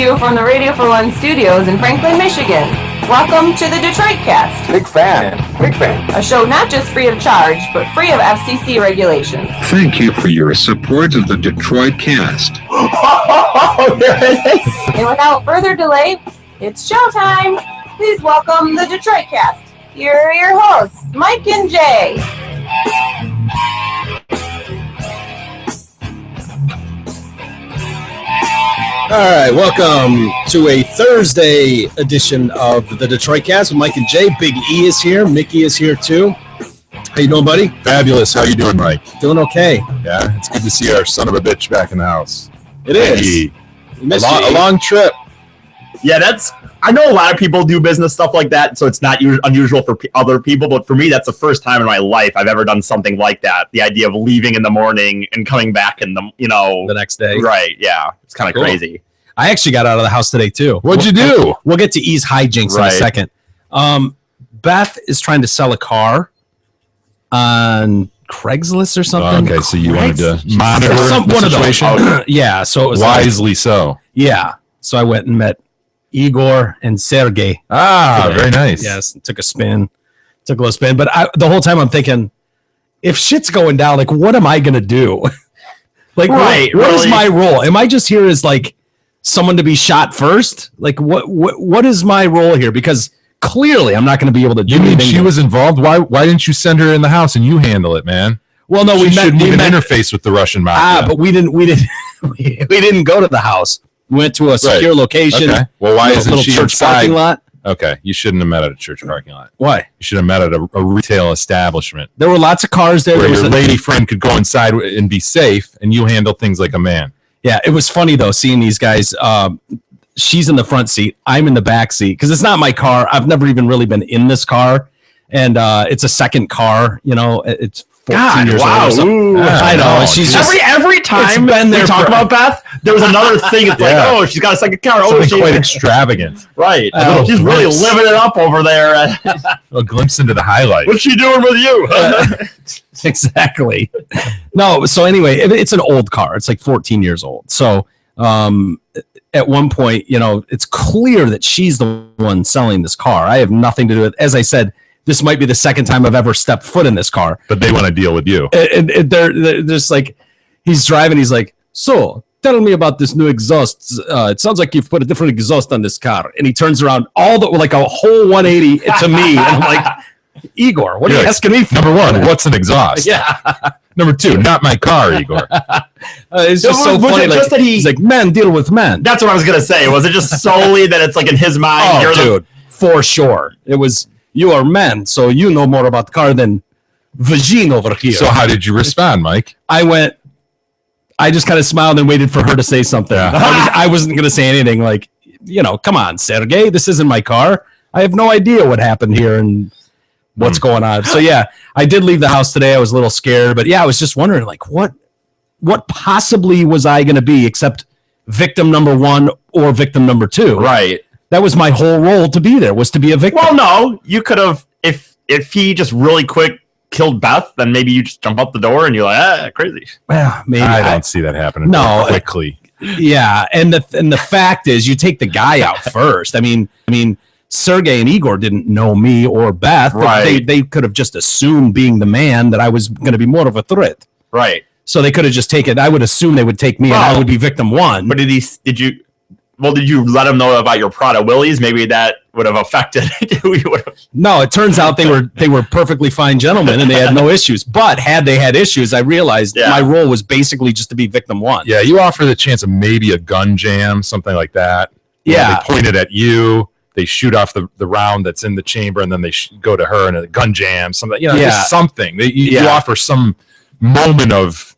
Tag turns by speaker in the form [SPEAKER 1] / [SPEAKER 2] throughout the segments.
[SPEAKER 1] you from the Radio for One studios in Franklin, Michigan. Welcome to the Detroit Cast.
[SPEAKER 2] Big fan.
[SPEAKER 1] A show not just free of charge, but free of FCC regulations.
[SPEAKER 3] Thank you for your support of the Detroit Cast.
[SPEAKER 1] And without further delay, it's showtime. Please welcome the Detroit Cast. Here are your hosts, Mike and Jay.
[SPEAKER 4] All right, welcome to a Thursday edition of the Detroit Cast with Mike and Jay. Big E is here. Mickey is here too. How you doing, buddy?
[SPEAKER 5] Fabulous. How you doing, Mike?
[SPEAKER 4] Doing okay.
[SPEAKER 5] Yeah, it's good to see our son of a bitch back in the house.
[SPEAKER 4] It is.
[SPEAKER 5] A long trip.
[SPEAKER 6] Yeah, I know a lot of people do business stuff like that, so it's not unusual for other people, but for me, that's the first time in my life I've ever done something like that. The idea of leaving in the morning and coming back in the
[SPEAKER 4] next day.
[SPEAKER 6] Right, yeah. It's kind of crazy.
[SPEAKER 4] I actually got out of the house today, too.
[SPEAKER 5] What'd you do?
[SPEAKER 4] We'll get to E's hijinks in a second. Beth is trying to sell a car on Craigslist or something.
[SPEAKER 5] Okay, so you wanted to monitor
[SPEAKER 4] one of those. Yeah, so it was
[SPEAKER 5] wisely so.
[SPEAKER 4] Yeah, so I went and met Igor and Sergey.
[SPEAKER 5] Very nice.
[SPEAKER 4] Yes, took a little spin. But the whole time I'm thinking, if shit's going down, like, what am I going to do? Like, what is my role? Am I just here as, like, someone to be shot first? Like, what is my role here? Because clearly I'm not going to be able to do anything.
[SPEAKER 5] You mean she was involved? Why didn't you send her in the house and you handle it, man?
[SPEAKER 4] Well, no, we
[SPEAKER 5] shouldn't even interface with the Russian mafia.
[SPEAKER 4] But we didn't go to the house. We went to a secure location.
[SPEAKER 5] Okay. Well, why isn't she
[SPEAKER 4] church
[SPEAKER 5] inside?
[SPEAKER 4] Parking lot?
[SPEAKER 5] Okay, you shouldn't have met at a church parking lot.
[SPEAKER 4] Why?
[SPEAKER 5] You should have met at a retail establishment.
[SPEAKER 4] There were lots of cars there.
[SPEAKER 5] Where your lady friend could go inside and be safe, and you handle things like a man.
[SPEAKER 4] Yeah, it was funny, though, seeing these guys. She's in the front seat. I'm in the back seat because it's not my car. I've never even really been in this car. And it's a second car. You know, it's 14 years old. I know. She's just,
[SPEAKER 6] every time we talk about Beth, there was another thing. It's like, oh, she's got a second car.
[SPEAKER 5] Something quite extravant.
[SPEAKER 6] Right. She's really living it up over there.
[SPEAKER 5] A glimpse into the highlights.
[SPEAKER 6] What's she doing with you?
[SPEAKER 4] Exactly. No, so anyway, it's an old car. It's like 14 years old. So at one point, you know, it's clear that she's the one selling this car. I have nothing to do with it. As I said, this might be the second time I've ever stepped foot in this car.
[SPEAKER 5] But they want to deal with you.
[SPEAKER 4] And they're just like, he's driving. He's like, so tell me about this new exhaust. It sounds like you've put a different exhaust on this car. And he turns around like a whole 180 to me. And I'm like, Igor, what are you asking me for?
[SPEAKER 5] Number one, what's an exhaust?
[SPEAKER 4] Yeah.
[SPEAKER 5] Number two, not my car, Igor.
[SPEAKER 4] It's just so funny. Like, he's like, men deal with men.
[SPEAKER 6] That's what I was going to say. Was it just solely that it's like in his mind?
[SPEAKER 4] Oh, dude, for sure. It was, you are men, so you know more about the car than Vagine over here.
[SPEAKER 5] So how did you respond, Mike?
[SPEAKER 4] I just kind of smiled and waited for her to say something. Yeah. I wasn't going to say anything like, you know, come on, Sergey, this isn't my car. I have no idea what happened here and what's going on. So, yeah, I did leave the house today. I was a little scared. But, yeah, I was just wondering, like, what possibly was I going to be except victim number one or victim number two?
[SPEAKER 6] Right.
[SPEAKER 4] That was my whole role to be there, was to be a victim.
[SPEAKER 6] Well, no, you could have, if he just really quick killed Beth, then maybe you just jump out the door and you're like, crazy.
[SPEAKER 4] Well, maybe.
[SPEAKER 5] I don't see that happening quickly.
[SPEAKER 4] Yeah, and the fact is, you take the guy out first. I mean, Sergey and Igor didn't know me or Beth.
[SPEAKER 6] Right.
[SPEAKER 4] They could have just assumed, being the man, that I was going to be more of a threat.
[SPEAKER 6] Right.
[SPEAKER 4] So they could have just taken. I would assume they would take me, and I would be victim one.
[SPEAKER 6] But did you let him know about your Prada Willies? Maybe that would have affected who you would have.
[SPEAKER 4] No, it turns out they were perfectly fine gentlemen and they had no issues. But had they had issues, I realized my role was basically just to be victim one.
[SPEAKER 5] Yeah, you offer the chance of maybe a gun jam, something like that.
[SPEAKER 4] Yeah.
[SPEAKER 5] They point it at you. They shoot off the round that's in the chamber, and then they go to her and a gun jam. Something, just something. You offer some moment of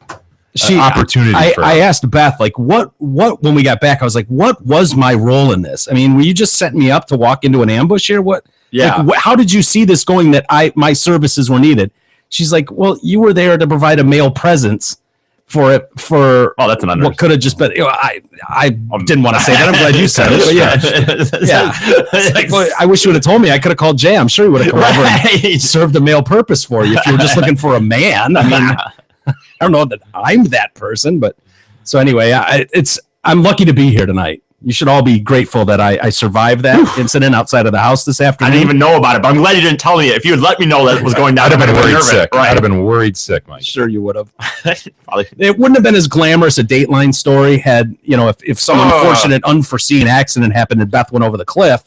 [SPEAKER 5] opportunity.
[SPEAKER 4] I asked Beth, like, what when we got back, I was like, what was my role in this? I mean, were you just setting me up to walk into an ambush here? What?
[SPEAKER 6] Yeah.
[SPEAKER 4] Like, how did you see this going that my services were needed? She's like, well, you were there to provide a male presence for that's an understatement. What could have just been, I didn't want to say that. I'm glad you said it. But yeah. Like, well, I wish you would have told me. I could have called Jay. I'm sure he would have come over and served a male purpose for you if you were just looking for a man. I mean, I don't know that I'm that person, but so anyway, I'm lucky to be here tonight. You should all be grateful that I survived that incident outside of the house this
[SPEAKER 6] I
[SPEAKER 4] afternoon.
[SPEAKER 6] didn't even know about it, but I'm glad you didn't tell me. If you had let me know that was going down,
[SPEAKER 5] I'd have been worried
[SPEAKER 6] nervous.
[SPEAKER 5] sick.
[SPEAKER 6] Right.
[SPEAKER 5] I'd have been worried sick, Mike.
[SPEAKER 4] Sure you would have.
[SPEAKER 6] Probably.
[SPEAKER 4] It wouldn't have been as glamorous a Dateline story had, if some unfortunate, unforeseen accident happened and Beth went over the cliff.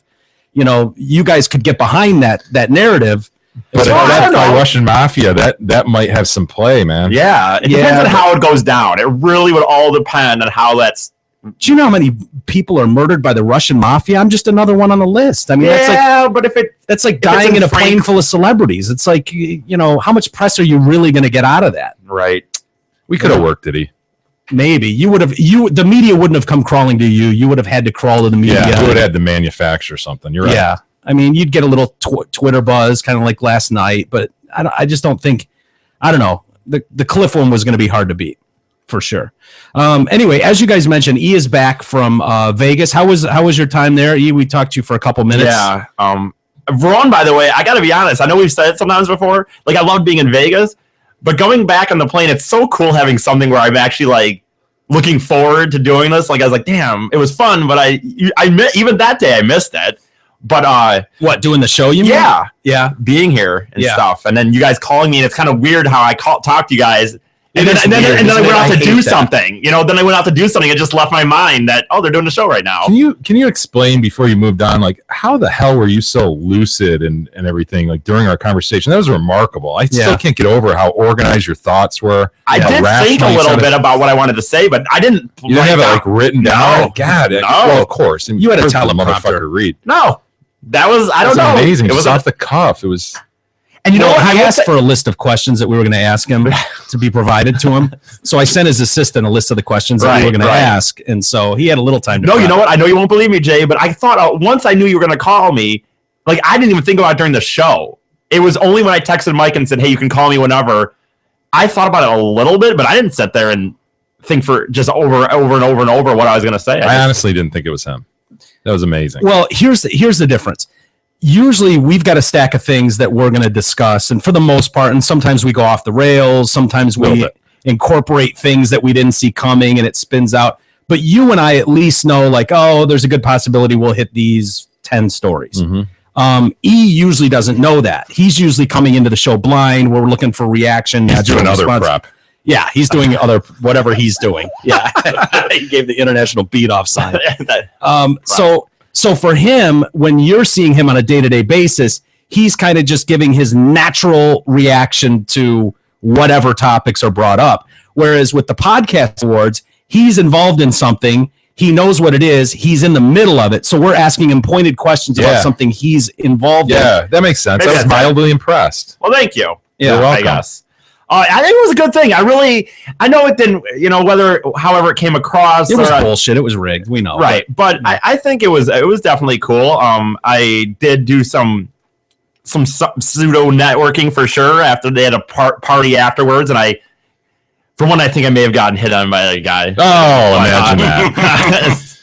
[SPEAKER 4] You guys could get behind that narrative.
[SPEAKER 5] But if
[SPEAKER 6] Well, I
[SPEAKER 5] that's
[SPEAKER 6] don't
[SPEAKER 5] by
[SPEAKER 6] know.
[SPEAKER 5] Russian mafia, that might have some play, man.
[SPEAKER 6] Yeah, it depends on how it goes down. It really would all depend on how that's.
[SPEAKER 4] Do you know how many people are murdered by the Russian mafia? I'm just another one on the list. I mean,
[SPEAKER 6] But if it,
[SPEAKER 4] that's like
[SPEAKER 6] it's
[SPEAKER 4] dying
[SPEAKER 6] in
[SPEAKER 4] in a plane
[SPEAKER 6] Frank-
[SPEAKER 4] full of celebrities. It's like, how much press are you really going to get out of that?
[SPEAKER 6] right.
[SPEAKER 5] We could have worked it.
[SPEAKER 4] Maybe the media wouldn't have come crawling to you. You would have had to crawl to the media.
[SPEAKER 5] Yeah, we would have had to manufacture something. You're right.
[SPEAKER 4] Yeah. I mean, you'd get a little Twitter buzz, kind of like last night, but I just don't think, I don't know. The Cliff one was going to be hard to beat, for sure. Anyway, as you guys mentioned, E is back from Vegas. How was your time there? E, we talked to you for a couple minutes.
[SPEAKER 6] Yeah. Veron, by the way, I got to be honest. I know we've said it sometimes before. Like, I loved being in Vegas, but going back on the plane, it's so cool having something where I'm actually like looking forward to doing this. Like, I was like, damn, it was fun, but I even that day I missed it. But
[SPEAKER 4] What, doing the show, you mean?
[SPEAKER 6] yeah,
[SPEAKER 4] Yeah.
[SPEAKER 6] being here and
[SPEAKER 4] Yeah.
[SPEAKER 6] stuff, and then you guys calling me, and it's kind of weird how I talk to you guys. And
[SPEAKER 4] It
[SPEAKER 6] then,
[SPEAKER 4] is
[SPEAKER 6] and then,
[SPEAKER 4] weird,
[SPEAKER 6] and then I
[SPEAKER 4] isn't
[SPEAKER 6] went
[SPEAKER 4] it?
[SPEAKER 6] out
[SPEAKER 4] I
[SPEAKER 6] to
[SPEAKER 4] hate
[SPEAKER 6] do
[SPEAKER 4] that.
[SPEAKER 6] something. Then I went out to do something. It just left my mind that, they're doing the show right now.
[SPEAKER 5] Can you explain before you moved on, like how the hell were you so lucid and everything like during our conversation? That was remarkable. I still can't get over how organized your thoughts were.
[SPEAKER 6] I
[SPEAKER 5] how
[SPEAKER 6] did think a
[SPEAKER 5] rational you
[SPEAKER 6] little
[SPEAKER 5] sounded.
[SPEAKER 6] bit about what I wanted to say, but I didn't.
[SPEAKER 5] You didn't have it
[SPEAKER 6] write
[SPEAKER 5] like
[SPEAKER 6] down-
[SPEAKER 5] written down.
[SPEAKER 6] No.
[SPEAKER 5] Oh, God.
[SPEAKER 6] No.
[SPEAKER 5] Well, of course. And
[SPEAKER 4] You had a
[SPEAKER 5] of course the
[SPEAKER 4] teleprompter.
[SPEAKER 5] motherfucker read.
[SPEAKER 6] No, that was I
[SPEAKER 5] It
[SPEAKER 6] don't
[SPEAKER 5] was
[SPEAKER 6] know.
[SPEAKER 5] amazing.
[SPEAKER 6] It was
[SPEAKER 5] Just off the cuff. It was.
[SPEAKER 6] and you know what?
[SPEAKER 4] I
[SPEAKER 6] I will
[SPEAKER 4] asked
[SPEAKER 6] say-
[SPEAKER 4] for a list of questions that we were going to ask him to be provided to him. So I sent his assistant a list of the questions that we were
[SPEAKER 6] Right,
[SPEAKER 4] going to
[SPEAKER 6] right.
[SPEAKER 4] ask. And so he had a little time to
[SPEAKER 6] No, you
[SPEAKER 4] prep.
[SPEAKER 6] know what? I know you won't believe me, Jay, but I thought once I knew you were going to call me, like I didn't even think about it during the show. It was only when I texted Mike and said, "Hey, you can call me whenever." I thought about it a little bit, but I didn't sit there and think for just over and over what I was going to say.
[SPEAKER 5] I honestly didn't think it was him. That was amazing.
[SPEAKER 4] Well, here's the difference. Usually we've got a stack of things that we're going to discuss, and for the most part, and sometimes we go off the rails, sometimes
[SPEAKER 5] Little
[SPEAKER 4] we
[SPEAKER 5] bit.
[SPEAKER 4] incorporate things that we didn't see coming and it spins out. But you and I at least know, like, there's a good possibility we'll hit these 10 stories.
[SPEAKER 5] Mhm.
[SPEAKER 4] E usually doesn't know that. He's usually coming into the show blind. We're looking for reaction.
[SPEAKER 5] He's
[SPEAKER 4] natural
[SPEAKER 5] doing other
[SPEAKER 4] response.
[SPEAKER 5] prep.
[SPEAKER 4] Yeah, he's doing whatever he's doing. Yeah, he gave the international beat off sign. So for him, when you're seeing him on a day-to-day basis, he's kind of just giving his natural reaction to whatever topics are brought up. Whereas with the podcast awards, he's involved in something. He knows what it is. He's in the middle of it. So we're asking him pointed questions
[SPEAKER 5] Yeah.
[SPEAKER 4] about something he's involved in.
[SPEAKER 5] Yeah, that makes sense.
[SPEAKER 6] Maybe
[SPEAKER 5] I was
[SPEAKER 6] that's it.
[SPEAKER 5] mildly impressed.
[SPEAKER 6] Well, thank you.
[SPEAKER 4] Yeah,
[SPEAKER 5] You're
[SPEAKER 6] I
[SPEAKER 5] welcome.
[SPEAKER 6] guess. I think it was a good thing. I know it didn't, however it came across.
[SPEAKER 4] It was
[SPEAKER 6] or-
[SPEAKER 4] bullshit. It was rigged. We know.
[SPEAKER 6] right. But I think it was definitely cool. I did do some pseudo networking for sure after they had a party afterwards. And for one, I think I may have gotten hit on by a guy.
[SPEAKER 5] Oh, imagine that.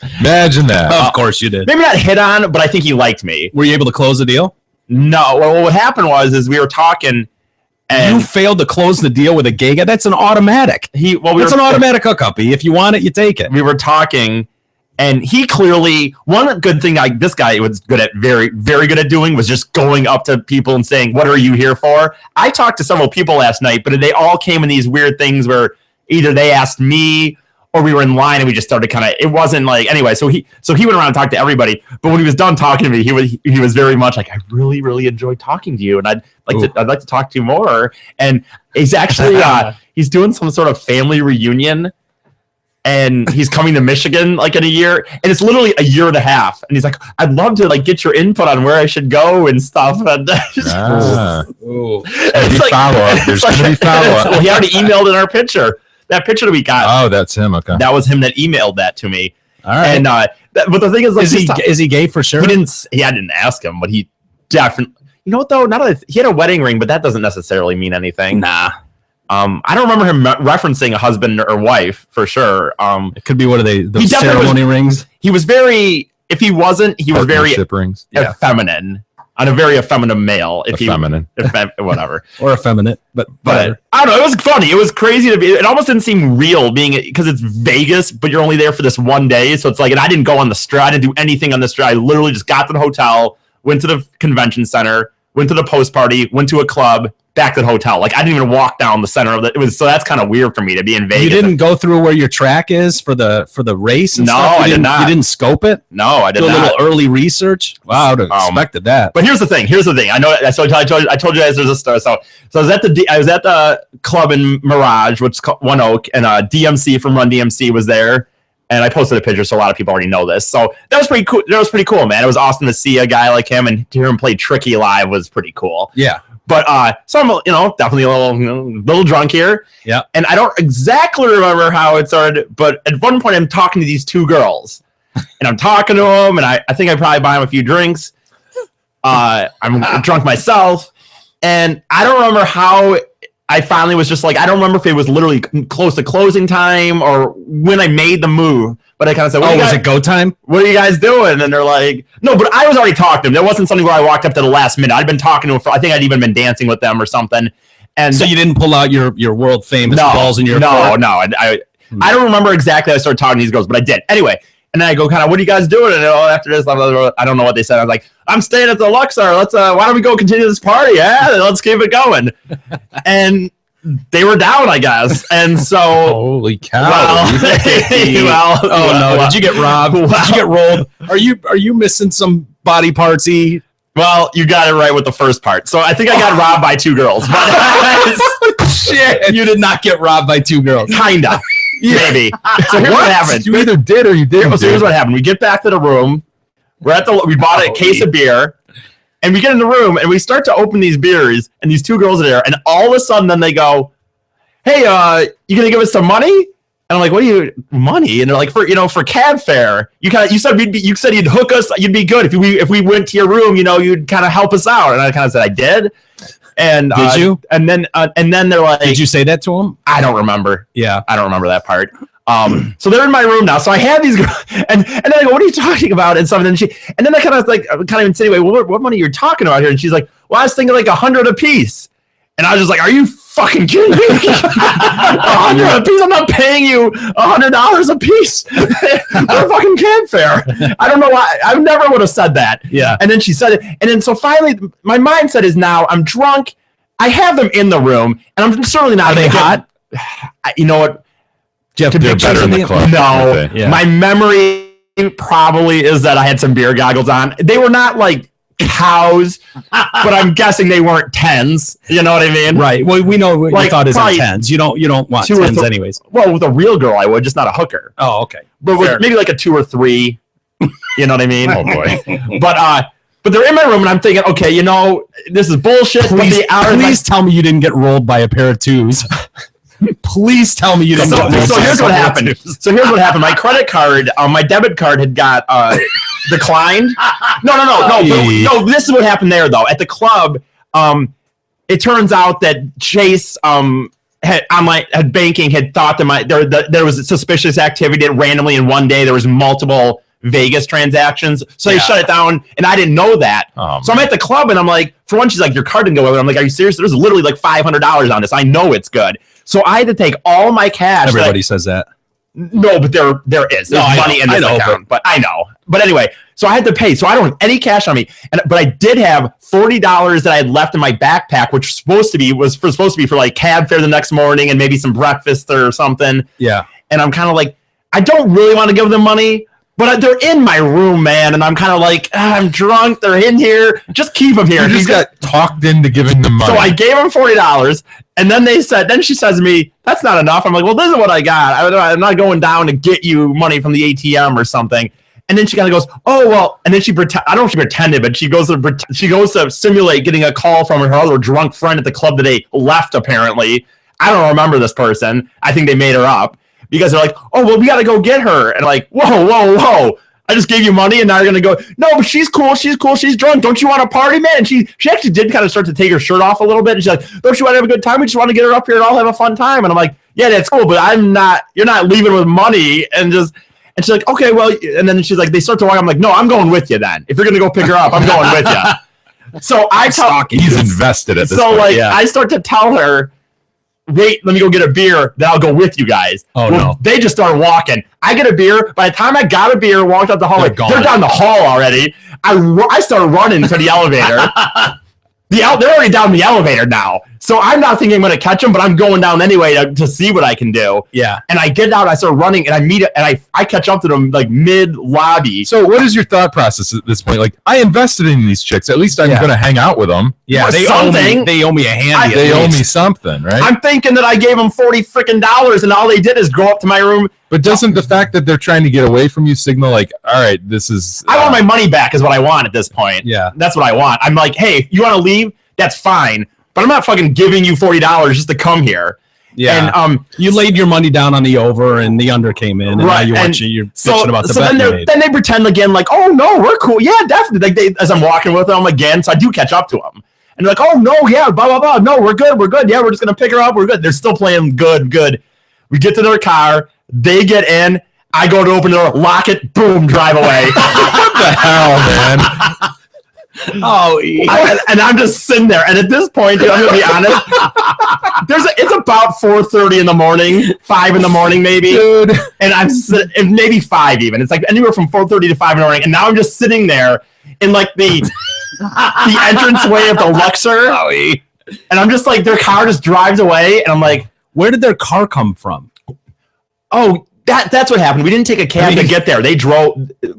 [SPEAKER 6] that.
[SPEAKER 5] Imagine that.
[SPEAKER 4] Of course you did.
[SPEAKER 6] Maybe not hit on, but I think he liked me.
[SPEAKER 4] Were you able to close the deal?
[SPEAKER 6] No. Well, what happened was we were talking and
[SPEAKER 4] You failed to close the deal with a gay guy? That's an automatic.
[SPEAKER 6] we
[SPEAKER 4] That's
[SPEAKER 6] were
[SPEAKER 4] an automatic hookup. If you want it, you take it.
[SPEAKER 6] we were talking, and he clearly one good thing this guy was good at, very very good at doing, was just going up to people and saying, "What are you here for?" I talked to several people last night, but they all came in these weird things where either they asked me or we were in line and we just started kind of. It wasn't like anyway. So he went around and talked to everybody, but when he was done talking to me, he was very much like, "I really really enjoyed talking to you, and I'd like to talk to you more." And he's actually he's doing some sort of family reunion. And he's coming to Michigan like in a year, and it's literally a year and a half. And he's like, "I'd love to like get your input on where I should go and stuff." And
[SPEAKER 5] Ah.
[SPEAKER 4] Ooh.
[SPEAKER 6] it's
[SPEAKER 5] be follow-up. There's gonna be follow-up.
[SPEAKER 6] Well, he already emailed in our picture. That picture that we got,
[SPEAKER 5] Oh, that's him. Okay.
[SPEAKER 6] that was him that emailed that to me.
[SPEAKER 4] All right.
[SPEAKER 6] And but the thing is, like,
[SPEAKER 4] Is he gay for sure?
[SPEAKER 6] he didn't. I didn't ask him, but he definitely. You know what though? He had a wedding ring, but that doesn't necessarily mean anything.
[SPEAKER 4] Nah.
[SPEAKER 6] I don't remember him referencing a husband or wife for sure.
[SPEAKER 4] It could be one of the
[SPEAKER 6] He definitely
[SPEAKER 4] ceremony rings.
[SPEAKER 6] He was very. If he wasn't, he was very
[SPEAKER 5] Partnership rings.
[SPEAKER 6] feminine. on a very effeminate male. Whatever.
[SPEAKER 4] Or effeminate, but
[SPEAKER 6] I don't know. It was funny. It was crazy to be. It almost didn't seem real because it's Vegas, but you're only there for this one day. So it's like, and I didn't go on the strip. I didn't do anything on the strip. I literally just got to the hotel, went to the convention center, went to the post party, went to a club, back to the hotel. Like, I didn't even walk down the center of it. So that's kind of weird for me to be in Vegas.
[SPEAKER 4] You didn't go through where your track is for the race? And
[SPEAKER 6] no,
[SPEAKER 4] stuff?
[SPEAKER 6] I did not.
[SPEAKER 4] You didn't scope it?
[SPEAKER 6] No, I did
[SPEAKER 4] not. Do a little early research? Wow, I would have expected that.
[SPEAKER 6] But here's the thing. I know. So I told you guys there's a story. So I was at the club in Mirage, which is called One Oak, and DMC from Run DMC was there. And I posted a picture, so a lot of people already know this. So that was pretty cool. That was pretty cool, man. It was awesome to see a guy like him, and to hear him play Tricky live was pretty cool.
[SPEAKER 4] Yeah.
[SPEAKER 6] But so I'm, definitely a little drunk here.
[SPEAKER 4] Yeah.
[SPEAKER 6] And I don't exactly remember how it started, but at one point I'm talking to these two girls, and I'm talking to them, and I think I probably buy them a few drinks. I'm drunk myself, and I don't remember how I finally was just like, I don't remember if it was literally close to closing time or when I made the move, but I kind of said,
[SPEAKER 4] was it go time?
[SPEAKER 6] What are you guys doing? And they're like, no, but I was already talking to them. There wasn't something where I walked up to the last minute. I'd been talking to them. I think I'd even been dancing with them or something. And
[SPEAKER 4] so you didn't pull out your world famous balls in your court?
[SPEAKER 6] No. I don't remember exactly how I started talking to these girls, but I did. Anyway, and then I go kind of, what are you guys doing? And after this, I don't know what they said. I was like, I'm staying at the Luxor. Let's why don't we go continue this party? Yeah, let's keep it going. And they were down, I guess. And so,
[SPEAKER 4] holy cow! Did you get robbed? Did you get rolled? Are you missing some body parts?
[SPEAKER 6] Well, you got it right with the first part. So I think I got robbed by two girls. But
[SPEAKER 4] shit, you did not get robbed by two girls.
[SPEAKER 6] Kinda. Maybe. So here's what happened.
[SPEAKER 5] You either did or you didn't.
[SPEAKER 6] So here's what happened. We get back to the room. We bought a case of beer, and we get in the room, and we start to open these beers, and these two girls are there, and all of a sudden, then they go, "Hey, you gonna give us some money?" And I'm like, "What do you money?" And they're like, "For cab fare. You said you'd hook us. You'd be good if we went to your room. You'd kind of help us out." And I kind of said, "I did." And
[SPEAKER 4] did you?
[SPEAKER 6] And then they're like,
[SPEAKER 4] "Did you say that to them?"
[SPEAKER 6] I don't remember.
[SPEAKER 4] Yeah,
[SPEAKER 6] I don't remember that part. So they're in my room now. So I have these girls, and then I go, "What are you talking about?" And something. And then I kind of insinuate, "Well, what money you're talking about here?" And she's like, "Well, I was thinking like 100 a piece." And I was just like, "Are you fucking kidding me? 100 a piece? I'm not paying you $100 a piece for a fucking cab fare." I don't know why. I never would have said that.
[SPEAKER 4] Yeah.
[SPEAKER 6] And then she said it. And then so finally, my mindset is now I'm drunk. I have them in the room, and I'm certainly not.
[SPEAKER 4] Are they hot?
[SPEAKER 6] You know what?
[SPEAKER 5] They're better in the club.
[SPEAKER 6] No.
[SPEAKER 4] Yeah.
[SPEAKER 6] My memory probably is that I had some beer goggles on. They were not like cows, but I'm guessing they weren't 10s. You know what I mean?
[SPEAKER 4] Right. Well, we know what
[SPEAKER 6] Like,
[SPEAKER 4] your thought is on
[SPEAKER 6] probably
[SPEAKER 4] 10s. You don't want 10s anyways.
[SPEAKER 6] Well, with a real girl, I would, just not a hooker.
[SPEAKER 4] Oh, okay.
[SPEAKER 6] But with maybe like a 2 or 3. You know what I mean?
[SPEAKER 5] Oh boy.
[SPEAKER 6] But they're in my room, and I'm thinking, okay, this is bullshit.
[SPEAKER 4] Please tell me you didn't get rolled by a pair of 2s. Please tell me you didn't.
[SPEAKER 6] So here's what happened. My credit card, my debit card had got declined. No. This is what happened there, though. At the club, it turns out that Chase had banking had thought that there was suspicious activity that randomly in one day there was multiple Vegas transactions, so they shut it down, and I didn't know that. So I'm at the club, and I'm like, for one, she's like, "Your card didn't go over." I'm like, "Are you serious? There's literally like $500 on this. I know it's good." So I had to take all my cash.
[SPEAKER 4] Everybody says that.
[SPEAKER 6] No, but there is. There's money in this account, but I know. But anyway, so I had to pay. So I don't have any cash on me, but I did have $40 that I had left in my backpack, which was supposed to be for like cab fare the next morning and maybe some breakfast or something.
[SPEAKER 4] Yeah.
[SPEAKER 6] And I'm kind of like, I don't really want to give them money, but they're in my room, man, and I'm kind of like, I'm drunk. They're in here. Just keep them here.
[SPEAKER 5] You just got talked into giving them money.
[SPEAKER 6] So I gave them $40, and then she says to me, "That's not enough." I'm like, "Well, this is what I got. I'm not going down to get you money from the ATM or something." And then she kind of goes, "Oh well," and then I don't know if she pretended, but she goes to simulate getting a call from her other drunk friend at the club that they left. Apparently, I don't remember this person. I think they made her up. Because they're like, "Oh, well, we got to go get her." And I'm like, whoa. I just gave you money, and now you're going to go, "No, but she's cool. She's drunk. Don't you want to party, man?" And she actually did kind of start to take her shirt off a little bit. And she's like, "Don't you want to have a good time? We just want to get her up here and all have a fun time." And I'm like, "Yeah, that's cool, but you're not leaving with money." And she's like, "Okay, well," and then she's like, they start to walk. I'm like, "No, I'm going with you then. If you're going to go pick her up, I'm going with you." So
[SPEAKER 5] He's invested at this
[SPEAKER 6] so
[SPEAKER 5] point.
[SPEAKER 6] like
[SPEAKER 4] yeah.
[SPEAKER 6] I start to tell her, wait, let me go get a beer, then I'll go with you guys.
[SPEAKER 4] Oh, no.
[SPEAKER 6] They just start walking. I get a beer. By the time I got a beer, walked up the hallway,
[SPEAKER 4] They're gone.
[SPEAKER 6] they're down the hall already. I started running to the elevator. They're already down the elevator now. So I'm not thinking I'm going to catch them, but I'm going down anyway to see what I can do.
[SPEAKER 4] Yeah.
[SPEAKER 6] And I get out, I start running, and I meet it, and I catch up to them like mid lobby.
[SPEAKER 5] So what is your thought process at this point? Like, I invested in these chicks. At least I'm
[SPEAKER 4] Yeah.
[SPEAKER 5] going to hang out with them.
[SPEAKER 4] Yeah.
[SPEAKER 6] Or
[SPEAKER 4] They
[SPEAKER 6] something.
[SPEAKER 4] owe me a handy.
[SPEAKER 5] They
[SPEAKER 4] at
[SPEAKER 5] owe
[SPEAKER 4] least.
[SPEAKER 5] me something, right?
[SPEAKER 6] I'm thinking that I gave them $40 freaking, and all they did is go up to my room.
[SPEAKER 5] But doesn't the fact that they're trying to get away from you signal like, all right, this is...
[SPEAKER 6] I want my money back is what I want at this point.
[SPEAKER 4] Yeah.
[SPEAKER 6] That's what I want. I'm like, hey, you want to leave? That's fine. But I'm not fucking giving you $40 just to come here.
[SPEAKER 4] Yeah.
[SPEAKER 6] And
[SPEAKER 4] you laid your money down on the over, and the under came in, and now you're bitching about the bet you made.
[SPEAKER 6] then they pretend again like, oh no, we're cool. Yeah, definitely. Like as I'm walking with them again, so I do catch up to them. And they're like, oh no, yeah, blah blah blah. No, we're good. Yeah, we're just gonna pick her up. We're good. They're still playing good. We get to their car. They get in. I go to open the door, lock it, boom, drive away.
[SPEAKER 5] What the hell, man?
[SPEAKER 4] Oh,
[SPEAKER 6] and I'm just sitting there. And at this point, dude, I'm gonna be honest. It's about 4:30 in the morning, 5 in the morning, maybe.
[SPEAKER 5] Dude.
[SPEAKER 6] And and maybe 5 even. It's like anywhere from 4:30 to 5 in the morning. And now I'm just sitting there in like the entranceway of the Luxor. And I'm just like, their car just drives away, and I'm like,
[SPEAKER 4] where did their car come from?
[SPEAKER 6] oh, that's what happened. We didn't take a cab to get there. They drove to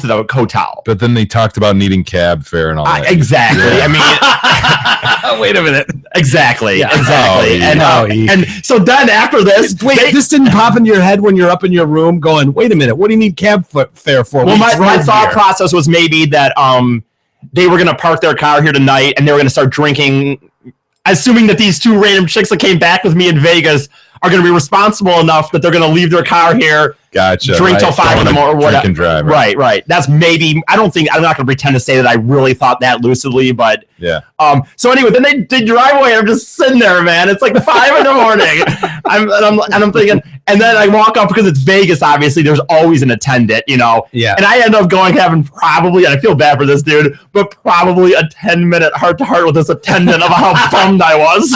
[SPEAKER 6] the hotel.
[SPEAKER 5] But then they talked about needing cab fare and all that.
[SPEAKER 6] Exactly. I mean,
[SPEAKER 4] Wait a minute.
[SPEAKER 6] exactly.
[SPEAKER 4] Yeah.
[SPEAKER 6] Exactly.
[SPEAKER 5] Oh,
[SPEAKER 6] And so then after this,
[SPEAKER 4] This didn't pop into your head when you're up in your room going, wait a minute, what do you need cab fare for?
[SPEAKER 6] well,
[SPEAKER 4] We
[SPEAKER 6] my
[SPEAKER 4] drove
[SPEAKER 6] thought
[SPEAKER 4] here.
[SPEAKER 6] process was maybe that they were going to park their car here tonight and they were going to start drinking, assuming that these two random chicks that came back with me in Vegas are going to be responsible enough that they're going to leave their car here,
[SPEAKER 5] Gotcha.
[SPEAKER 6] drink till 5 in the morning, or
[SPEAKER 5] Drink
[SPEAKER 6] whatever.
[SPEAKER 5] and drive.
[SPEAKER 6] Right. That's maybe. I'm not going to pretend to say that I really thought that lucidly, but
[SPEAKER 5] Yeah.
[SPEAKER 6] So anyway, then they drive away. And I'm just sitting there, man. It's like 5 in the morning. I'm thinking, and then I walk up because it's Vegas. Obviously, there's always an attendant, you know.
[SPEAKER 4] Yeah.
[SPEAKER 6] And I end up having probably, and I feel bad for this dude, but probably a 10-minute heart-to-heart with this attendant about how bummed I was.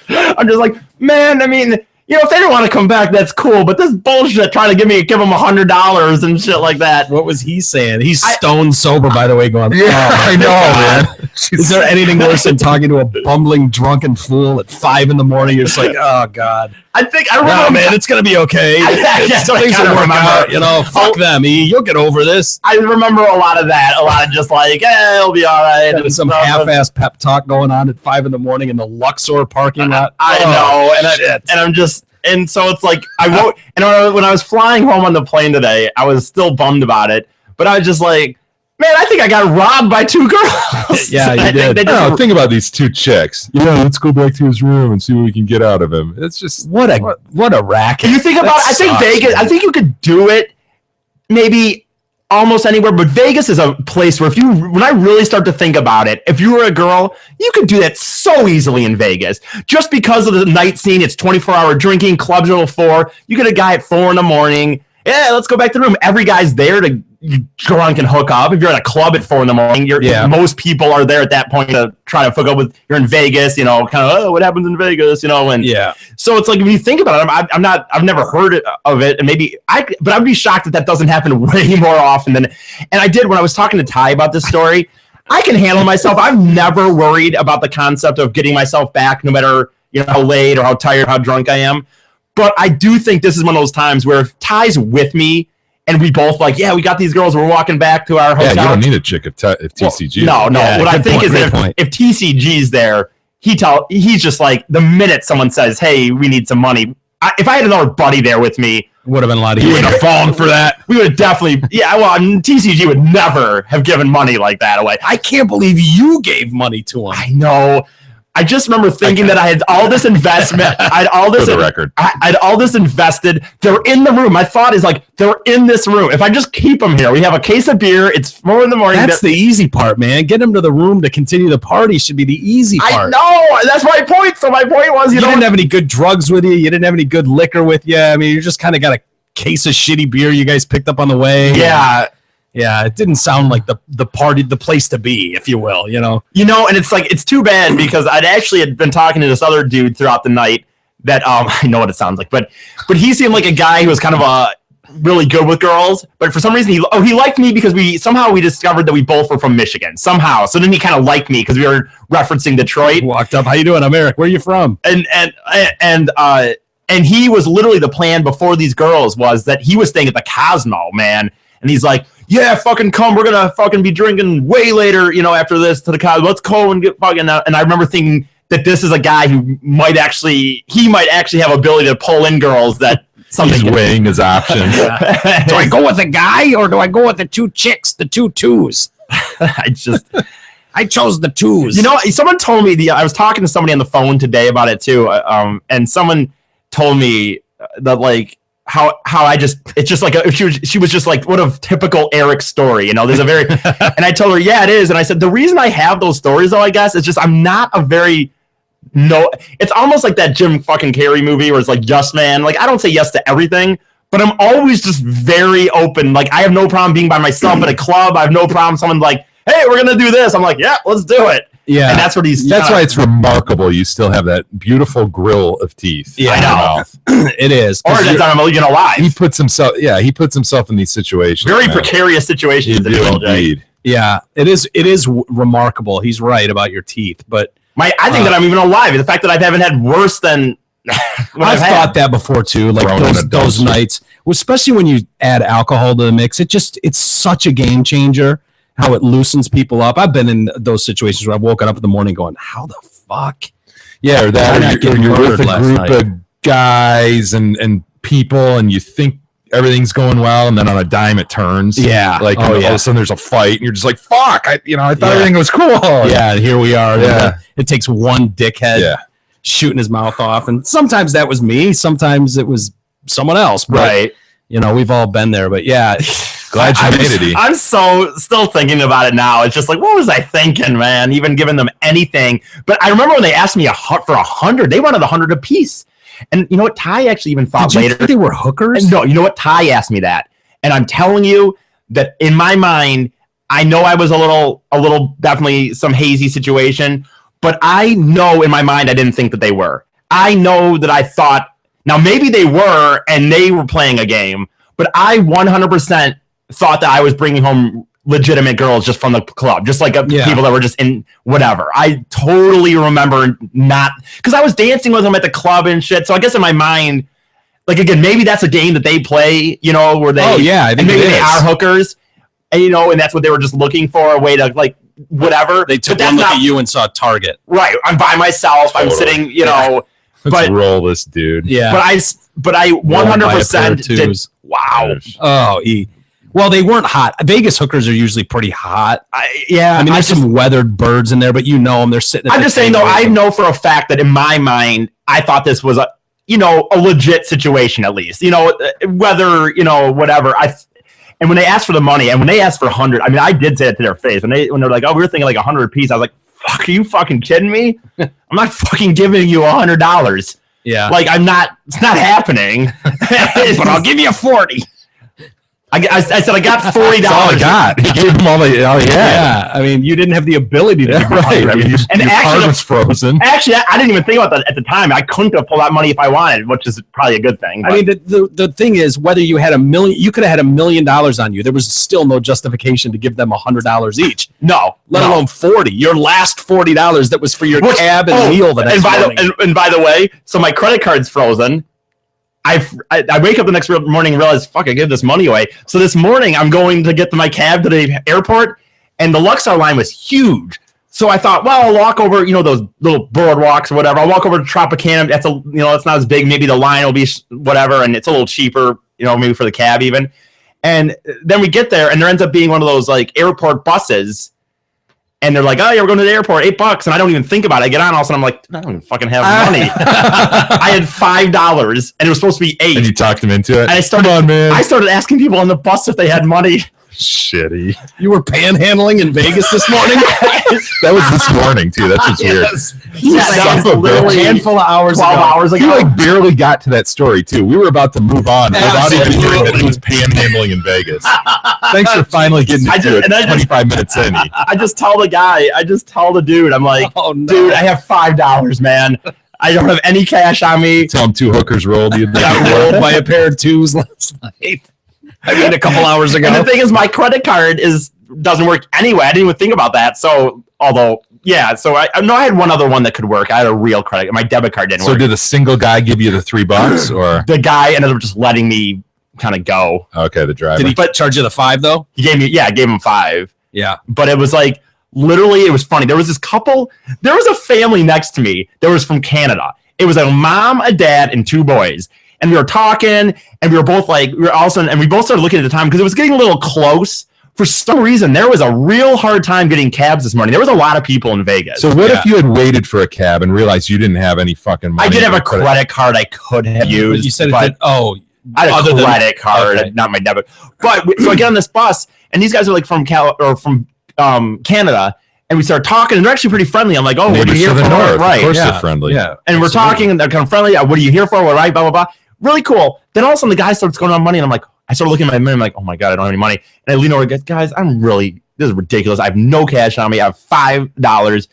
[SPEAKER 6] I'm just like, man, I mean, you know, if they don't want to come back, that's cool. But this bullshit trying to give them $100 and shit like that.
[SPEAKER 4] What was he saying? He's stone sober, by the way, going,
[SPEAKER 5] Yeah, I know, man.
[SPEAKER 4] Is there anything worse than talking to a bumbling drunken fool at 5 in the morning? You're just like, oh, God.
[SPEAKER 6] I remember,
[SPEAKER 4] No, man, it's going to be okay.
[SPEAKER 6] That's what I
[SPEAKER 4] Things will
[SPEAKER 6] kinda
[SPEAKER 4] work
[SPEAKER 6] remember.
[SPEAKER 4] out. You know, fuck them. You'll get over this.
[SPEAKER 6] I remember a lot of that. A lot of just like, it'll be all right.
[SPEAKER 4] Having some
[SPEAKER 6] stuff.
[SPEAKER 4] half-ass pep talk going on at 5 in the morning in the Luxor parking lot.
[SPEAKER 6] I know, and I'm just, and so it's like I wrote, and when I was flying home on the plane today, I was still bummed about it, but I was just like, man, I think I got robbed by 2 girls.
[SPEAKER 4] Yeah, you did.
[SPEAKER 6] They just,
[SPEAKER 5] Think about these 2 chicks. Yeah, let's go back to his room and see what we can get out of him. It's just
[SPEAKER 4] What a racket.
[SPEAKER 6] you think about,
[SPEAKER 4] That
[SPEAKER 6] I think
[SPEAKER 4] sucks,
[SPEAKER 6] Vegas,
[SPEAKER 4] man.
[SPEAKER 6] I think you could do it maybe almost anywhere, but Vegas is a place where when I really start to think about it, if you were a girl, you could do that so easily in Vegas. Just because of the night scene, it's 24-hour drinking, clubs are till 4. You get a guy at 4 in the morning. Yeah, let's go back to the room. Every guy's there to drunk and hook up. If you're at a club at 4 in the morning, most people are there at that point to try to hook up with. You're in Vegas, you know, kind of, what happens in Vegas, you know, and
[SPEAKER 4] Yeah.
[SPEAKER 6] so it's like if you think about it, I've never heard of it, and but I'd be shocked that doesn't happen way more often than. And I did when I was talking to Ty about this story. I can handle myself. I've never worried about the concept of getting myself back, no matter how late or how tired, how drunk I am. But I do think this is one of those times where if Ty's with me and we both like, yeah, we got these girls, we're walking back to our hotel.
[SPEAKER 5] you don't need a chick if TCG.
[SPEAKER 6] Well, no.
[SPEAKER 4] Yeah,
[SPEAKER 6] what I
[SPEAKER 4] good
[SPEAKER 6] think
[SPEAKER 4] point,
[SPEAKER 6] is
[SPEAKER 4] great
[SPEAKER 6] if TCG's there, he's just like, the minute someone says, hey, we need some money. If I had another buddy there with me,
[SPEAKER 4] Would have been a lot
[SPEAKER 6] he
[SPEAKER 4] easier.
[SPEAKER 6] would have fallen for that. We would have definitely, TCG would never have given money like that away.
[SPEAKER 4] I can't believe you gave money to him.
[SPEAKER 6] I know. I just remember thinking that I had all this investment. I had all this.
[SPEAKER 5] For the record.
[SPEAKER 6] I had all this invested. They're in the room. My thought is like, they're in this room. If I just keep them here, we have a case of beer. It's 4 in the morning.
[SPEAKER 4] That's the easy part, man. Get them to the room to continue the party should be the easy
[SPEAKER 6] I
[SPEAKER 4] part.
[SPEAKER 6] know. That's my point. So my point was,
[SPEAKER 4] You
[SPEAKER 6] know,
[SPEAKER 4] didn't have any good drugs with you. You didn't have any good liquor with you. I mean, you just kind of got a case of shitty beer you guys picked up on the way.
[SPEAKER 6] yeah.
[SPEAKER 4] Yeah, it didn't sound like the party, the place to be, if you will.
[SPEAKER 6] And it's like it's too bad because I'd actually had been talking to this other dude throughout the night that I know what it sounds like, but he seemed like a guy who was kind of really good with girls, but for some reason he liked me because we discovered that we both were from Michigan somehow. So then he kind of liked me because we were referencing Detroit.
[SPEAKER 4] Walked up, how you doing? I'm Eric. Where are you from?
[SPEAKER 6] And he was literally the plan before these girls was that he was staying at the Cosmo, man. And he's like, yeah, fucking come. We're going to fucking be drinking way later, after this to the Cosmo. Let's go and get fucking out. And I remember thinking that this is a guy who might actually have ability to pull in girls that something.
[SPEAKER 5] He's weighing his options.
[SPEAKER 4] Do I go with the guy or do I go with the two chicks, the two twos? I chose the twos.
[SPEAKER 6] Someone told me I was talking to somebody on the phone today about it too. And someone told me that like how it's just like she was just like what a typical Eric story. There's a very and I told her, yeah, it is. And I said, the reason I have those stories though, I guess, is just I'm not a very it's almost like that Jim fucking Carrey movie where it's like yes man. Like I don't say yes to everything, but I'm always just very open. Like I have no problem being by myself at a club. I have no problem someone like, hey, we're gonna do this. I'm like, yeah, let's do it.
[SPEAKER 4] Yeah,
[SPEAKER 6] and that's what
[SPEAKER 5] That's why it's remarkable. You still have that beautiful grill of teeth.
[SPEAKER 4] Yeah, I know. It is.
[SPEAKER 6] Or that's on alive.
[SPEAKER 5] He puts himself in these situations.
[SPEAKER 6] Very precarious situations.
[SPEAKER 5] Indeed.
[SPEAKER 4] Yeah, it is remarkable. He's right about your teeth, but
[SPEAKER 6] I think that I'm even alive. The fact that I haven't had worse than
[SPEAKER 4] I've thought that before too. Like those nights, especially when you add alcohol to the mix, it's such a game changer. How it loosens people up. I've been in those situations where I've woken up in the morning going, "How the fuck?"
[SPEAKER 5] Yeah, or that or you're with a group of guys and people, and you think everything's going well, and then on a dime it turns.
[SPEAKER 4] Yeah,
[SPEAKER 5] like all of a sudden there's a fight, and you're just like, "Fuck!" I thought everything was cool.
[SPEAKER 4] Yeah, and here we are.
[SPEAKER 5] Yeah,
[SPEAKER 4] it takes one dickhead shooting his mouth off, and sometimes that was me, sometimes it was someone else. But,
[SPEAKER 6] right.
[SPEAKER 4] We've all been there. But yeah.
[SPEAKER 5] Glad you made it.
[SPEAKER 6] I'm so still thinking about it now. It's just like, what was I thinking, man? Even giving them anything. But I remember when they asked me for 100, they wanted 100 apiece. And you know what? Ty actually even thought later.
[SPEAKER 4] Think they were hookers?
[SPEAKER 6] No, you know what? Ty asked me that. And I'm telling you that in my mind, I know I was a little definitely some hazy situation, but I know in my mind I didn't think that they were. I know that I thought, now maybe they were and they were playing a game, but I 100% thought that I was bringing home legitimate girls just from the club, just like people that were just in whatever. I totally remember not, because I was dancing with them at the club and shit. So I guess in my mind, like again, maybe that's a game that they play, where they,
[SPEAKER 4] I think
[SPEAKER 6] maybe they are hookers, and and that's what they were just looking for, a way to like whatever.
[SPEAKER 4] They took one look at you and saw Target. Right,
[SPEAKER 6] I'm by myself. Totally. I'm sitting,
[SPEAKER 5] Let's roll this dude.
[SPEAKER 6] Yeah, but I 100% did. Wow.
[SPEAKER 4] Well, they weren't hot. Vegas hookers are usually pretty hot. I mean, there's some weathered birds in there, but them. They're sitting.
[SPEAKER 6] I'm just saying, though, I know for a fact that in my mind, I thought this was a legit situation, at least. Whether whatever. And when they asked for the money, and when they asked for 100, I mean, I did say it to their face when they're like, "Oh, we were thinking like 100 piece." I was like, "Fuck, are you fucking kidding me? I'm not fucking giving you $100."
[SPEAKER 4] Yeah,
[SPEAKER 6] like I'm not. It's not happening. But I'll give you 40. I said I got $40.
[SPEAKER 5] That's all I got. He gave him all the. Oh
[SPEAKER 4] yeah. I mean, you didn't have the ability to.
[SPEAKER 5] Right.
[SPEAKER 6] And
[SPEAKER 5] your card was frozen.
[SPEAKER 6] Actually, I didn't even think about that at the time. I couldn't have pulled that money if I wanted, which is probably a good thing.
[SPEAKER 4] But. I mean, the thing is, whether you had you could have had $1 million on you. There was still no justification to give them $100 each.
[SPEAKER 6] No,
[SPEAKER 4] let alone 40. Your last $40 that was for your cab and meal the next morning.
[SPEAKER 6] And by the way, so my credit card's frozen. I wake up the next morning and realize, fuck, I gave this money away. So this morning, I'm going to get my cab to the airport, and the Luxor line was huge. So I thought, well, I'll walk over, those little boardwalks or whatever. I'll walk over to Tropicana. That's it's not as big. Maybe the line will be whatever, and it's a little cheaper, maybe for the cab even. And then we get there, and there ends up being one of those like airport buses. And they're like, "Oh yeah, we're going to the airport, $8." And I don't even think about it. I get on, all of a sudden I'm like, I don't even fucking have money. I had $5, and it was supposed to be $8.
[SPEAKER 5] And you talked them into it.
[SPEAKER 6] And I started asking people on the bus if they had money.
[SPEAKER 5] Shitty.
[SPEAKER 4] You were panhandling in Vegas this morning?
[SPEAKER 5] That was this morning too. That's what's weird.
[SPEAKER 6] That was literally
[SPEAKER 4] a handful of hours
[SPEAKER 6] 12
[SPEAKER 4] ago.
[SPEAKER 6] hours ago.
[SPEAKER 5] You like barely got to that story too. We were about to move on without even
[SPEAKER 4] Absolutely.
[SPEAKER 5] hearing that he was panhandling in Vegas. Thanks for finally getting to it 25 minutes in.
[SPEAKER 6] I just tell the dude, I'm like,
[SPEAKER 4] Oh, no.
[SPEAKER 6] dude, I have $5, man. I don't have any cash on me.
[SPEAKER 5] Tell him 2 hookers rolled you.
[SPEAKER 4] Got rolled by a pair of twos last night. I mean, a couple hours ago.
[SPEAKER 6] And the thing is, my credit card doesn't work anyway. I didn't even think about that. So, so I had one other one that could work. I had a real credit. My debit card didn't work.
[SPEAKER 5] So did a single guy give you the $3 or?
[SPEAKER 6] The guy ended up just letting me kind of go.
[SPEAKER 5] Okay, the driver.
[SPEAKER 4] Did he charge you the $5 though?
[SPEAKER 6] He gave me, I gave him $5.
[SPEAKER 4] Yeah.
[SPEAKER 6] But it was like, literally, it was funny. There was this couple, there was a family next to me that was from Canada. It was a mom, a dad, and 2 boys. And we were talking, and we were both like, we both started looking at the time because it was getting a little close. For some reason, there was a real hard time getting cabs this morning. There was a lot of people in Vegas.
[SPEAKER 5] So what if you had waited for a cab and realized you didn't have any fucking money?
[SPEAKER 6] I did have a credit card I could have used.
[SPEAKER 4] You said it
[SPEAKER 6] but
[SPEAKER 4] did. Oh,
[SPEAKER 6] I had a
[SPEAKER 4] other than-
[SPEAKER 6] credit card,
[SPEAKER 4] okay.
[SPEAKER 6] not my debit. But so I get on this bus, and these guys are like from Canada, and we start talking, and they're actually pretty friendly. I'm like, oh, what are you
[SPEAKER 5] Neighbors
[SPEAKER 6] here
[SPEAKER 5] to the
[SPEAKER 6] for?
[SPEAKER 5] north.
[SPEAKER 6] Right.
[SPEAKER 5] Of course
[SPEAKER 4] Yeah.
[SPEAKER 5] they're friendly.
[SPEAKER 4] Yeah.
[SPEAKER 6] And we're talking, and they're kind of friendly. What are you here for? What, right? Blah, blah, blah. Really cool. Then all of a sudden, the guy starts going on money, and I'm like, I started looking at my money. I'm like, oh my God, I don't have any money. And I lean over and go, guys, this is ridiculous. I have no cash on me. I have $5.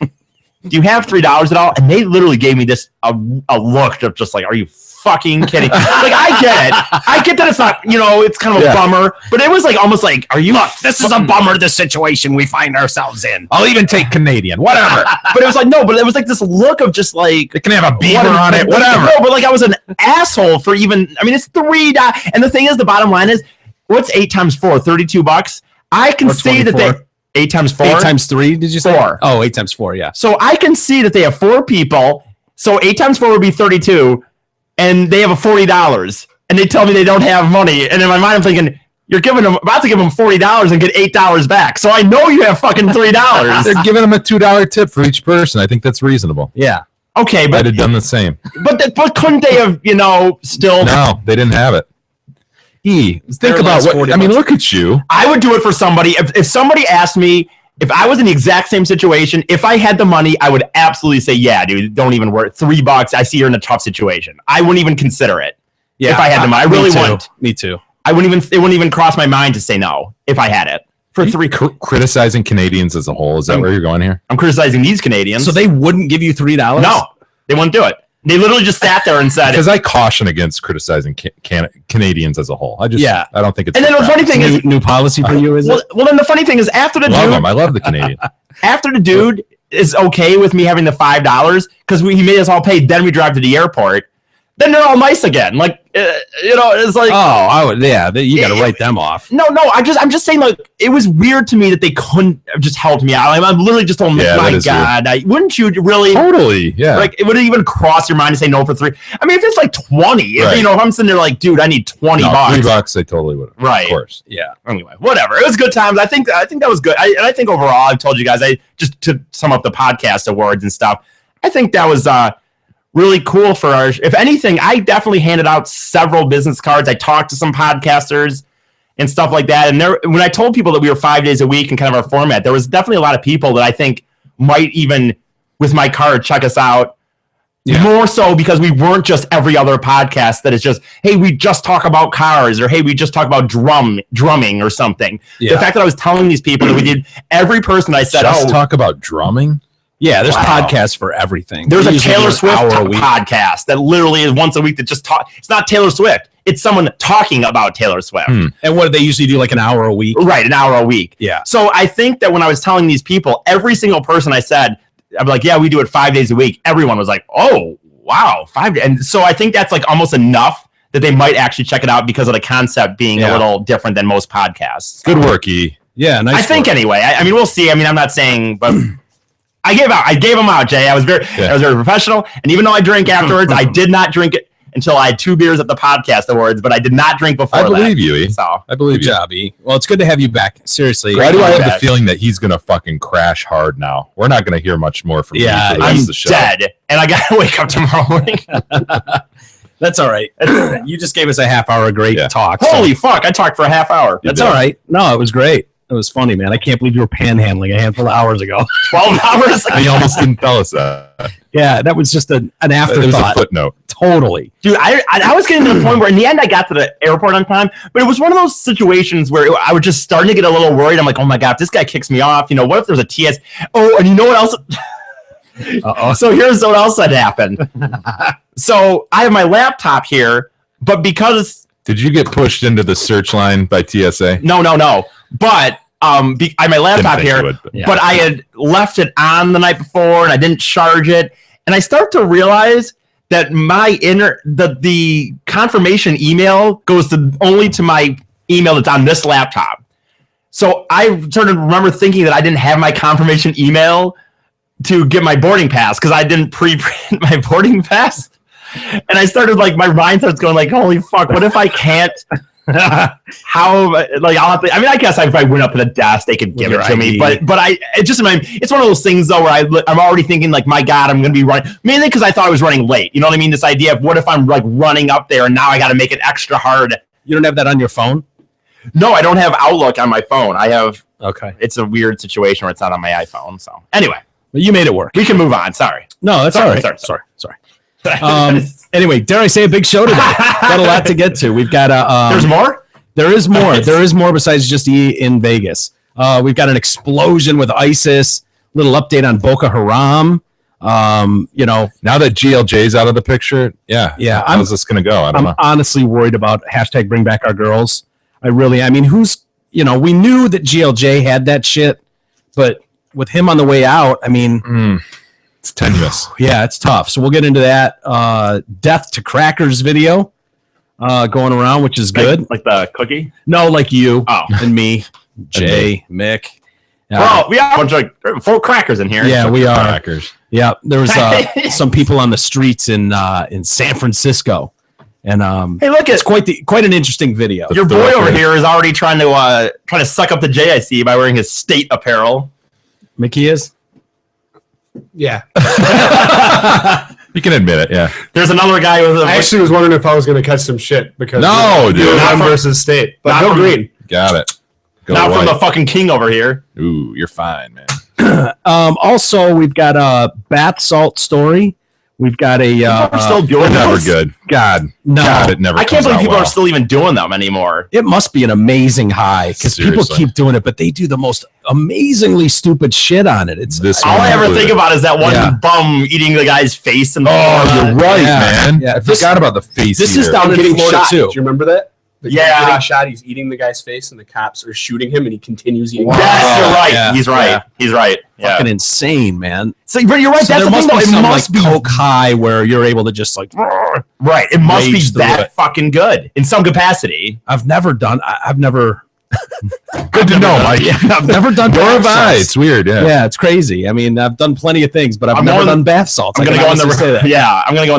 [SPEAKER 6] Do you have $3 at all? And they literally gave me this a look of just like, are you fucking kidding? Like, I get it. I get that it's not, it's kind of a bummer, but it was like almost like, are you? Look,
[SPEAKER 4] This is a bummer, the situation we find ourselves in.
[SPEAKER 5] I'll even take Canadian, whatever.
[SPEAKER 6] But it was like, no, but it was like this look of just like,
[SPEAKER 5] It can have a beaver on it, whatever.
[SPEAKER 6] No, but like I was an asshole for even, it's $3. And the thing is, the bottom line is, what's 8 times 4? $32. I can
[SPEAKER 4] Or
[SPEAKER 6] see that
[SPEAKER 4] 24.
[SPEAKER 6] 8 times 4.
[SPEAKER 4] 8 times 3, did you say?
[SPEAKER 6] 4.
[SPEAKER 4] Oh, 8 times 4, yeah.
[SPEAKER 6] So I can see that they have 4 people. So 8 times 4 would be 32. And they have a $40. And they tell me they don't have money. And in my mind, I'm thinking, you're about to give them $40 and get $8 back. So I know you have fucking $3.
[SPEAKER 5] They're giving them a $2 tip for each person. I think that's reasonable.
[SPEAKER 4] Yeah.
[SPEAKER 6] Okay,
[SPEAKER 5] I'd
[SPEAKER 6] but
[SPEAKER 5] have done the same.
[SPEAKER 6] but couldn't they have, still?
[SPEAKER 5] No, they didn't have it. Think
[SPEAKER 4] Their
[SPEAKER 5] about
[SPEAKER 4] last
[SPEAKER 5] what
[SPEAKER 4] 40
[SPEAKER 5] I mean.
[SPEAKER 4] bucks.
[SPEAKER 5] Look at you.
[SPEAKER 6] I would do it for somebody. If somebody asked me, if I was in the exact same situation, if I had the money, I would absolutely say, yeah, dude, don't even worry. $3. I see you're in a tough situation. I wouldn't even consider it.
[SPEAKER 4] Yeah.
[SPEAKER 6] If I had the money. I really wouldn't.
[SPEAKER 4] Me too.
[SPEAKER 6] It wouldn't even cross my mind to say no if I had it. For $3.
[SPEAKER 5] Criticizing Canadians as a whole. Is that where you're going here?
[SPEAKER 6] I'm criticizing these Canadians.
[SPEAKER 4] So they wouldn't give you $3?
[SPEAKER 6] No, they wouldn't do it. They literally just sat there and said,
[SPEAKER 5] Because I caution against criticizing Canadians as a whole. I don't think it's.
[SPEAKER 6] and then the funny thing is,
[SPEAKER 4] New policy for you, is it?
[SPEAKER 6] well, then the funny thing is after the
[SPEAKER 5] love
[SPEAKER 6] dude,
[SPEAKER 5] them. I love the Canadian.
[SPEAKER 6] after the dude is okay with me having the $5 because he made us all pay. Then we drive to the airport. Then they're all nice again. Like, it's like,
[SPEAKER 4] Oh, I would. Yeah, you got to write them off.
[SPEAKER 6] no, I'm just saying, like, it was weird to me that they couldn't have just helped me out. I'm literally just told them,
[SPEAKER 5] Yeah,
[SPEAKER 6] my
[SPEAKER 5] that is
[SPEAKER 6] God, wouldn't you really,
[SPEAKER 5] Totally. Yeah.
[SPEAKER 6] like, it wouldn't even cross your mind to say no for $3. I mean, if it's like 20,
[SPEAKER 5] Right.
[SPEAKER 6] if I'm sitting there like, dude, I need 20
[SPEAKER 5] no,
[SPEAKER 6] bucks.
[SPEAKER 5] $3. They totally would.
[SPEAKER 6] Right.
[SPEAKER 5] Of course.
[SPEAKER 4] Yeah.
[SPEAKER 6] Anyway, whatever. It was good times. I think that was good. And I think overall, I've told you guys, just to sum up the podcast awards and stuff, I think that was really cool for our. If anything, I definitely handed out several business cards. I talked to some podcasters and stuff like that. And when I told people that we were 5 days a week and kind of our format, there was definitely a lot of people that I think might even, with my card, check us out.
[SPEAKER 4] Yeah.
[SPEAKER 6] More so because we weren't just every other podcast that is just, hey, we just talk about cars, or hey, we just talk about drumming or something.
[SPEAKER 4] Yeah.
[SPEAKER 6] The fact that I was telling these people that we did, every person I said,
[SPEAKER 5] Just talk about drumming.
[SPEAKER 4] Yeah, there's
[SPEAKER 6] Wow.
[SPEAKER 4] podcasts for everything.
[SPEAKER 6] there's
[SPEAKER 4] They
[SPEAKER 6] a
[SPEAKER 4] usually do
[SPEAKER 6] Taylor
[SPEAKER 4] an
[SPEAKER 6] Swift
[SPEAKER 4] hour a week.
[SPEAKER 6] podcast that literally is once a week that just talk. It's not Taylor Swift. It's someone talking about Taylor Swift.
[SPEAKER 4] And what do they usually do, like an hour a week?
[SPEAKER 6] Right, an hour a week.
[SPEAKER 4] Yeah.
[SPEAKER 6] So I think that when I was telling these people, every single person I said, I'm like, yeah, we do it 5 days a week. Everyone was like, oh, wow, 5 days. And so I think that's like almost enough that they might actually check it out because of the concept being a little different than most podcasts.
[SPEAKER 5] Good work, E.
[SPEAKER 4] Yeah, nice.
[SPEAKER 6] I think
[SPEAKER 4] work.
[SPEAKER 6] anyway. I mean, we'll see. I mean, I'm not saying, but I gave them out, Jay. I was very professional. And even though I drank afterwards, I did not drink it until I had 2 beers at the podcast awards, but I did not drink before
[SPEAKER 5] I believe
[SPEAKER 6] that.
[SPEAKER 5] you, E.
[SPEAKER 6] So
[SPEAKER 5] I believe
[SPEAKER 4] Good
[SPEAKER 5] you.
[SPEAKER 4] job, E. Well, it's good to have you back. Seriously.
[SPEAKER 5] Why do I have the
[SPEAKER 6] back.
[SPEAKER 5] feeling that he's going to fucking crash hard now? We're not going to hear much more from
[SPEAKER 4] Yeah,
[SPEAKER 5] you for the rest
[SPEAKER 6] I'm
[SPEAKER 5] of the show.
[SPEAKER 6] dead, and I got to wake up tomorrow morning.
[SPEAKER 4] That's all right. You just gave us a half hour of great talk.
[SPEAKER 6] Holy fuck! I talked for a half hour.
[SPEAKER 4] That's all right. No, it was great. It was funny, man. I can't believe you were panhandling a handful of hours ago.
[SPEAKER 6] 12 hours.
[SPEAKER 5] He almost didn't tell us that.
[SPEAKER 4] Yeah, that was just an afterthought.
[SPEAKER 5] It was a footnote.
[SPEAKER 4] Totally.
[SPEAKER 6] Dude, I was getting to the point where in the end I got to the airport on time, but it was one of those situations where I was just starting to get a little worried. I'm like, oh my God, if this guy kicks me off, what if there's a TS? Oh, and you know what else? So here's what else had happened. So I have my laptop here, but because...
[SPEAKER 5] Did you get pushed into the search line by TSA?
[SPEAKER 6] No. But I have my laptop here, but I had left it on the night before and I didn't charge it. And I start to realize that the confirmation email goes only to my email that's on this laptop. So I started to remember thinking that I didn't have my confirmation email to get my boarding pass because I didn't pre-print my boarding pass. And I started my mind starts going holy fuck, what if I can't? How I'll have to, I guess if I went up to the desk they could give it to me, but it's one of those things though where I'm already thinking my God, I'm gonna be running, mainly because I thought I was running late. You know what I mean? This idea of what if I'm running up there and now I got to make it extra hard.
[SPEAKER 4] You don't have that on your phone?
[SPEAKER 6] No, I don't have Outlook on my phone. I have.
[SPEAKER 4] Okay.
[SPEAKER 6] It's a weird situation where it's not on my iPhone. So anyway,
[SPEAKER 4] but you made it work.
[SPEAKER 6] We can move on. Sorry.
[SPEAKER 4] No, that's all right. Sorry. Anyway, dare I say a big show today? Got a lot to get to. We've got
[SPEAKER 6] there's more?
[SPEAKER 4] There is more. There is more besides just in Vegas. We've got an explosion with ISIS, little update on Boko Haram.
[SPEAKER 5] Now that GLJ's out of the picture, how's this going to go?
[SPEAKER 4] I'm honestly worried about hashtag bring back our girls. we knew that GLJ had that shit, but with him on the way out,
[SPEAKER 5] it's tenuous.
[SPEAKER 4] Yeah, it's tough. So we'll get into that. Death to Crackers video going around, which is good.
[SPEAKER 6] Like the cookie?
[SPEAKER 4] No, like you and me, Jay, Mick.
[SPEAKER 6] Well, we have a bunch of full crackers in here.
[SPEAKER 4] Yeah, we are.
[SPEAKER 5] Crackers.
[SPEAKER 4] Yeah, there was some people on the streets in San Francisco. And
[SPEAKER 6] hey, look,
[SPEAKER 4] it's quite an interesting video.
[SPEAKER 6] Your boy over here is already trying to suck up the JIC by wearing his state apparel.
[SPEAKER 4] Mickey is?
[SPEAKER 2] Yeah.
[SPEAKER 5] You can admit it, yeah.
[SPEAKER 6] There's another guy with
[SPEAKER 2] I actually was wondering if I was going to catch some shit because
[SPEAKER 5] dude.
[SPEAKER 2] Not versus state. But Bill Green.
[SPEAKER 5] Got it.
[SPEAKER 6] Not from the fucking king over here.
[SPEAKER 5] Ooh, you're fine, man.
[SPEAKER 4] Also, we've got a bath salt story. We've got a
[SPEAKER 6] we're still doing
[SPEAKER 5] never
[SPEAKER 6] those?
[SPEAKER 5] Good. God, it never.
[SPEAKER 6] I can't believe people
[SPEAKER 5] well.
[SPEAKER 6] are still even doing them anymore.
[SPEAKER 4] It must be an amazing high because people keep doing it, but they do the most amazingly stupid shit on it. It's
[SPEAKER 6] all I ever think about is that one bum eating the guy's face.
[SPEAKER 5] You're right, man.
[SPEAKER 4] Yeah,
[SPEAKER 5] I forgot about the face.
[SPEAKER 4] This is down in Florida
[SPEAKER 2] shot.
[SPEAKER 4] too.
[SPEAKER 2] Do you remember that?
[SPEAKER 6] The
[SPEAKER 2] guy getting shot, he's eating the guy's face, and the cops are shooting him, and he continues eating.
[SPEAKER 6] Wow. Yes, you're right. Yeah. He's right. Yeah. He's right. Yeah.
[SPEAKER 4] Fucking insane, man.
[SPEAKER 6] So, but you're right.
[SPEAKER 4] So
[SPEAKER 6] that's
[SPEAKER 4] there
[SPEAKER 6] the
[SPEAKER 4] must
[SPEAKER 6] thing,
[SPEAKER 4] be
[SPEAKER 6] though.
[SPEAKER 4] some must be coke high where you're able to just
[SPEAKER 6] right. It must be that fucking good in some capacity.
[SPEAKER 4] I've never.
[SPEAKER 5] Good to know, Mike.
[SPEAKER 4] I've never done
[SPEAKER 5] bath salts. It's weird,
[SPEAKER 4] yeah, it's crazy. I've done plenty of things, but I've never done bath salts.
[SPEAKER 6] I'm gonna go on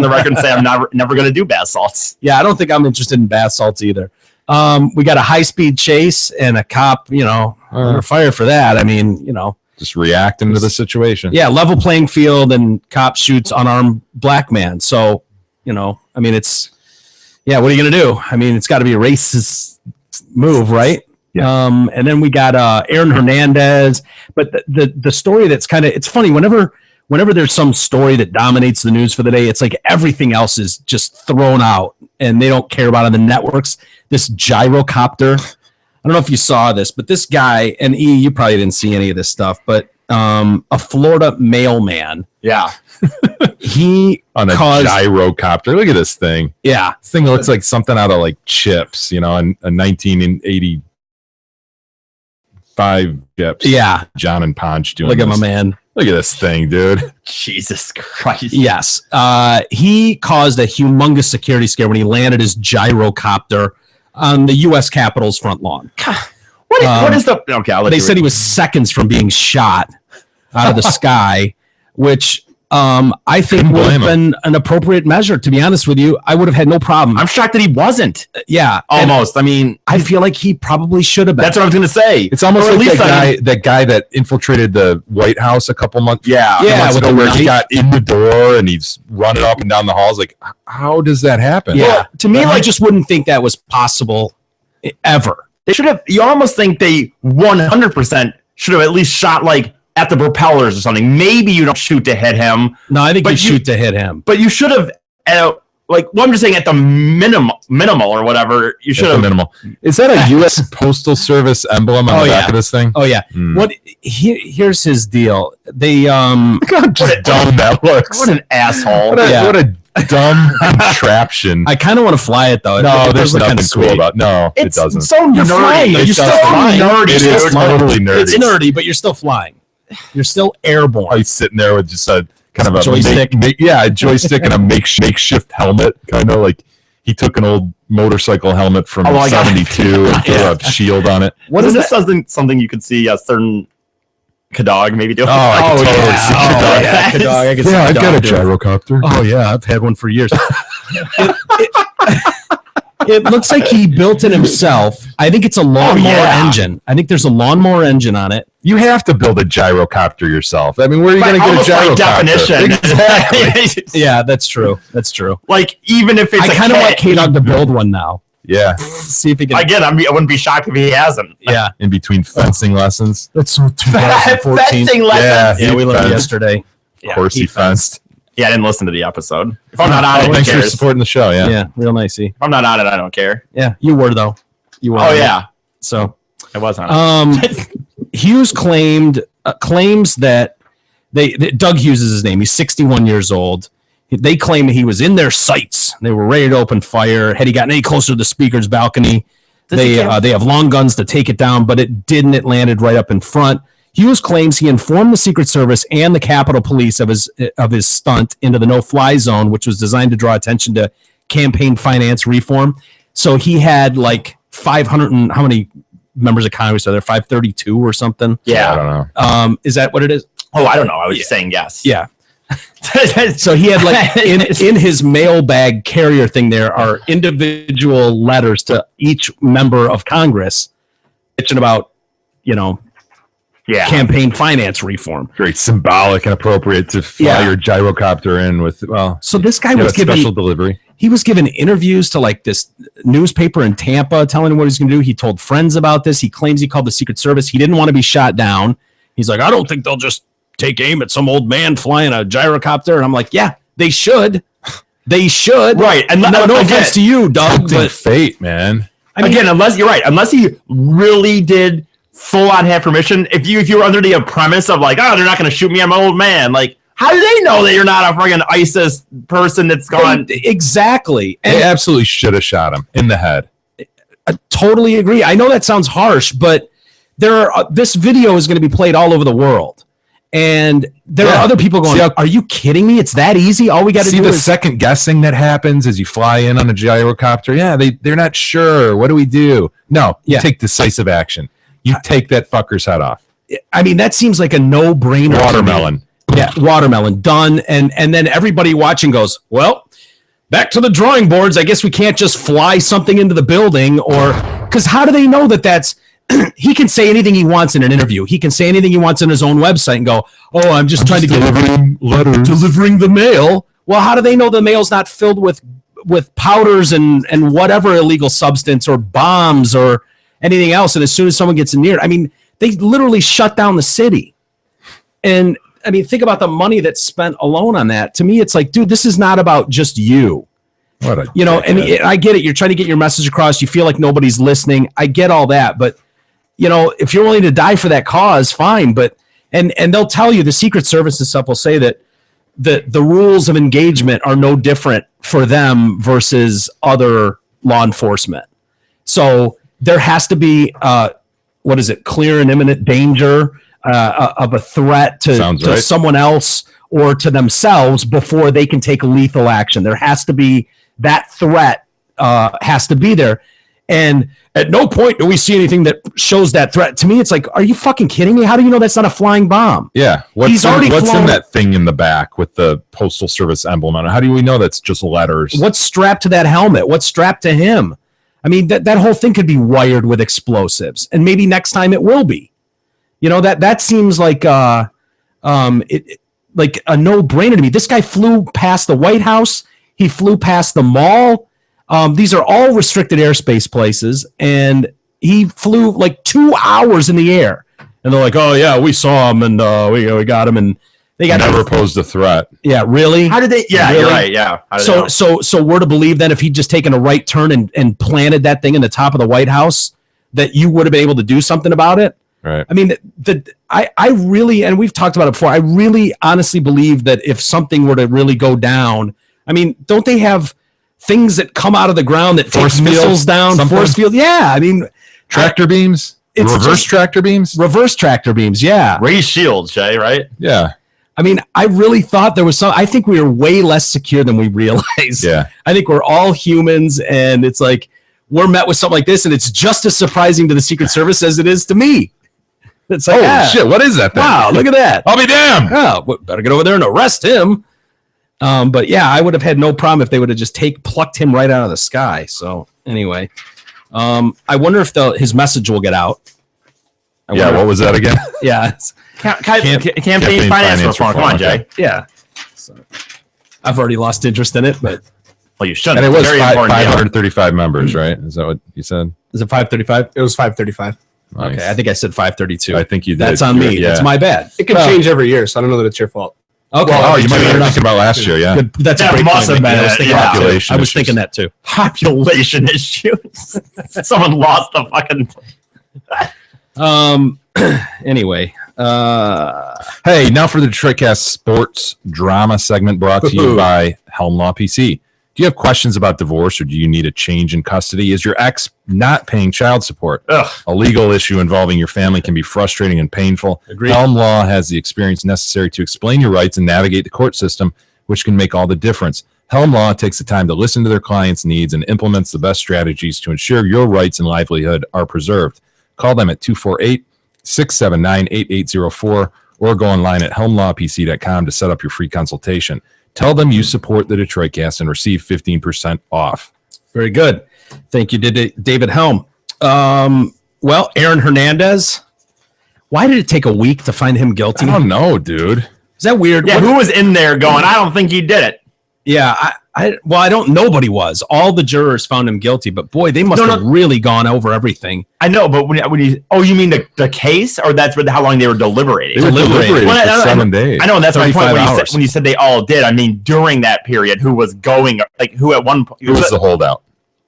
[SPEAKER 6] the record and say I'm never gonna do bath salts.
[SPEAKER 4] Yeah, I don't think I'm interested in bath salts either. We got a high-speed chase and a cop, under fire for that.
[SPEAKER 5] Just reacting to the situation.
[SPEAKER 4] Yeah, level playing field and cop shoots unarmed black man. So, it's, what are you going to do? It's got to be a racist move, right?
[SPEAKER 5] Yeah.
[SPEAKER 4] And then we got Aaron Hernandez. But the story that's it's funny, whenever there's some story that dominates the news for the day, it's like everything else is just thrown out and they don't care about it on the networks. This gyrocopter, I don't know if you saw this, but this guy, and you probably didn't see any of this stuff, but a Florida mailman.
[SPEAKER 6] Yeah.
[SPEAKER 5] He on a gyrocopter. Look at this thing.
[SPEAKER 4] Yeah.
[SPEAKER 5] This thing looks like something out of Chips, in a 1985 Chips.
[SPEAKER 4] Yeah.
[SPEAKER 5] John and Ponch doing
[SPEAKER 4] Look at my man.
[SPEAKER 5] Look at this thing, dude.
[SPEAKER 6] Jesus Christ.
[SPEAKER 4] Yes. He caused a humongous security scare when he landed his gyrocopter on the U.S. Capitol's front lawn.
[SPEAKER 6] What is the... Okay,
[SPEAKER 4] they said he was seconds from being shot out of the sky, which I think
[SPEAKER 5] Couldn't
[SPEAKER 4] would have
[SPEAKER 5] blame
[SPEAKER 4] been an appropriate measure. To be honest with you, I would have had no problem.
[SPEAKER 6] I'm shocked that he wasn't.
[SPEAKER 4] Yeah, and
[SPEAKER 6] Almost. I mean,
[SPEAKER 4] I feel like he probably should have been.
[SPEAKER 6] that's what I was going to say.
[SPEAKER 5] It's almost
[SPEAKER 6] Or at
[SPEAKER 5] like
[SPEAKER 6] least
[SPEAKER 5] that guy that infiltrated the White House a couple months.
[SPEAKER 6] Yeah.
[SPEAKER 5] months
[SPEAKER 4] with
[SPEAKER 5] ago,
[SPEAKER 4] the
[SPEAKER 5] where
[SPEAKER 4] knife.
[SPEAKER 5] he got in the door and he's running up and down the halls. Like, how does that happen?
[SPEAKER 4] Yeah,
[SPEAKER 6] Well,
[SPEAKER 4] to me, I just wouldn't think that was possible ever.
[SPEAKER 6] They should have. You almost think they 100% should have at least shot like at the propellers or something. Maybe you don't shoot to hit him,
[SPEAKER 4] No, I think
[SPEAKER 6] But
[SPEAKER 4] you
[SPEAKER 6] you-
[SPEAKER 4] shoot to hit him.
[SPEAKER 6] but you should have. Well, I'm just saying at the minimal or whatever. You should
[SPEAKER 5] At the
[SPEAKER 6] have.
[SPEAKER 5] minimal. Is that a U.S. Postal Service emblem on
[SPEAKER 4] Oh,
[SPEAKER 5] the back
[SPEAKER 4] yeah.
[SPEAKER 5] of this thing?
[SPEAKER 4] Oh yeah.
[SPEAKER 5] Hmm.
[SPEAKER 4] What? Here's his deal. They
[SPEAKER 5] Look how just dumb that looks.
[SPEAKER 6] What an asshole!
[SPEAKER 5] What a,
[SPEAKER 4] Yeah.
[SPEAKER 5] what a dumb contraption.
[SPEAKER 4] I kind of want to fly it though.
[SPEAKER 5] No,
[SPEAKER 4] It
[SPEAKER 5] there's
[SPEAKER 4] does look
[SPEAKER 5] nothing
[SPEAKER 4] kinda
[SPEAKER 5] cool
[SPEAKER 4] sweet.
[SPEAKER 5] about. No,
[SPEAKER 6] It's
[SPEAKER 5] it doesn't.
[SPEAKER 6] so
[SPEAKER 4] You're
[SPEAKER 6] nerdy.
[SPEAKER 4] flying.
[SPEAKER 6] It's
[SPEAKER 4] You're
[SPEAKER 6] so
[SPEAKER 4] still flying.
[SPEAKER 6] nerdy.
[SPEAKER 5] It is
[SPEAKER 6] dude.
[SPEAKER 5] totally nerdy.
[SPEAKER 4] It's nerdy, but you're still flying. You're still airborne.
[SPEAKER 5] Oh, he's sitting there with just a kind of a
[SPEAKER 4] Joystick.
[SPEAKER 5] a joystick and a makeshift helmet, kind of like he took an old motorcycle helmet from
[SPEAKER 6] Oh, I got it.
[SPEAKER 5] 72 and put a shield on it.
[SPEAKER 6] What is this? Something you could see a certain Kadog maybe do?
[SPEAKER 5] Oh, I can totally
[SPEAKER 4] yeah.
[SPEAKER 5] see
[SPEAKER 4] Oh,
[SPEAKER 5] that.
[SPEAKER 4] yeah. Good dog. I can see
[SPEAKER 5] Yeah, I
[SPEAKER 4] the
[SPEAKER 5] got a
[SPEAKER 4] dog do it.
[SPEAKER 5] gyrocopter.
[SPEAKER 4] Oh yeah, I've had one for years. It looks like he built it himself. I think it's a lawnmower
[SPEAKER 6] yeah.
[SPEAKER 4] engine. I think there's a lawnmower engine on it.
[SPEAKER 5] You have to build a gyrocopter yourself. I mean, where are you going to get a
[SPEAKER 6] Almost by
[SPEAKER 5] gyrocopter?
[SPEAKER 6] definition.
[SPEAKER 5] Exactly.
[SPEAKER 4] Yeah, that's true. That's true.
[SPEAKER 6] Like even if it's
[SPEAKER 4] I
[SPEAKER 6] a
[SPEAKER 4] kind of want
[SPEAKER 6] cat-
[SPEAKER 4] K-Dog to build one now.
[SPEAKER 5] Yeah,
[SPEAKER 4] See if he can.
[SPEAKER 6] Again, I wouldn't be shocked if he hasn't.
[SPEAKER 4] Yeah,
[SPEAKER 5] in between fencing lessons.
[SPEAKER 4] that's so 2014.
[SPEAKER 6] Fencing lessons.
[SPEAKER 5] Yeah.
[SPEAKER 4] Yeah, we learned
[SPEAKER 5] Fenced.
[SPEAKER 4] yesterday.
[SPEAKER 5] Of course, he fenced.
[SPEAKER 6] Yeah, I didn't listen to the episode. If I'm not on
[SPEAKER 5] Oh,
[SPEAKER 6] it, who
[SPEAKER 5] thanks for
[SPEAKER 6] cares? If
[SPEAKER 5] supporting the show.
[SPEAKER 4] Yeah, real nicey.
[SPEAKER 6] I'm not on it, I don't care.
[SPEAKER 4] Yeah, you were though. You were.
[SPEAKER 6] Oh
[SPEAKER 4] on it.
[SPEAKER 6] yeah,
[SPEAKER 4] So,
[SPEAKER 6] I was on it.
[SPEAKER 4] Hughes claims that Doug Hughes is his name. He's 61 years old. They claim that he was in their sights. They were ready to open fire. Had he gotten any closer to the speaker's balcony, they have long guns to take it down, but it didn't. It landed right up in front. Hughes claims he informed the Secret Service and the Capitol Police of his stunt into the no-fly zone, which was designed to draw attention to campaign finance reform. So he had like 500 and how many members of Congress are there? 532 or something.
[SPEAKER 5] I
[SPEAKER 6] Yeah.
[SPEAKER 5] don't know.
[SPEAKER 4] Is that what it is?
[SPEAKER 6] Oh, I don't know. I was just saying yes.
[SPEAKER 4] Yeah. So he had like in his mailbag carrier thing, there are individual letters to each member of Congress bitching about,
[SPEAKER 6] yeah.
[SPEAKER 4] campaign finance reform.
[SPEAKER 5] Very symbolic and appropriate to fly
[SPEAKER 4] Yeah.
[SPEAKER 5] your gyrocopter in with. Well,
[SPEAKER 4] So this guy
[SPEAKER 5] yeah,
[SPEAKER 4] was
[SPEAKER 5] special
[SPEAKER 4] giving
[SPEAKER 5] delivery.
[SPEAKER 4] he was giving interviews to like this newspaper in Tampa, telling him what he's going to do. He told friends about this. He claims he called the Secret Service. He didn't want to be shot down. He's like, I don't think they'll just take aim at some old man flying a gyrocopter. And I'm like, yeah, they should. They should.
[SPEAKER 6] Right. And
[SPEAKER 4] No
[SPEAKER 6] again,
[SPEAKER 4] offense to you, Doug,
[SPEAKER 5] Tempting
[SPEAKER 4] but
[SPEAKER 5] fate, man.
[SPEAKER 4] I mean,
[SPEAKER 6] again, unless you're right, unless he really did full on have permission, if you were under the premise of like, oh, they're not going to shoot me, I'm an old man. Like, how do they know that you're not a friggin' ISIS person that's gone?
[SPEAKER 4] exactly. And
[SPEAKER 5] They absolutely should have shot him in the head.
[SPEAKER 4] I totally agree. I know that sounds harsh, but this video is going to be played all over the world. And there
[SPEAKER 5] Yeah.
[SPEAKER 4] are other people going,
[SPEAKER 5] See how-
[SPEAKER 4] are you kidding me? It's that easy? All we got to
[SPEAKER 5] See
[SPEAKER 4] do
[SPEAKER 5] the
[SPEAKER 4] is
[SPEAKER 5] second guessing that happens as you fly in on a gyrocopter. Yeah, they're not sure. What do we do? No, you
[SPEAKER 4] Yeah.
[SPEAKER 5] take decisive action. You take that fucker's head off.
[SPEAKER 4] I mean, that seems like a no-brainer. to me.
[SPEAKER 5] Watermelon.
[SPEAKER 4] Yeah, watermelon done. And then everybody watching goes, well, back to the drawing boards. I guess we can't just fly something into the building, or because how do they know that that's he can say anything he wants in an interview. He can say anything he wants on his own website and go, oh, I'm just trying to get delivering the mail. Well, how do they know the mail's not filled with powders and whatever illegal substance or bombs or anything else? And as soon as someone gets near it, I mean, they literally shut down the city. And I mean, think about the money that's spent alone on that. To me, it's like, dude, this is not about just you.
[SPEAKER 5] What a
[SPEAKER 4] And
[SPEAKER 5] dickhead.
[SPEAKER 4] I get it. You're trying to get your message across. You feel like nobody's listening. I get all that. But, if you're willing to die for that cause, fine. But, and they'll tell you, the Secret Service and stuff will say that the rules of engagement are no different for them versus other law enforcement. So there has to be, clear and imminent danger of a threat to
[SPEAKER 5] right.
[SPEAKER 4] someone else or to themselves before they can take lethal action. There has to be that threat has to be there. And at no point do we see anything that shows that threat. To me, it's like, are you fucking kidding me? How do you know that's not a flying bomb?
[SPEAKER 5] Yeah. What's in that thing in the back with the Postal Service emblem on it? How do we know that's just letters?
[SPEAKER 4] What's strapped to that helmet? What's strapped to him? I mean, that whole thing could be wired with explosives, and maybe next time it will be. You know, that seems like like a no-brainer to me. This guy flew past the White House. He flew past the mall. These are all restricted airspace places, and he flew like 2 hours in the air. And they're like, "Oh yeah, we saw him, and we got him." And they got
[SPEAKER 5] never posed a threat.
[SPEAKER 4] Yeah, really?
[SPEAKER 6] How did they? Yeah,
[SPEAKER 4] really?
[SPEAKER 6] You're right. Yeah.
[SPEAKER 4] So we're to believe then if he'd just taken a right turn and planted that thing in the top of the White House, that you would have been able to do something about it.
[SPEAKER 5] Right.
[SPEAKER 4] I mean, I really, and we've talked about it before, I really honestly believe that if something were to really go down, I mean, don't they have things that come out of the ground that
[SPEAKER 5] force
[SPEAKER 4] take missiles down,
[SPEAKER 5] something?
[SPEAKER 4] Force field? Yeah, I mean,
[SPEAKER 5] tractor beams, reverse tractor beams,
[SPEAKER 4] yeah.
[SPEAKER 6] Raise shields, Jay, right?
[SPEAKER 5] Yeah.
[SPEAKER 4] I mean, I really thought there was some. I think we were way less secure than we realized.
[SPEAKER 5] Yeah.
[SPEAKER 4] I think we're all humans, and it's like we're met with something like this, and it's just as surprising to the Secret Service as it is to me. It's like,
[SPEAKER 5] shit, what is that thing?
[SPEAKER 4] Wow, look at that.
[SPEAKER 5] I'll be damned.
[SPEAKER 4] Oh, better get over there and arrest him. But yeah, I would have had no problem if they would have just plucked him right out of the sky. So anyway, I wonder if his message will get out.
[SPEAKER 5] What was that again?
[SPEAKER 4] Yeah.
[SPEAKER 6] Campaign finance reform. Come on, Jay.
[SPEAKER 4] Yeah. So, I've already lost interest in it, but
[SPEAKER 6] well, you shouldn't.
[SPEAKER 5] And it was
[SPEAKER 6] very important.
[SPEAKER 5] 535 members, right? Is that what you said?
[SPEAKER 4] Is it 535?
[SPEAKER 2] It was 535.
[SPEAKER 5] Nice.
[SPEAKER 4] Okay, I think I said 532.
[SPEAKER 5] I think you did.
[SPEAKER 4] That's on me. That's my bad.
[SPEAKER 2] It can change every year, so I don't know that it's your fault.
[SPEAKER 4] Okay.
[SPEAKER 5] Well, you might have been thinking about last year, yeah.
[SPEAKER 4] Good. That's
[SPEAKER 6] That
[SPEAKER 4] a great
[SPEAKER 6] must
[SPEAKER 4] point.
[SPEAKER 6] have been
[SPEAKER 4] I was
[SPEAKER 6] it,
[SPEAKER 4] thinking
[SPEAKER 6] yeah.
[SPEAKER 4] that too.
[SPEAKER 5] Population
[SPEAKER 4] I was
[SPEAKER 5] issues.
[SPEAKER 4] thinking that too.
[SPEAKER 6] Population issues. Someone lost the fucking.
[SPEAKER 4] Anyway.
[SPEAKER 5] Hey, now for the Detroitcast Sports Drama segment brought to you by Helm Law PC. Do you have questions about divorce, or do you need a change in custody? Is your ex not paying child support?
[SPEAKER 6] Ugh.
[SPEAKER 5] A legal issue involving your family can be frustrating and painful.
[SPEAKER 4] Agreed.
[SPEAKER 5] Helm Law has the experience necessary to explain your rights and navigate the court system, which can make all the difference. Helm Law takes the time to listen to their clients' needs and implements the best strategies to ensure your rights and livelihood are preserved. Call them at 248-679-8804 or go online at helmlawpc.com to set up your free consultation. Tell them you support the Detroitcast and receive 15% off.
[SPEAKER 4] Very good. Thank you, David Helm. Well, Aaron Hernandez. Why did it take a week to find him guilty?
[SPEAKER 5] I don't know, dude.
[SPEAKER 4] Is that weird?
[SPEAKER 6] Yeah, who was in there going, I don't think he did it?
[SPEAKER 4] Yeah, nobody was. All the jurors found him guilty, but boy, they must have really gone over everything.
[SPEAKER 6] I know, but when you mean the case, or that's how long they were deliberating?
[SPEAKER 5] They were deliberating for 7 days.
[SPEAKER 6] I know, and that's my point.
[SPEAKER 4] 35 hours.
[SPEAKER 6] When you said they all did, I mean during that period, who was going, like who at one point
[SPEAKER 5] Who was the holdout?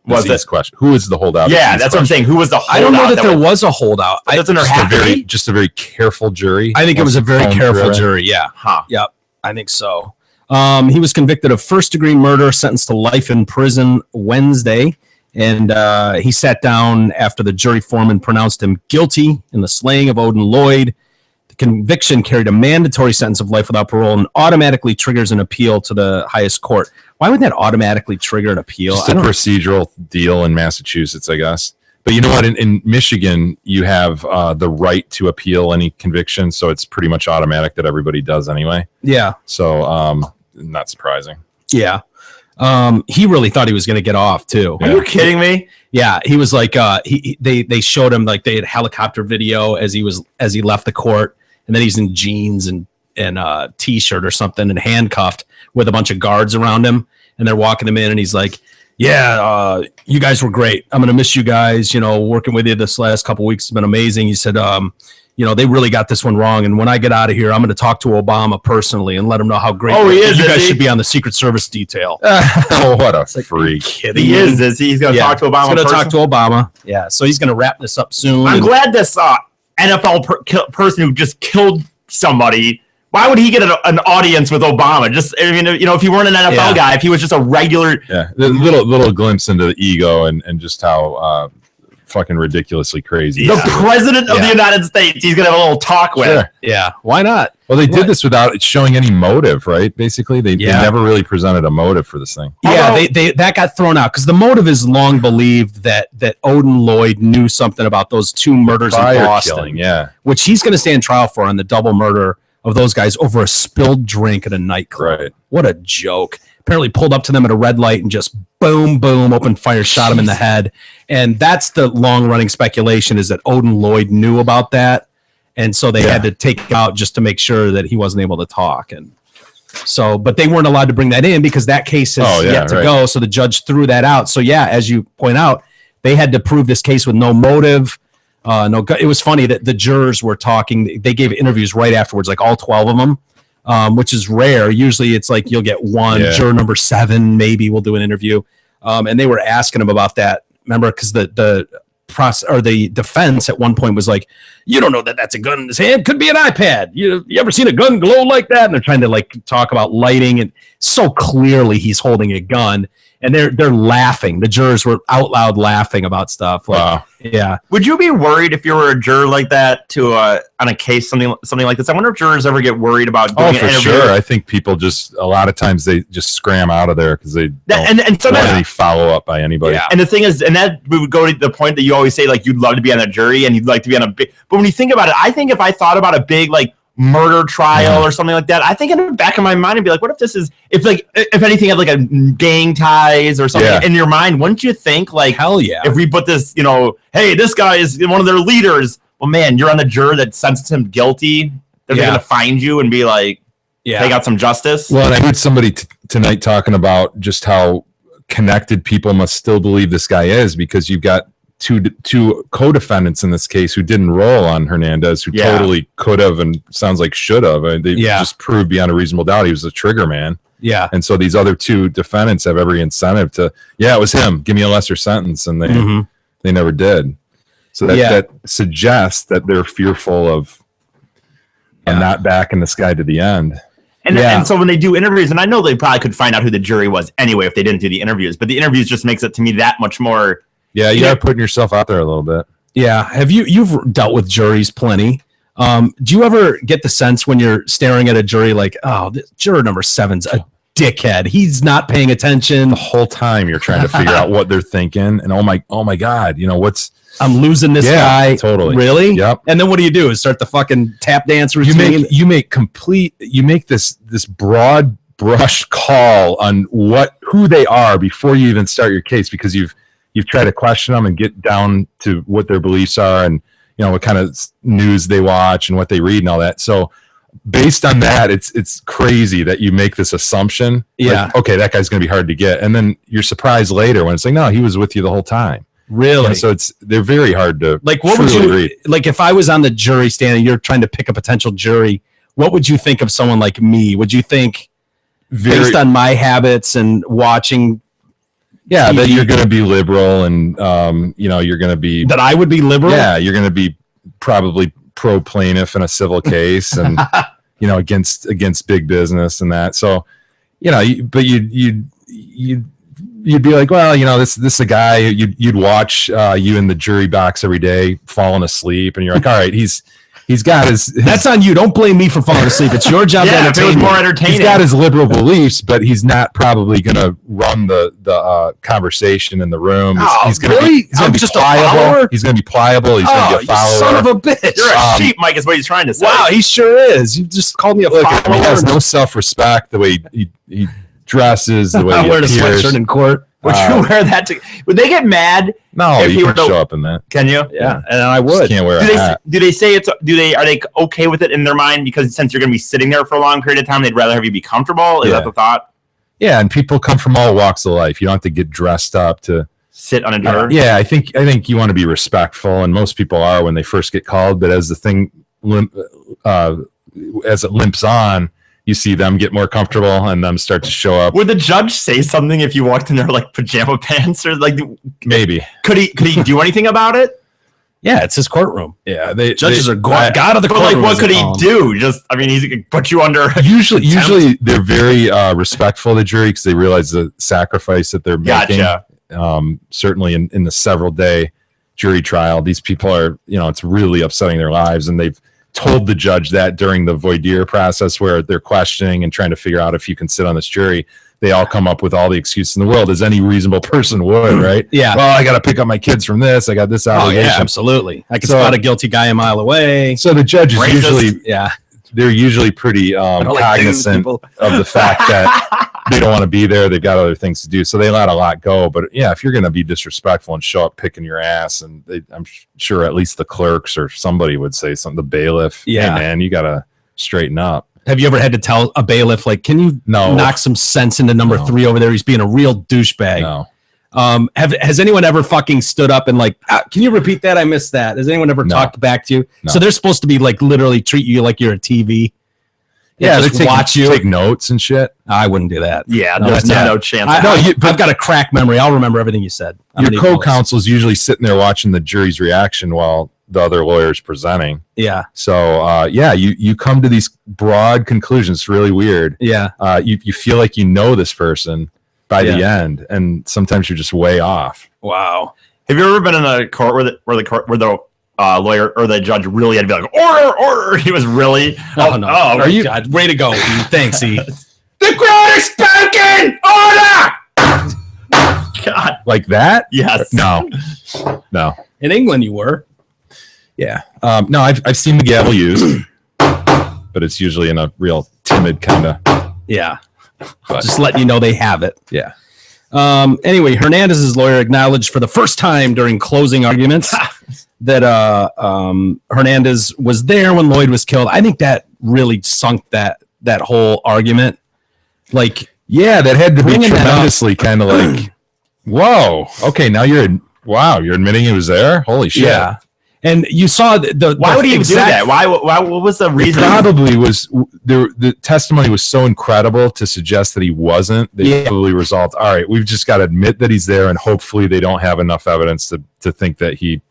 [SPEAKER 6] Was
[SPEAKER 5] this question? Who is the holdout?
[SPEAKER 6] Yeah, that's what I'm saying. Who was the holdout?
[SPEAKER 4] I don't know that there was a holdout.
[SPEAKER 6] Doesn't there have to be?
[SPEAKER 5] Just a very careful jury.
[SPEAKER 4] I think it was a very careful jury. Yeah.
[SPEAKER 6] Huh.
[SPEAKER 4] Yep. I think so. He was convicted of first-degree murder, sentenced to life in prison Wednesday, and he sat down after the jury foreman pronounced him guilty in the slaying of Odin Lloyd. The conviction carried a mandatory sentence of life without parole and automatically triggers an appeal to the highest court. Why would that automatically trigger an appeal?
[SPEAKER 5] Just a procedural deal in Massachusetts, I guess. But you know what? In Michigan, you have the right to appeal any conviction, so it's pretty much automatic that everybody does anyway.
[SPEAKER 4] Yeah.
[SPEAKER 5] So not surprising.
[SPEAKER 4] Yeah. He really thought he was going to get off too.
[SPEAKER 6] Are you kidding me?
[SPEAKER 4] Yeah, he was like, they showed him like they had helicopter video as he left the court, and then he's in jeans and a t-shirt or something and handcuffed with a bunch of guards around him, and they're walking him in, and he's like, yeah, you guys were great. I'm going to miss you guys. You know, working with you this last couple weeks has been amazing. He said, they really got this one wrong. And when I get out of here, I'm going to talk to Obama personally and let him know how great you guys should be on the Secret Service detail.
[SPEAKER 5] Oh, what a freak.
[SPEAKER 4] Kidding.
[SPEAKER 6] He is. He's going to talk to Obama.
[SPEAKER 4] He's going to talk to Obama. Yeah. So he's going to wrap this up soon.
[SPEAKER 6] I'm glad this NFL person who just killed somebody, why would he get an audience with Obama? Just, I mean, if he weren't an NFL guy, if he was just a regular.
[SPEAKER 5] Yeah. The little glimpse into the ego and just how fucking ridiculously crazy.
[SPEAKER 6] The president of the United States, he's gonna have a little talk with.
[SPEAKER 5] Sure.
[SPEAKER 4] Yeah, why not?
[SPEAKER 5] Well, they did this without it showing any motive, right? Basically, they never really presented a motive for this thing.
[SPEAKER 4] Yeah, they that got thrown out because the motive is long believed that Odin Lloyd knew something about those 2 murders in Boston,
[SPEAKER 5] killing, yeah,
[SPEAKER 4] which he's going to stand trial for on the double murder of those guys over a spilled drink at a nightclub.
[SPEAKER 5] Right.
[SPEAKER 4] What a joke. Apparently pulled up to them at a red light and just boom, boom, opened fire, shot him in the head. And that's the long-running speculation is that Odin Lloyd knew about that. And so they had to take him out just to make sure that he wasn't able to talk. And so, but they weren't allowed to bring that in because that case is yet to go. So the judge threw that out. So yeah, as you point out, they had to prove this case with no motive. It was funny that the jurors were talking. They gave interviews right afterwards, like all 12 of them, which is rare. Usually it's like you'll get one. Juror number 7 maybe will do an interview. And they were asking him about that. Remember, because the defense at one point was like, you don't know that that's a gun in his hand. Could be an iPad. You ever seen a gun glow like that? And they're trying to like talk about lighting, and so clearly he's holding a gun. And they're laughing. The jurors were out loud laughing about stuff. Like,
[SPEAKER 5] wow.
[SPEAKER 4] Yeah.
[SPEAKER 6] Would you be worried if you were a juror like that on a case something like this? I wonder if jurors ever get worried about doing an interview.
[SPEAKER 5] Sure. I think people just a lot of times they just scram out of there because they don't
[SPEAKER 6] and
[SPEAKER 5] want any follow up by anybody.
[SPEAKER 6] Yeah. And the thing is, and that we would go to the point that you always say, like, you'd love to be on a jury and you'd like to be on a big. But when you think about it, I think if I thought about a big like murder trial or something like that, I think in the back of my mind I'd be like, what if this is if anything had like a gang ties or something in your mind? Wouldn't you think like,
[SPEAKER 4] hell yeah,
[SPEAKER 6] if we put this, hey, this guy is one of their leaders, well, man, you're on the juror that sentences him guilty, they're gonna find you and be like, they got some justice.
[SPEAKER 5] Well, and I heard somebody tonight talking about just how connected people must still believe this guy is, because you've got two co-defendants in this case who didn't roll on Hernandez, who totally could have and sounds like should have. They just proved beyond a reasonable doubt he was a trigger man. Yeah. And so these other 2 defendants have every incentive to, it was him. Give me a lesser sentence. And they never did. So that suggests that they're fearful of not backing this guy to the end.
[SPEAKER 6] And so when they do interviews, and I know they probably could find out who the jury was anyway if they didn't do the interviews, but the interviews just makes it to me that much more.
[SPEAKER 5] Yeah, you're putting yourself out there a little bit.
[SPEAKER 4] Yeah. You've dealt with juries plenty. Do you ever get the sense when you're staring at a jury like, oh, this juror number 7's a dickhead. He's not paying attention
[SPEAKER 5] the whole time. You're trying to figure out what they're thinking, and oh my God,
[SPEAKER 4] I'm losing this guy.
[SPEAKER 5] Totally.
[SPEAKER 4] Really?
[SPEAKER 5] Yep.
[SPEAKER 4] And then what do you do? Is start the fucking tap dance routine?
[SPEAKER 5] You make this broad brush call on who they are before you even start your case, because you've tried to question them and get down to what their beliefs are and what kind of news they watch and what they read and all that. So based on that, it's crazy that you make this assumption. Yeah. Like, okay, that guy's going to be hard to get. And then you're surprised later when it's like, no, he was with you the whole time.
[SPEAKER 4] Really?
[SPEAKER 5] So they're very hard to
[SPEAKER 4] what would you read. Like if I was on the jury stand and you're trying to pick a potential jury, what would you think of someone like me? Would you think based on my habits and watching TV,
[SPEAKER 5] that you're going to be liberal and you're going to be
[SPEAKER 4] that I would be liberal?
[SPEAKER 5] Yeah, you're going to be probably pro plaintiff in a civil case and against big business and that. So but you'd be like, well, this is a guy you'd watch you in the jury box every day falling asleep, and you're like, all right, he's got his
[SPEAKER 4] that's on you. Don't blame me for falling asleep. It's your job to entertain.
[SPEAKER 6] It was more entertaining.
[SPEAKER 5] He's got his liberal beliefs, but he's not probably going to run the conversation in the room. He's going to be pliable. He's going to be pliable. He's going to be a follower.
[SPEAKER 4] Son of a bitch!
[SPEAKER 6] You're a sheep, Mike. Is what he's trying to say.
[SPEAKER 4] Wow, he sure is. You just called me a follower.
[SPEAKER 5] He has no self-respect. The way he dresses, the way he
[SPEAKER 4] wearing a sweatshirt in court.
[SPEAKER 6] Would you wear that? Would they get mad?
[SPEAKER 5] No, you can show up in that.
[SPEAKER 6] Can you?
[SPEAKER 4] Yeah, and I would.
[SPEAKER 5] Just can't wear a hat.
[SPEAKER 6] Do they say are they okay with it in their mind, because since you're going to be sitting there for a long period of time, they'd rather have you be comfortable? Is that the thought?
[SPEAKER 5] Yeah, and people come from all walks of life. You don't have to get dressed up to
[SPEAKER 6] sit on a juror.
[SPEAKER 5] Yeah, I think you want to be respectful, and most people are when they first get called. But as the thing as it limps on, you see them get more comfortable and them start to show up.
[SPEAKER 6] Would the judge say something if you walked in there like pajama pants, or like
[SPEAKER 5] maybe?
[SPEAKER 6] Could he do anything about it?
[SPEAKER 4] Yeah, it's his courtroom.
[SPEAKER 5] Yeah,
[SPEAKER 4] judges are god of the courtroom.
[SPEAKER 6] Like, what could he do? He could put you under.
[SPEAKER 5] Usually they're very respectful of the jury because they realize the sacrifice that they're making.
[SPEAKER 6] Gotcha.
[SPEAKER 5] Certainly in the several day jury trial. These people are, it's really upsetting their lives, and they've told the judge that during the voir dire process where they're questioning and trying to figure out if you can sit on this jury. They all come up with all the excuses in the world, as any reasonable person would, right?
[SPEAKER 4] Yeah.
[SPEAKER 5] Well, I got to pick up my kids from this. I got this obligation.
[SPEAKER 4] Oh, yeah, absolutely. I can spot a guilty guy a mile away.
[SPEAKER 5] So the judge is usually,
[SPEAKER 4] yeah,
[SPEAKER 5] they're usually pretty cognizant of the fact that they don't want to be there. They've got other things to do. So they let a lot go. But yeah, if you're going to be disrespectful and show up picking your ass, and I'm sure at least the clerks or somebody would say something, the bailiff,
[SPEAKER 4] yeah,
[SPEAKER 5] hey, man, you got to straighten up.
[SPEAKER 4] Have you ever had to tell a bailiff, like, can you knock some sense into number 3 over there? He's being a real douchebag.
[SPEAKER 5] No.
[SPEAKER 4] Has anyone ever fucking stood up and like, can you repeat that? I missed that. Has anyone ever talked back to you?
[SPEAKER 5] No.
[SPEAKER 4] So they're supposed to be like literally treat you like you're a TV.
[SPEAKER 5] Yeah,
[SPEAKER 4] just
[SPEAKER 5] they
[SPEAKER 4] watch you,
[SPEAKER 5] take notes and shit.
[SPEAKER 4] I wouldn't do that.
[SPEAKER 6] Yeah,
[SPEAKER 4] No,
[SPEAKER 6] there's
[SPEAKER 4] that's
[SPEAKER 6] no chance.
[SPEAKER 4] I've got a crack memory. I'll remember everything you said.
[SPEAKER 5] Your co-counsel is usually sitting there watching the jury's reaction while the other lawyer's presenting.
[SPEAKER 4] Yeah.
[SPEAKER 5] So you come to these broad conclusions. It's really weird.
[SPEAKER 4] Yeah.
[SPEAKER 5] You feel like you know this person by the end, and sometimes you're just way off.
[SPEAKER 4] Wow.
[SPEAKER 6] Have you ever been in a court where the lawyer or the judge really had to be like, order? He was really.
[SPEAKER 4] Oh no! Are you? God, way to go! E. Thanks, E.
[SPEAKER 6] The court is speaking. Order. God,
[SPEAKER 5] like that?
[SPEAKER 6] Yes.
[SPEAKER 5] No.
[SPEAKER 4] In England, you were.
[SPEAKER 5] Yeah. No, I've seen the gavel used, but it's usually in a real timid kind of.
[SPEAKER 4] Yeah. Just letting you know they have it.
[SPEAKER 5] Yeah.
[SPEAKER 4] Anyway, Hernandez's lawyer acknowledged for the first time during closing arguments that Hernandez was there when Lloyd was killed. I think that really sunk that whole argument. Like,
[SPEAKER 5] yeah, that had to be tremendously kind of like, whoa, okay, now you're admitting he was there? Holy shit.
[SPEAKER 4] Yeah. And you saw the
[SPEAKER 6] why would he even do that? Why? What was the reason?
[SPEAKER 5] It probably was the testimony was so incredible to suggest that he wasn't. They probably resolved. All right, we've just got to admit that he's there, and hopefully they don't have enough evidence to think that he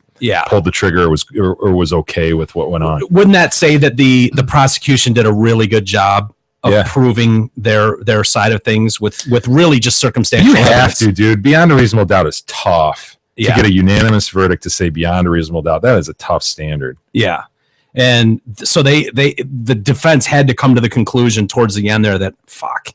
[SPEAKER 5] pulled the trigger or was okay with what went on.
[SPEAKER 4] Wouldn't that say that the prosecution did a really good job of proving their side of things with really just circumstantial
[SPEAKER 5] evidence? You have
[SPEAKER 4] evidence?
[SPEAKER 5] to, dude. Beyond a reasonable doubt is tough. To get a unanimous verdict to say beyond a reasonable doubt, that is a tough standard.
[SPEAKER 4] Yeah. And so the defense had to come to the conclusion towards the end there that, fuck,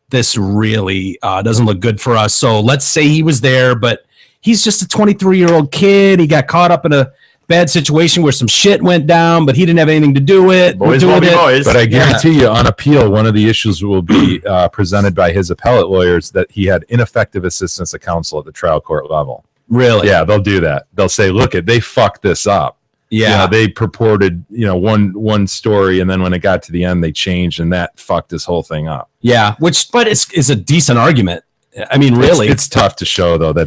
[SPEAKER 4] this really doesn't look good for us. So let's say he was there, but he's just a 23-year-old kid. He got caught up in a bad situation where some shit went down, but he didn't have anything to do with it.
[SPEAKER 6] Boys will be boys.
[SPEAKER 5] But I guarantee you, on appeal, one of the issues will be presented by his appellate lawyers that he had ineffective assistance of counsel at the trial court level.
[SPEAKER 4] Really?
[SPEAKER 5] Yeah, they'll do that. They'll say, look, they fucked this up.
[SPEAKER 4] Yeah.
[SPEAKER 5] They purported, one story, and then when it got to the end, they changed, and that fucked this whole thing up.
[SPEAKER 4] Yeah, but it's a decent argument. I mean, really.
[SPEAKER 5] It's tough to show, though, that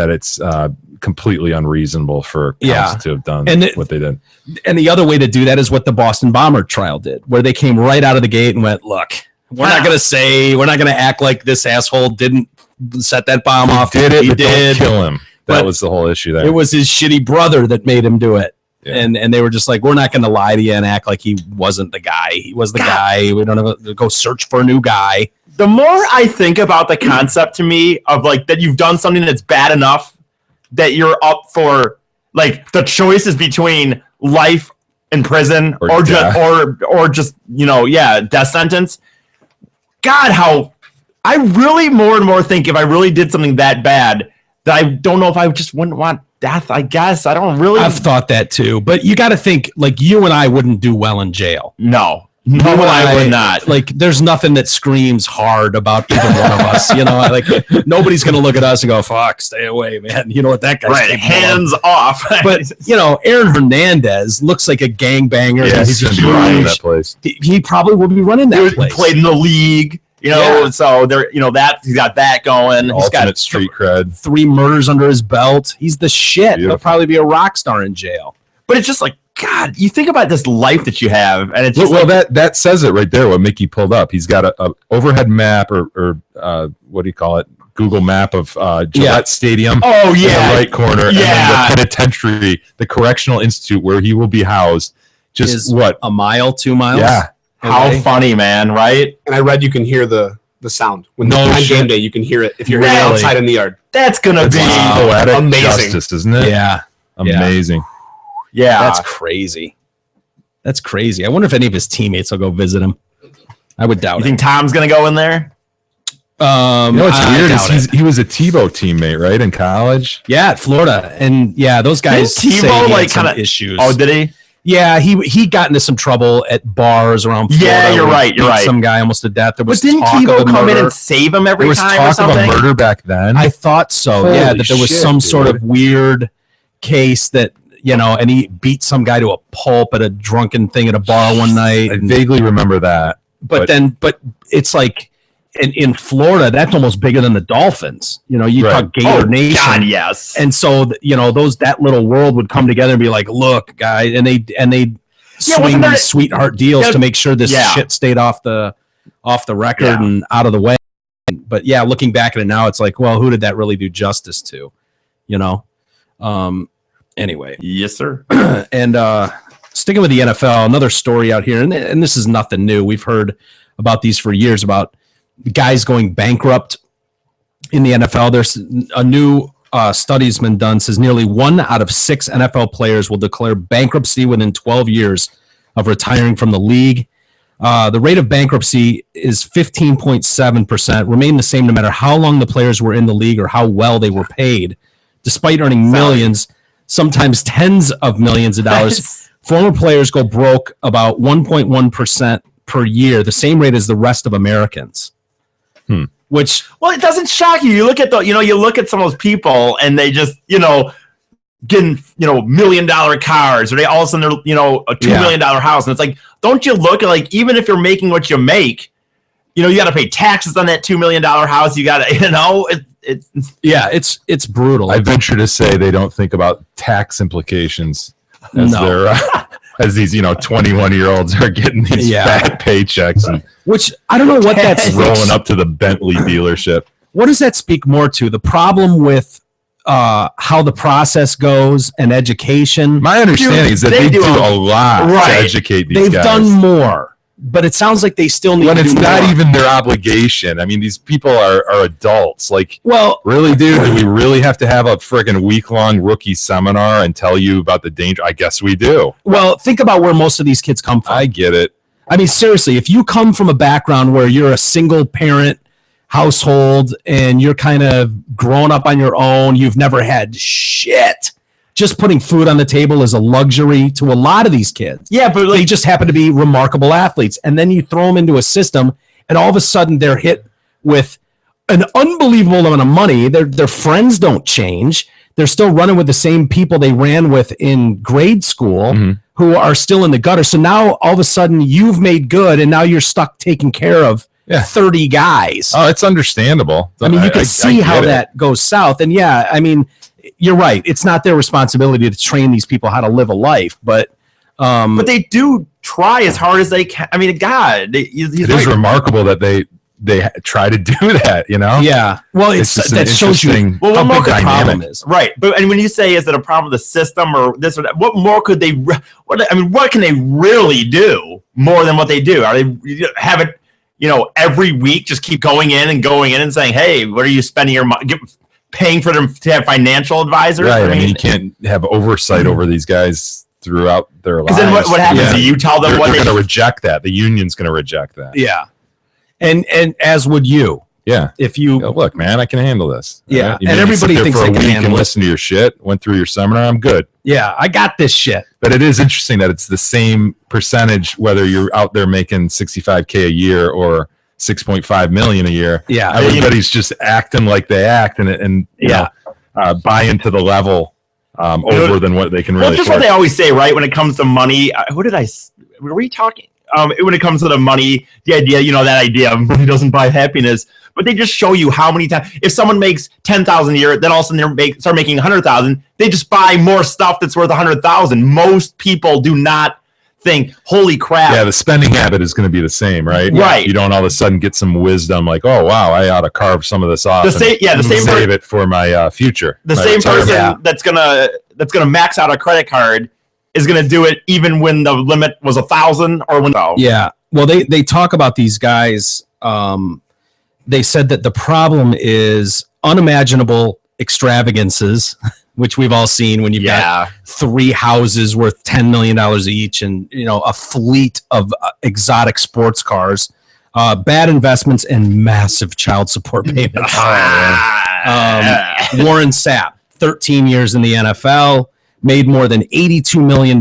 [SPEAKER 5] it's completely unreasonable for counsel to have done what they did.
[SPEAKER 4] And the other way to do that is what the Boston Bomber trial did, where they came right out of the gate and went, look, we're not going to act like this asshole didn't set that bomb off.
[SPEAKER 5] He did. Don't kill him. That was the whole issue there.
[SPEAKER 4] It was his shitty brother that made him do it. Yeah. And they were just like, we're not going to lie to you and act like he wasn't the guy. He was the guy. We don't have to go search for a new guy.
[SPEAKER 6] The more I think about the concept to me of like that you've done something that's bad enough that you're up for, like, the choice is between life in prison or just death sentence. God, how I really more and more think if I really did something that bad, that I don't know if I just wouldn't want death. I guess I don't really.
[SPEAKER 4] I've thought that too, but you got to think like you and I wouldn't do well in jail.
[SPEAKER 6] No, I would not.
[SPEAKER 4] Like, there's nothing that screams hard about either one of us. Like nobody's gonna look at us and go, "Fuck, stay away, man." You know what that guy's
[SPEAKER 6] right? Hands off.
[SPEAKER 4] But Aaron Hernandez looks like a gangbanger.
[SPEAKER 5] Yeah, he's gonna be running that place.
[SPEAKER 4] He probably will be running that place.
[SPEAKER 6] Played in the league. So there, that he's got that going.
[SPEAKER 5] Ultimate
[SPEAKER 6] he's got
[SPEAKER 5] street cred.
[SPEAKER 4] 3 murders under his belt. He's the shit. Beautiful. He'll probably be a rock star in jail.
[SPEAKER 6] But it's just like, God, you think about this life that you have, and it's just
[SPEAKER 5] that says it right there. What Mickey pulled up, he's got a overhead map or what do you call it? Google map of Gillette Stadium.
[SPEAKER 6] Oh yeah,
[SPEAKER 5] in the right corner.
[SPEAKER 6] Yeah,
[SPEAKER 5] and then the penitentiary, the correctional institute where he will be housed. Just what,
[SPEAKER 4] a mile, 2 miles?
[SPEAKER 5] Yeah.
[SPEAKER 6] How funny, man, right?
[SPEAKER 2] And I read you can hear the sound. When on game day, you can hear it if you're outside in the yard.
[SPEAKER 6] That's going to be
[SPEAKER 5] poetic
[SPEAKER 2] amazing.
[SPEAKER 5] Justice, isn't it?
[SPEAKER 4] Yeah.
[SPEAKER 5] Amazing.
[SPEAKER 6] Yeah.
[SPEAKER 4] That's crazy. That's crazy. I wonder if any of his teammates will go visit him. I would doubt
[SPEAKER 6] You
[SPEAKER 4] it.
[SPEAKER 6] think Tom's going to go in there?
[SPEAKER 5] You know what's
[SPEAKER 4] I
[SPEAKER 5] weird
[SPEAKER 4] doubt
[SPEAKER 5] is
[SPEAKER 4] it.
[SPEAKER 5] he was a Tebow teammate, right, in college.
[SPEAKER 4] Yeah, at Florida, and yeah, those guys
[SPEAKER 6] Didn't Tebow,
[SPEAKER 4] say he had
[SPEAKER 6] like,
[SPEAKER 4] some
[SPEAKER 6] kinda-
[SPEAKER 4] issues.
[SPEAKER 6] Oh, did he?
[SPEAKER 4] Yeah, he got into some trouble at bars around Florida.
[SPEAKER 6] Yeah, you're
[SPEAKER 4] where he
[SPEAKER 6] right, you're
[SPEAKER 4] beat
[SPEAKER 6] right.
[SPEAKER 4] Some guy almost to death. There was
[SPEAKER 6] But didn't
[SPEAKER 4] talk of
[SPEAKER 6] Tebow
[SPEAKER 4] a
[SPEAKER 6] come in
[SPEAKER 4] murder.
[SPEAKER 6] and save him
[SPEAKER 5] There
[SPEAKER 6] every
[SPEAKER 5] was
[SPEAKER 6] time or
[SPEAKER 5] talk of
[SPEAKER 6] something?
[SPEAKER 5] a murder back then.
[SPEAKER 4] I thought so. Yeah,
[SPEAKER 5] Holy
[SPEAKER 4] that there was
[SPEAKER 5] shit,
[SPEAKER 4] some sort
[SPEAKER 5] dude.
[SPEAKER 4] of weird case that and he beat some guy to a pulp at a drunken thing at a bar one night.
[SPEAKER 5] I vaguely remember that.
[SPEAKER 4] But it's like in Florida, that's almost bigger than the Dolphins. You
[SPEAKER 5] Right.
[SPEAKER 4] talk Gator Nation.
[SPEAKER 6] God, yes.
[SPEAKER 4] And so, that little world would come together and be like, look, guys, and they swing
[SPEAKER 6] wasn't there-
[SPEAKER 4] these sweetheart deals
[SPEAKER 6] Yeah.
[SPEAKER 4] to make sure this
[SPEAKER 6] Yeah.
[SPEAKER 4] shit stayed off the record
[SPEAKER 6] Yeah.
[SPEAKER 4] and out of the way. But yeah, looking back at it now, it's like, well, who did that really do justice to? Anyway.
[SPEAKER 6] Yes, sir.
[SPEAKER 4] And sticking with the NFL, another story out here, and this is nothing new. We've heard about these for years, about guys going bankrupt in the NFL. There's a new study's been done, says nearly 1 out of 6 NFL players will declare bankruptcy within 12 years of retiring from the league. The rate of bankruptcy is 15.7%, remain the same no matter how long the players were in the league or how well they were paid. Despite earning millions, sometimes tens of millions of dollars, former players go broke about 1.1% per year, the same rate as the rest of Americans. Which,
[SPEAKER 6] Well, it doesn't shock you. You look at you look at some of those people, and they just, getting, $1 million cars, or they all of a sudden they're, a $2 million house, and it's like, don't you look at, like, even if you're making what you make, you got to pay taxes on that $2 million house. You got to,
[SPEAKER 4] it's brutal.
[SPEAKER 5] I venture to say they don't think about tax implications as
[SPEAKER 4] No.
[SPEAKER 5] as these 21-year-olds are getting these fat paychecks and
[SPEAKER 4] Which I don't know what that's
[SPEAKER 5] rolling up to the Bentley dealership.
[SPEAKER 4] What does that speak more to? The problem with how the process goes and education.
[SPEAKER 5] My understanding is that they do a lot to educate these
[SPEAKER 4] They've
[SPEAKER 5] guys.
[SPEAKER 4] done more, but it sounds like they still need
[SPEAKER 5] when
[SPEAKER 4] to
[SPEAKER 5] it's
[SPEAKER 4] do
[SPEAKER 5] not
[SPEAKER 4] more.
[SPEAKER 5] even their obligation. I mean, these people are adults. Like,
[SPEAKER 4] Well,
[SPEAKER 5] really, dude, do we really have to have a friggin' week-long rookie seminar and tell you about the danger? I guess we do.
[SPEAKER 4] well, think about where most of these kids come from.
[SPEAKER 5] I get it.
[SPEAKER 4] I mean, seriously, if you come from a background where you're a single parent household and you're kind of growing up on your own, you've never had shit. Just putting food on the table is a luxury to a lot of these kids.
[SPEAKER 6] Yeah, but
[SPEAKER 4] They just happen to be remarkable athletes. And then you throw them into a system, and all of a sudden they're hit with an unbelievable amount of money. Their friends don't change. They're still running with the same people they ran with in grade school who are still in the gutter. So now all of a sudden you've made good, and now you're stuck taking care of 30 guys.
[SPEAKER 5] Oh, it's understandable.
[SPEAKER 4] I mean, you can
[SPEAKER 5] I
[SPEAKER 4] see how
[SPEAKER 5] get it.
[SPEAKER 4] that goes south. And yeah, I mean, you're right. It's not their responsibility to train these people how to live a life, but
[SPEAKER 6] they do try as hard as they can. I mean, God,
[SPEAKER 5] It is remarkable that they try to do that,
[SPEAKER 4] yeah. Well,
[SPEAKER 5] It's just
[SPEAKER 4] that
[SPEAKER 5] an
[SPEAKER 4] shows you
[SPEAKER 5] interesting-
[SPEAKER 6] Well,
[SPEAKER 4] how
[SPEAKER 6] what more
[SPEAKER 4] big the
[SPEAKER 6] could
[SPEAKER 4] problem is.
[SPEAKER 6] Right, but and when you say is it a problem with the system or this or that, what more could they? What can they really do more than what they do? Are they have it? Every week, just keep going in and saying, "Hey, what are you spending your money? Paying for them to have financial advisors?"
[SPEAKER 5] Right. I mean, you can't have oversight over these guys throughout their lives.
[SPEAKER 6] Because then what happens?
[SPEAKER 4] Yeah.
[SPEAKER 6] Do you tell them
[SPEAKER 5] They're
[SPEAKER 6] what
[SPEAKER 5] going
[SPEAKER 6] they?
[SPEAKER 5] to reject that. The union's going to reject that.
[SPEAKER 4] Yeah. And as would you,
[SPEAKER 5] Yeah.
[SPEAKER 4] if you
[SPEAKER 5] Look, man, I can handle this.
[SPEAKER 4] Yeah,
[SPEAKER 5] Right? You
[SPEAKER 4] and
[SPEAKER 5] made me
[SPEAKER 4] everybody
[SPEAKER 5] sit there
[SPEAKER 4] thinks
[SPEAKER 5] for
[SPEAKER 4] they
[SPEAKER 5] a
[SPEAKER 4] can
[SPEAKER 5] week
[SPEAKER 4] handle
[SPEAKER 5] and
[SPEAKER 4] it.
[SPEAKER 5] listen to your shit. Went through your seminar. I'm good.
[SPEAKER 4] I got this shit.
[SPEAKER 5] But it is interesting that it's the same percentage whether you're out there making $65K a year or $6.5 million a year.
[SPEAKER 4] Yeah.
[SPEAKER 5] Everybody's just acting like they act and buy into the level over than what they can
[SPEAKER 6] Well,
[SPEAKER 5] really.
[SPEAKER 6] just what they always say, right? When it comes to money, were we talking? When it comes to the money, the idea, that idea of money doesn't buy happiness, but they just show you how many times, if someone makes 10,000 a year, then all of a sudden they start making 100,000, they just buy more stuff that's worth 100,000. Most people do not think, holy crap.
[SPEAKER 5] Yeah, the spending habit is going to be the same, right?
[SPEAKER 6] Right.
[SPEAKER 5] You don't all of a sudden get some wisdom like, oh wow, I ought to carve some of this off.
[SPEAKER 6] The same
[SPEAKER 5] save it for my future.
[SPEAKER 6] the
[SPEAKER 5] my
[SPEAKER 6] same
[SPEAKER 5] retirement.
[SPEAKER 6] person that's gonna max out a credit card is gonna do it even when the limit was 1,000 or when.
[SPEAKER 4] Yeah. Well, they talk about these guys. They said that the problem is unimaginable extravagances, which we've all seen when you've got 3 houses worth $10 million each and, a fleet of exotic sports cars, bad investments, and massive child support payments. Warren Sapp, 13 years in the NFL, made more than $82 million,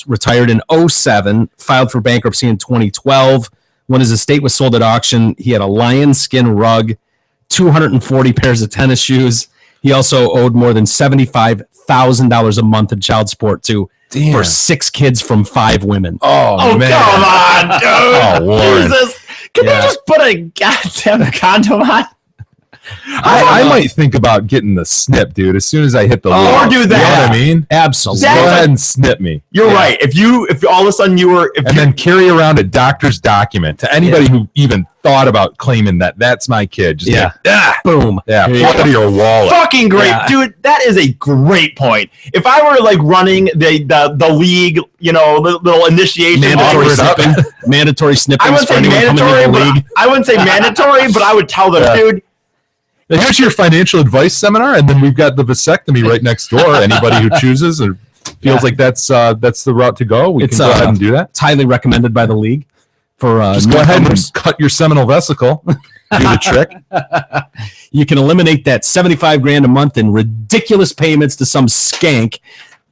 [SPEAKER 4] retired in 2007, filed for bankruptcy in 2012. When his estate was sold at auction, he had a lion skin rug, 240 pairs of tennis shoes. He also owed more than $75,000 a month in child support for 6 kids from 5 women.
[SPEAKER 6] Oh man. Come on, dude.
[SPEAKER 5] Oh, Warren.
[SPEAKER 6] Jesus. Can they just put a goddamn condom on?
[SPEAKER 5] I might think about getting the snip, dude, as soon as I hit the
[SPEAKER 6] or do that.
[SPEAKER 5] You know what I mean?
[SPEAKER 4] Absolutely.
[SPEAKER 5] Go ahead and snip me.
[SPEAKER 6] You're right. If all of a sudden
[SPEAKER 5] then carry around a doctor's document to anybody who even thought about claiming that's my kid. Just
[SPEAKER 4] boom.
[SPEAKER 5] Yeah, put it in your wallet.
[SPEAKER 6] Fucking great, dude. That is a great point. If I were like running the league, the little initiation,
[SPEAKER 4] mandatory snipping.
[SPEAKER 6] I wouldn't say mandatory. I wouldn't say mandatory, but I would tell them, dude.
[SPEAKER 5] And here's your financial advice seminar, and then we've got the vasectomy right next door. Anybody who chooses or feels like that's the route to go, we can go ahead and do that.
[SPEAKER 4] It's highly recommended by the league.
[SPEAKER 5] Just go ahead and cut your seminal vesicle. Do the trick.
[SPEAKER 4] You can eliminate that $75,000 a month in ridiculous payments to some skank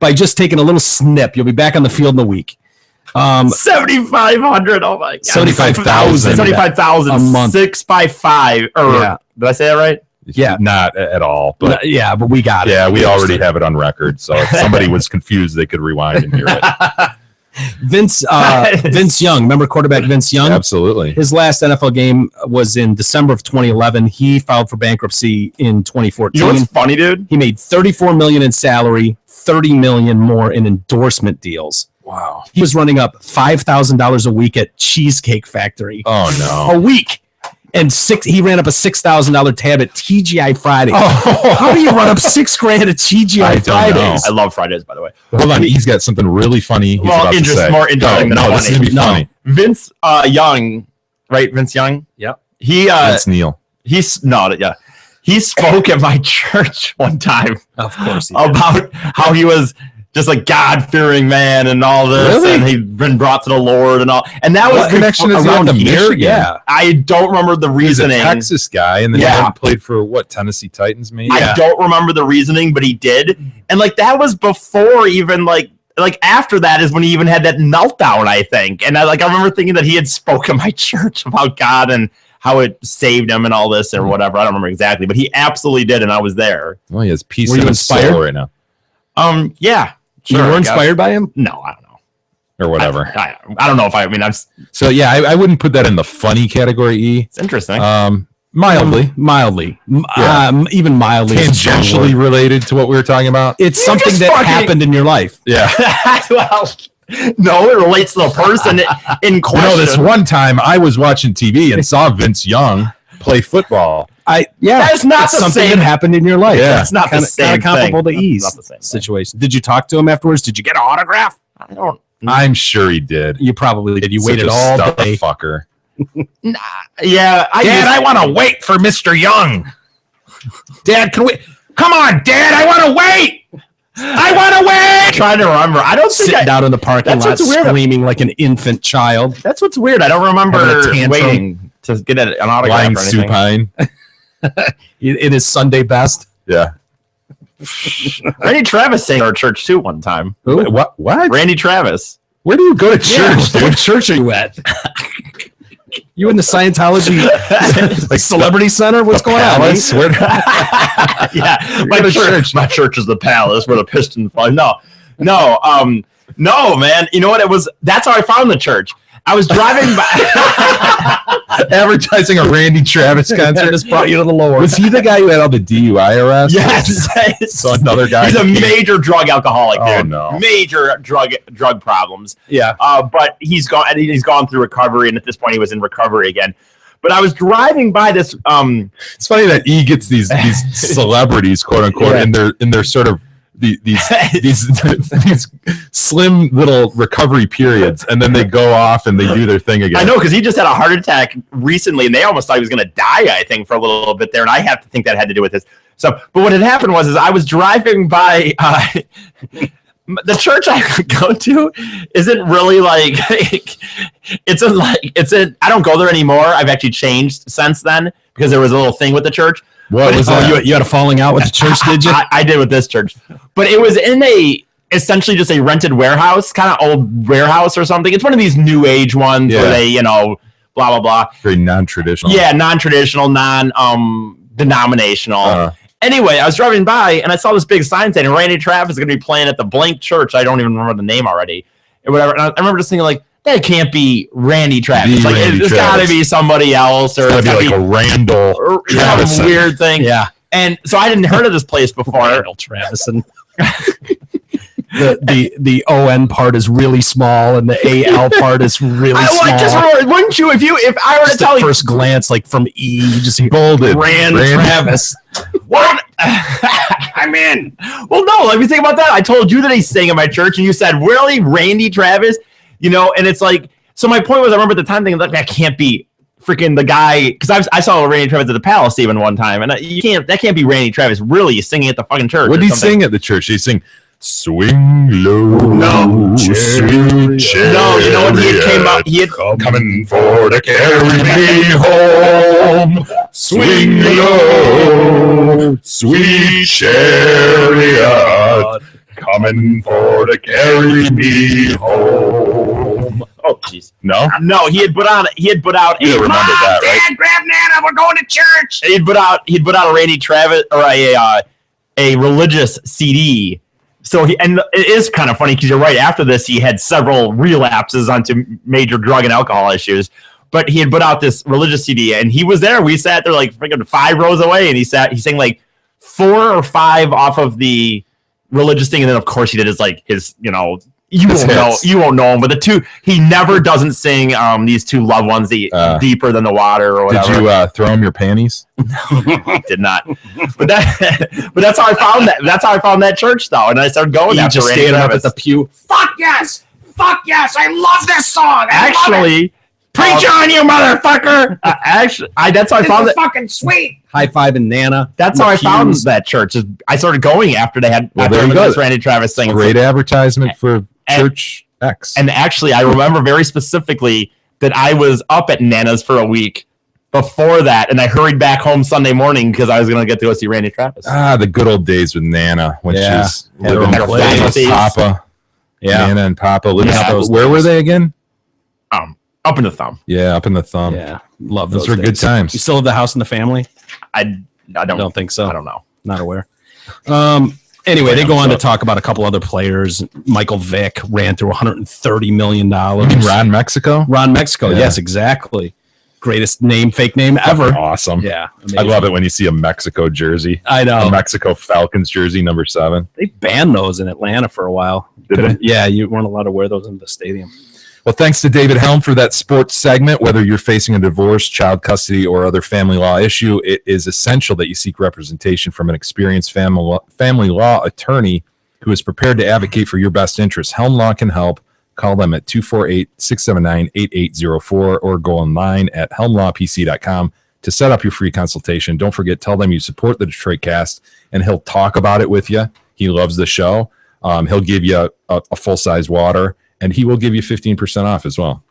[SPEAKER 4] by just taking a little snip. You'll be back on the field in a week.
[SPEAKER 6] 7,500. Oh my god.
[SPEAKER 4] 75,000.
[SPEAKER 6] 75,000
[SPEAKER 4] a month.
[SPEAKER 6] 6 by 5. Did I say that right?
[SPEAKER 4] Yeah,
[SPEAKER 5] not at all. But
[SPEAKER 4] but we got it.
[SPEAKER 5] Yeah, we already have it on record. So if somebody was confused, they could rewind and hear it.
[SPEAKER 4] Vince Young, remember quarterback Vince Young?
[SPEAKER 5] Absolutely.
[SPEAKER 4] His last NFL game was in December of 2011. He filed for bankruptcy in 2014.
[SPEAKER 6] You know what's funny, dude?
[SPEAKER 4] He made $34 million in salary, $30 million more in endorsement deals.
[SPEAKER 5] Wow.
[SPEAKER 4] He was running up $5,000 a week at Cheesecake Factory.
[SPEAKER 5] Oh no.
[SPEAKER 4] A week. And he ran up a $6,000 tab at TGI Fridays.
[SPEAKER 5] Oh.
[SPEAKER 4] How do you run up $6,000 at TGI Fridays?
[SPEAKER 6] I love Fridays, by the way.
[SPEAKER 5] Hold on, he's got something really funny. He's about to say.
[SPEAKER 6] More interesting than funny.
[SPEAKER 5] This is gonna be funny.
[SPEAKER 6] Vince Young, right? Vince Young.
[SPEAKER 4] Yep.
[SPEAKER 5] Vince Neil.
[SPEAKER 6] He spoke at my church one time.
[SPEAKER 4] Of course.
[SPEAKER 6] About how he was just a God-fearing man and all this, and he'd been brought to the Lord and all. And that was
[SPEAKER 5] connection is
[SPEAKER 6] around here.
[SPEAKER 5] Michigan.
[SPEAKER 4] Yeah,
[SPEAKER 6] I don't remember the reasoning.
[SPEAKER 5] He's a Texas guy, and then he played for Tennessee Titans, maybe.
[SPEAKER 6] I don't remember the reasoning, but he did. And that was before even after that is when he even had that meltdown, I think. And I remember thinking that he had spoken at my church about God and how it saved him and all this or whatever. I don't remember exactly, but he absolutely did, and I was there.
[SPEAKER 5] Well, he has peace in his soul right now.
[SPEAKER 6] Yeah.
[SPEAKER 4] Sure, you were inspired by him?
[SPEAKER 6] No, I don't know.
[SPEAKER 5] Or whatever.
[SPEAKER 6] I don't know if I
[SPEAKER 5] wouldn't put that in the funny category, E.
[SPEAKER 6] It's interesting.
[SPEAKER 5] Mildly.
[SPEAKER 4] Even mildly.
[SPEAKER 5] Tangentially related to what we were talking about.
[SPEAKER 4] It's something that happened in your life.
[SPEAKER 5] Yeah.
[SPEAKER 6] Well, no, it relates to the person in question.
[SPEAKER 5] This one time I was watching TV and saw Vince Young play football.
[SPEAKER 6] That's not
[SPEAKER 4] something that happened in your life.
[SPEAKER 5] Yeah.
[SPEAKER 6] That's not the same
[SPEAKER 4] comparable
[SPEAKER 6] thing.
[SPEAKER 4] to E's situation. Did you talk to him afterwards? Did you get an autograph?
[SPEAKER 6] I don't.
[SPEAKER 5] I'm sure he did.
[SPEAKER 4] You probably did. You waited all day.
[SPEAKER 5] Fucker.
[SPEAKER 6] Yeah,
[SPEAKER 5] I want to wait for Mr. Young. Dad, can we? Come on, Dad, I want to wait.
[SPEAKER 6] I'm trying to remember. I don't think
[SPEAKER 4] sitting out in the parking lot
[SPEAKER 6] what's weird.
[SPEAKER 4] screaming like an infant child.
[SPEAKER 6] That's what's weird. I don't remember waiting to get an autograph or anything.
[SPEAKER 5] Supine.
[SPEAKER 4] In his Sunday best.
[SPEAKER 5] Yeah.
[SPEAKER 6] Randy Travis sang at our church too one time.
[SPEAKER 5] Who? What?
[SPEAKER 6] Randy Travis.
[SPEAKER 5] Where do you go to church?
[SPEAKER 4] What church are you at? You in the Scientology celebrity center? What's going on?
[SPEAKER 6] Yeah, my church is the Palace where the Pistons play. No, man. You know what? That's how I found the church. I was driving by
[SPEAKER 5] advertising a Randy Travis concert.
[SPEAKER 4] Just brought you to the Lord.
[SPEAKER 5] Was he the guy who had all the DUI arrests?
[SPEAKER 6] Yes.
[SPEAKER 5] So another guy.
[SPEAKER 6] He's a major drug alcoholic, dude.
[SPEAKER 5] Oh no.
[SPEAKER 6] Major drug problems.
[SPEAKER 4] Yeah.
[SPEAKER 6] But he's gone through recovery, and at this point he was in recovery again. But I was driving by this.
[SPEAKER 5] It's funny that he gets these celebrities, quote unquote, in their sort of these slim little recovery periods, and then they go off and they do their thing again.
[SPEAKER 6] I know, because he just had a heart attack recently, and they almost thought he was going to die, I think, for a little bit there, and I have to think that had to do with this. So, but what had happened was I was driving by the church I go to isn't really like I don't go there anymore. I've actually changed since then because there was a little thing with the church.
[SPEAKER 5] What was that?
[SPEAKER 4] You had a falling out with the church, did you?
[SPEAKER 6] I did with this church, but it was in essentially just a rented warehouse, kind of old warehouse or something. It's one of these new age ones where they, blah blah blah.
[SPEAKER 5] Very non-traditional.
[SPEAKER 6] Yeah, non-traditional, denominational. Anyway, I was driving by and I saw this big sign saying Randy Travis is going to be playing at the blank church. I don't even remember the name already, or whatever. And I remember just thinking like, that can't be Randy Travis. Like, it's got to be somebody else, or
[SPEAKER 5] it's got to be like a Randall
[SPEAKER 6] some weird thing.
[SPEAKER 4] Yeah.
[SPEAKER 6] And so I hadn't heard of this place before.
[SPEAKER 4] Randall Travison. The ON part is really small and the AL part is really small.
[SPEAKER 6] Wouldn't you if I were to tell you
[SPEAKER 4] first glance, like from E, you just hear
[SPEAKER 5] bolded
[SPEAKER 4] Rand Travis.
[SPEAKER 6] What? I'm in. Well, no, let me think about that. I told you that he sang at my church, and you said, really, Randy Travis? And it's like, so my point was, I remember at the time thinking, like, that can't be freaking the guy, because I saw Randy Travis at the Palace even one time, and that can't be Randy Travis really singing at the fucking church.
[SPEAKER 5] What did he sing at the church? Did he sing "Swing Low"?
[SPEAKER 6] No,
[SPEAKER 5] sweet chariot.
[SPEAKER 6] No, you know when he came out, he had
[SPEAKER 5] coming for to carry me home. Swing low, sweet chariot, coming for to carry me home.
[SPEAKER 6] Oh, jeez.
[SPEAKER 5] No,
[SPEAKER 6] he had put out.
[SPEAKER 5] You remember that, right?
[SPEAKER 6] Dad, grab Nana. We're going to church. He'd put out a Randy Travis or a religious CD. So and it is kind of funny because you're right. After this, he had several relapses onto major drug and alcohol issues. But he had put out this religious CD, and he was there. We sat there like freaking 5 rows away, and he sang like 4 or 5 off of the religious thing, and then of course he did his you won't know him, but the two he never doesn't sing these two loved ones, deeper than the water or whatever.
[SPEAKER 5] Did you throw him your panties?
[SPEAKER 6] Did not. But that's how I found that. That's how I found that church though, and I started going
[SPEAKER 4] You
[SPEAKER 6] after
[SPEAKER 4] just
[SPEAKER 6] Randy
[SPEAKER 4] standing up
[SPEAKER 6] Travis.
[SPEAKER 4] at the pew.
[SPEAKER 7] Fuck yes! I love this song!
[SPEAKER 6] Actually, preach on you, motherfucker! That's how I found it.
[SPEAKER 7] Fucking sweet!
[SPEAKER 4] High five and Nana.
[SPEAKER 6] That's how I found that church. I started going after they had this Randy Travis thing.
[SPEAKER 5] Great advertisement for Church X.
[SPEAKER 6] And actually, I remember very specifically that I was up at Nana's for a week before that, and I hurried back home Sunday morning because I was going to get to go see Randy Travis.
[SPEAKER 5] The good old days with Nana when she's living
[SPEAKER 6] her
[SPEAKER 5] with
[SPEAKER 6] place.
[SPEAKER 5] Papa. Yeah, Nana and Papa living
[SPEAKER 6] Yeah,
[SPEAKER 5] up. Where were they again?
[SPEAKER 6] Up in the Thumb.
[SPEAKER 5] Yeah, up in the Thumb.
[SPEAKER 4] Yeah, love
[SPEAKER 5] those
[SPEAKER 4] those
[SPEAKER 5] were
[SPEAKER 4] days.
[SPEAKER 5] good times.
[SPEAKER 4] You still have the house in the family?
[SPEAKER 6] I
[SPEAKER 4] don't think so.
[SPEAKER 6] I don't know.
[SPEAKER 4] Not aware. Anyway, they go on to talk about a couple other players. Michael Vick ran through $130 million.
[SPEAKER 5] Ron Mexico?
[SPEAKER 4] Ron Mexico,
[SPEAKER 5] Yeah.
[SPEAKER 4] yes, exactly. Greatest fake name ever.
[SPEAKER 5] Awesome.
[SPEAKER 4] Yeah.
[SPEAKER 5] I
[SPEAKER 4] amazing.
[SPEAKER 5] love it when you see a Mexico jersey.
[SPEAKER 4] I know.
[SPEAKER 5] A Mexico Falcons jersey, number 7.
[SPEAKER 4] They banned those in Atlanta for a while.
[SPEAKER 5] Did they?
[SPEAKER 4] Yeah, you weren't allowed to wear those in the stadium.
[SPEAKER 5] Well, thanks to David Helm for that sports segment. Whether you're facing a divorce, child custody, or other family law issue, it is essential that you seek representation from an experienced family law attorney who is prepared to advocate for your best interests. Helm Law can help. Call them at 248-679-8804 or go online at helmlawpc.com to set up your free consultation. Don't forget, tell them you support the Detroit Cast, and he'll talk about it with you. He loves the show. He'll give you a full-size water, and he will give you 15% off as well.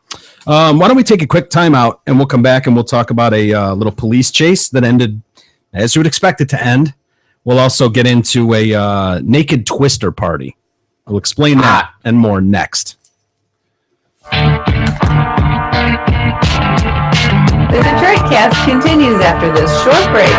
[SPEAKER 4] Why don't we take a quick timeout and we'll come back and we'll talk about a little police chase that ended as you would expect it to end. We'll also get into a naked twister party. I'll explain that and more next.
[SPEAKER 1] The Detroit Cast continues after this short break.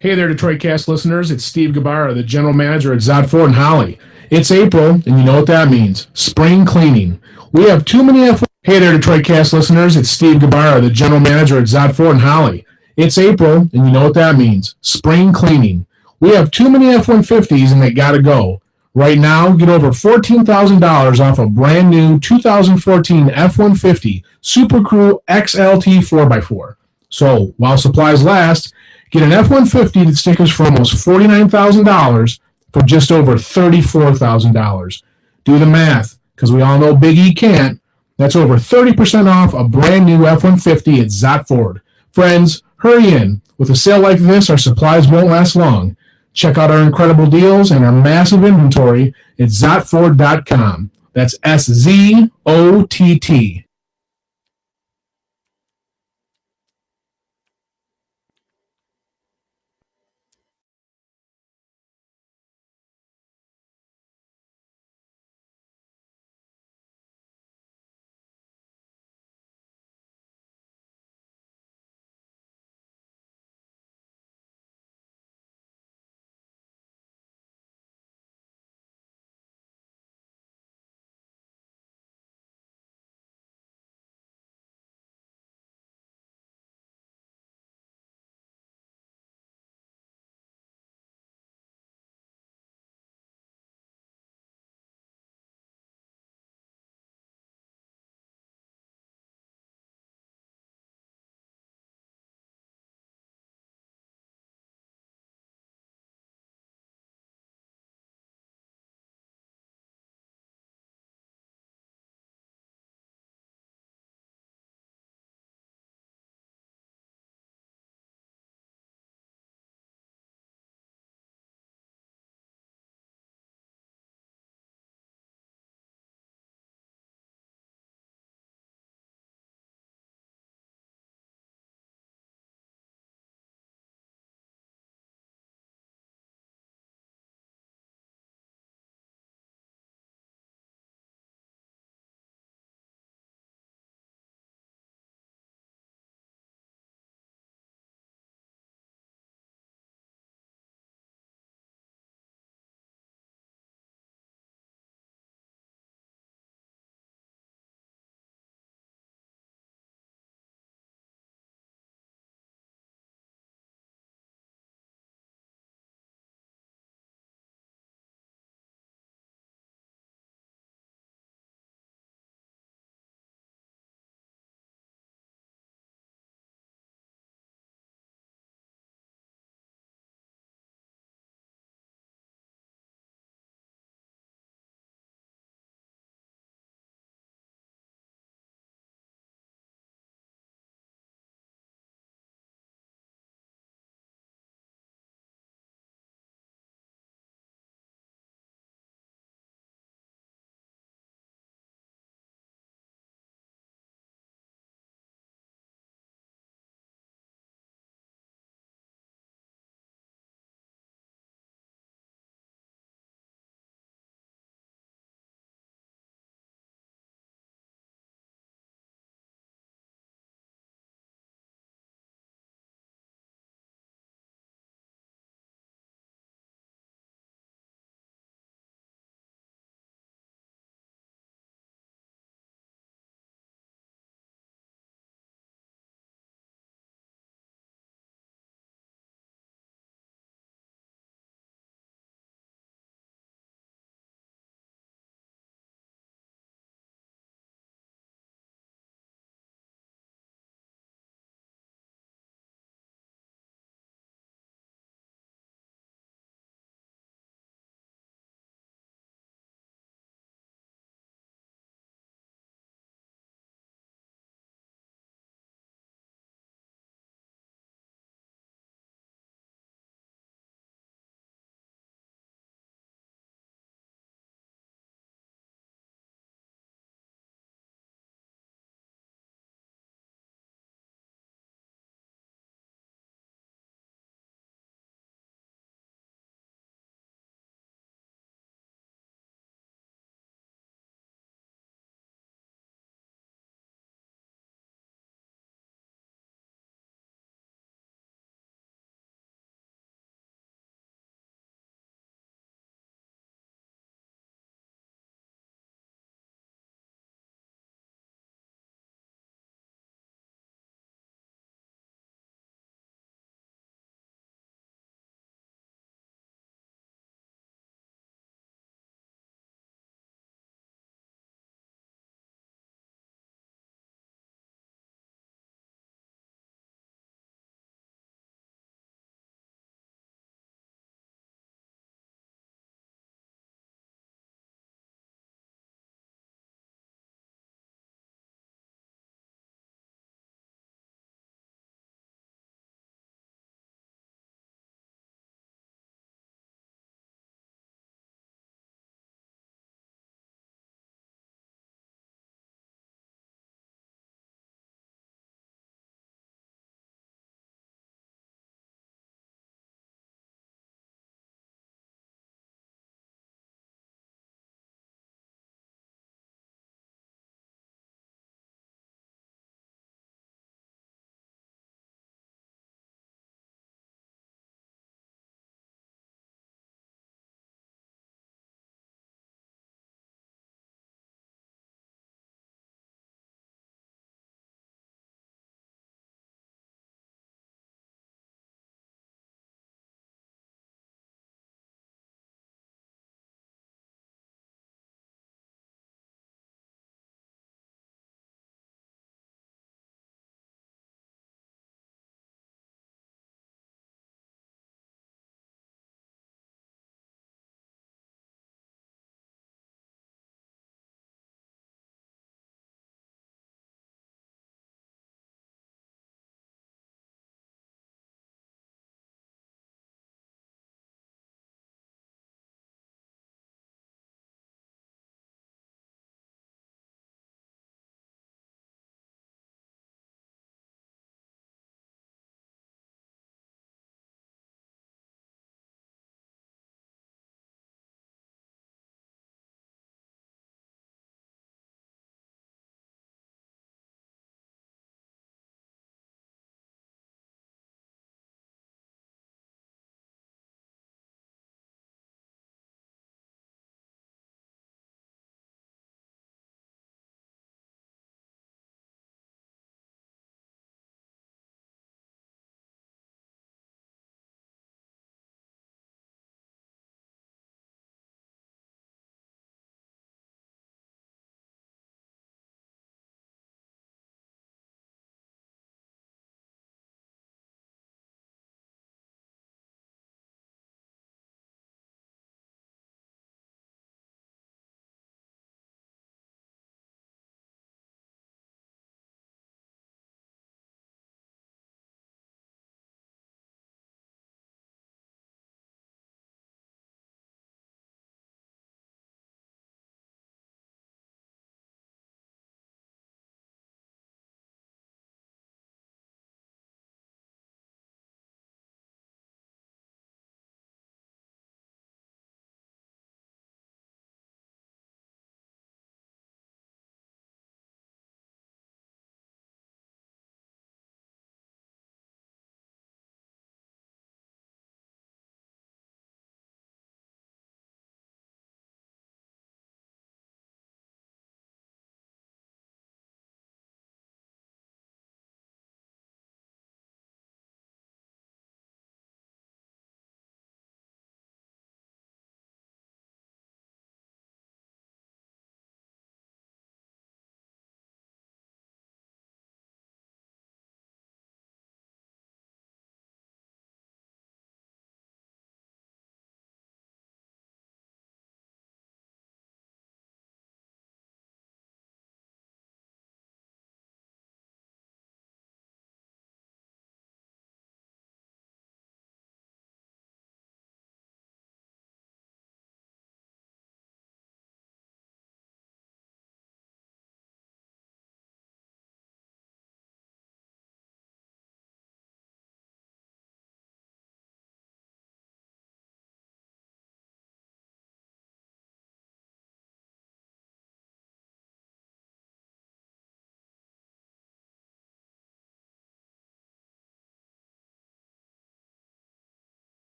[SPEAKER 8] Hey there, Detroit Cast listeners. It's Steve Gabarra, the general manager at Zod Ford and Holly. It's April, and you know what that means. Spring cleaning. We have too many F1. Hey there, Detroit Cast listeners. It's Steve Gabarra, the general manager at Zod Ford and Holly. It's April, and you know what that means. Spring cleaning. We have too many F-150s, and they gotta go. Right now, get over $14,000 off a brand new 2014 F-150 Super Crew XLT 4x4. So, while supplies last, get an F-150 that stickers for almost $49,000 for just over $34,000. Do the math, because we all know Big E can't. That's over 30% off a brand new F-150 at Zott Ford. Friends, hurry in. With a sale like this, our supplies won't last long. Check out our incredible deals and our massive inventory at ZottFord.com. That's SZOTT.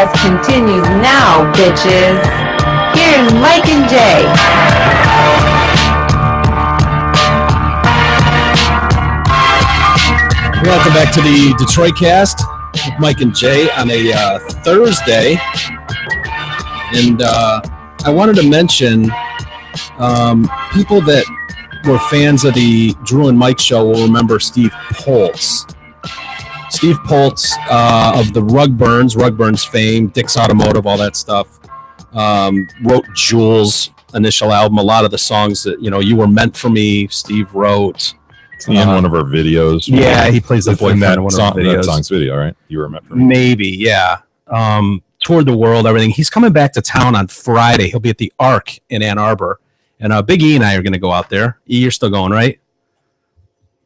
[SPEAKER 1] Cast continues now, bitches. Here's Mike and Jay.
[SPEAKER 4] Welcome back to the Detroit Cast with Mike and Jay on a Thursday. And I wanted to mention people that were fans of the Drew and Mike show will remember Steve Poltz. Steve Poltz of the Rugburns fame, Dick's Automotive, all that stuff. Wrote Jules' initial album. A lot of the songs that, You Were Meant for Me, Steve wrote.
[SPEAKER 5] In one of our videos.
[SPEAKER 4] Yeah, he plays the boyfriend
[SPEAKER 5] that
[SPEAKER 4] in one
[SPEAKER 5] song,
[SPEAKER 4] of our videos.
[SPEAKER 5] that song's video, right? You Were Meant for Me.
[SPEAKER 4] Maybe, yeah. Toured the world, everything. He's coming back to town on Friday. He'll be at the Arc in Ann Arbor. And Big E and I are going to go out there. E, you're still going, right?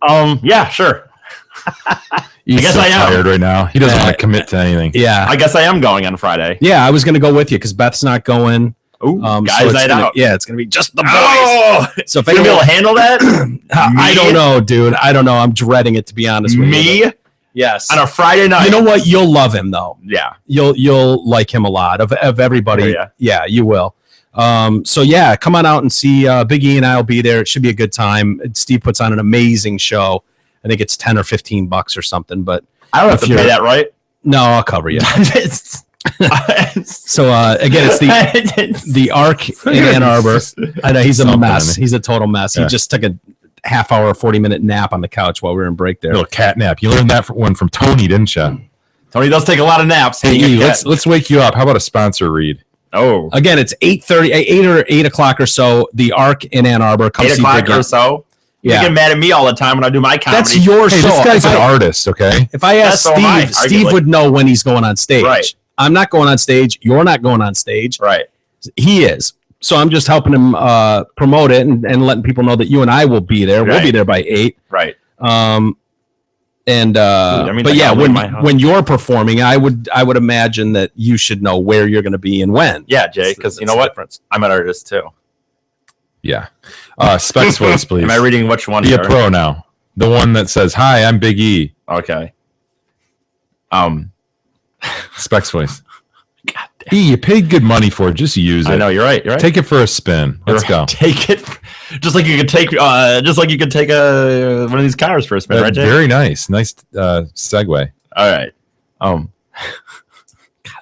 [SPEAKER 6] Yeah, sure.
[SPEAKER 5] He's
[SPEAKER 6] guess
[SPEAKER 5] so
[SPEAKER 6] I am.
[SPEAKER 5] tired right now. He doesn't want to commit to anything.
[SPEAKER 4] Yeah.
[SPEAKER 6] I guess I am going on Friday.
[SPEAKER 4] Yeah, I was going to go with you because Beth's not going.
[SPEAKER 6] Ooh, guys
[SPEAKER 4] so it's
[SPEAKER 6] night
[SPEAKER 4] gonna,
[SPEAKER 6] out.
[SPEAKER 4] Yeah, it's going to be just the boys.
[SPEAKER 6] Oh,
[SPEAKER 4] So if
[SPEAKER 6] you gonna be able
[SPEAKER 4] anyone,
[SPEAKER 6] to handle that?
[SPEAKER 4] I don't know, dude. I don't know. I'm dreading it, to be honest with you.
[SPEAKER 6] Me
[SPEAKER 4] Yes.
[SPEAKER 6] on a Friday night.
[SPEAKER 4] You know what? You'll love him, though.
[SPEAKER 6] Yeah.
[SPEAKER 4] You'll like him a lot. Of everybody.
[SPEAKER 6] Oh, yeah.
[SPEAKER 4] Yeah, you will. So yeah, come on out and see Big E and I will be there. It should be a good time. Steve puts on an amazing show. I think it's $10 or $15 or something, but
[SPEAKER 6] I don't have
[SPEAKER 4] If
[SPEAKER 6] to pay
[SPEAKER 4] you're-
[SPEAKER 6] that, right?
[SPEAKER 4] no, I'll cover you. So again, it's the Arc in Ann Arbor. I know he's a
[SPEAKER 5] Something,
[SPEAKER 4] mess.
[SPEAKER 5] isn't he?
[SPEAKER 4] He's a total mess.
[SPEAKER 5] Yeah.
[SPEAKER 4] He just took a half hour, 40-minute nap on the couch while we were in break there.
[SPEAKER 5] Little cat nap. You learned that one from Tony, didn't you?
[SPEAKER 6] Tony does take a lot of naps.
[SPEAKER 5] Hey,
[SPEAKER 6] Being a
[SPEAKER 5] E,
[SPEAKER 6] cat.
[SPEAKER 5] let's wake you up. How about a sponsor read?
[SPEAKER 6] Oh,
[SPEAKER 4] Again, it's 8 o'clock or so. The Arc in Ann Arbor. Come
[SPEAKER 6] 8
[SPEAKER 4] see
[SPEAKER 6] o'clock
[SPEAKER 4] Big E.
[SPEAKER 6] or so.
[SPEAKER 4] Yeah.
[SPEAKER 6] You get mad at me all the time when I do my comedy.
[SPEAKER 4] That's your
[SPEAKER 5] Hey,
[SPEAKER 4] show.
[SPEAKER 5] this guy's
[SPEAKER 4] If
[SPEAKER 5] an
[SPEAKER 4] I-
[SPEAKER 5] artist, okay?
[SPEAKER 4] If I ask
[SPEAKER 6] That's so am I,
[SPEAKER 4] Steve
[SPEAKER 6] arguably.
[SPEAKER 4] would know when he's going on stage.
[SPEAKER 6] Right.
[SPEAKER 4] I'm not going on stage. You're not going on stage.
[SPEAKER 6] right.
[SPEAKER 4] He is. So I'm just helping him promote it and letting people know that you and I will be there. We'll
[SPEAKER 6] Right.
[SPEAKER 4] be there by 8.
[SPEAKER 6] Right.
[SPEAKER 4] But
[SPEAKER 6] like,
[SPEAKER 4] yeah,
[SPEAKER 6] I'll leave my house.
[SPEAKER 4] when you're performing, I would imagine that you should know where you're going to be and when.
[SPEAKER 6] Yeah, Jay, because you know
[SPEAKER 4] That's the
[SPEAKER 6] what?
[SPEAKER 4] difference.
[SPEAKER 6] I'm an artist too.
[SPEAKER 5] Yeah. Specs voice, please.
[SPEAKER 6] Am I reading which one
[SPEAKER 5] Be
[SPEAKER 6] here?
[SPEAKER 5] a pro now. The one that says, "Hi, I'm Big E."
[SPEAKER 6] Okay.
[SPEAKER 5] Specs voice. E, you paid good money for it. Just use it.
[SPEAKER 6] I know you're right. You're right.
[SPEAKER 5] Take it for a spin.
[SPEAKER 6] You're
[SPEAKER 5] Let's
[SPEAKER 6] right.
[SPEAKER 5] go.
[SPEAKER 6] Take it, just like you could take, one of these cars for a spin, right, Jay?
[SPEAKER 5] Very nice. Nice segue.
[SPEAKER 6] All right. God,